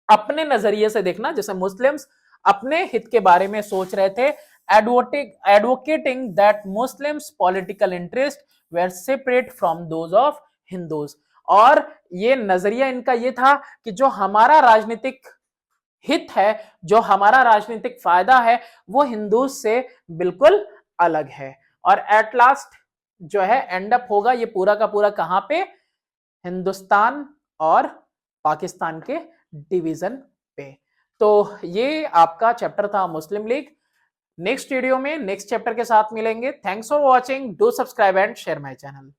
A: अपने नजरिए से देखना, जैसे मुस्लिम्स अपने हित के बारे में सोच रहे थे, advocating that Muslims political interest were separate from those of Hindus. और ये नजरिया इनका ये था कि जो हमारा राजनीतिक हित है, जो हमारा राजनीतिक फायदा है, वो हिंदू से बिल्कुल अलग है। और एट लास्ट जो है एंड अप होगा ये पूरा का पूरा कहां पे? हिंदुस्तान और पाकिस्तान के डिवीजन पे। तो ये आपका चैप्टर था मुस्लिम लीग। नेक्स्ट वीडियो में नेक्स्ट चैप्टर के साथ मिलेंगे। Thanks for watching, do subscribe and share my channel.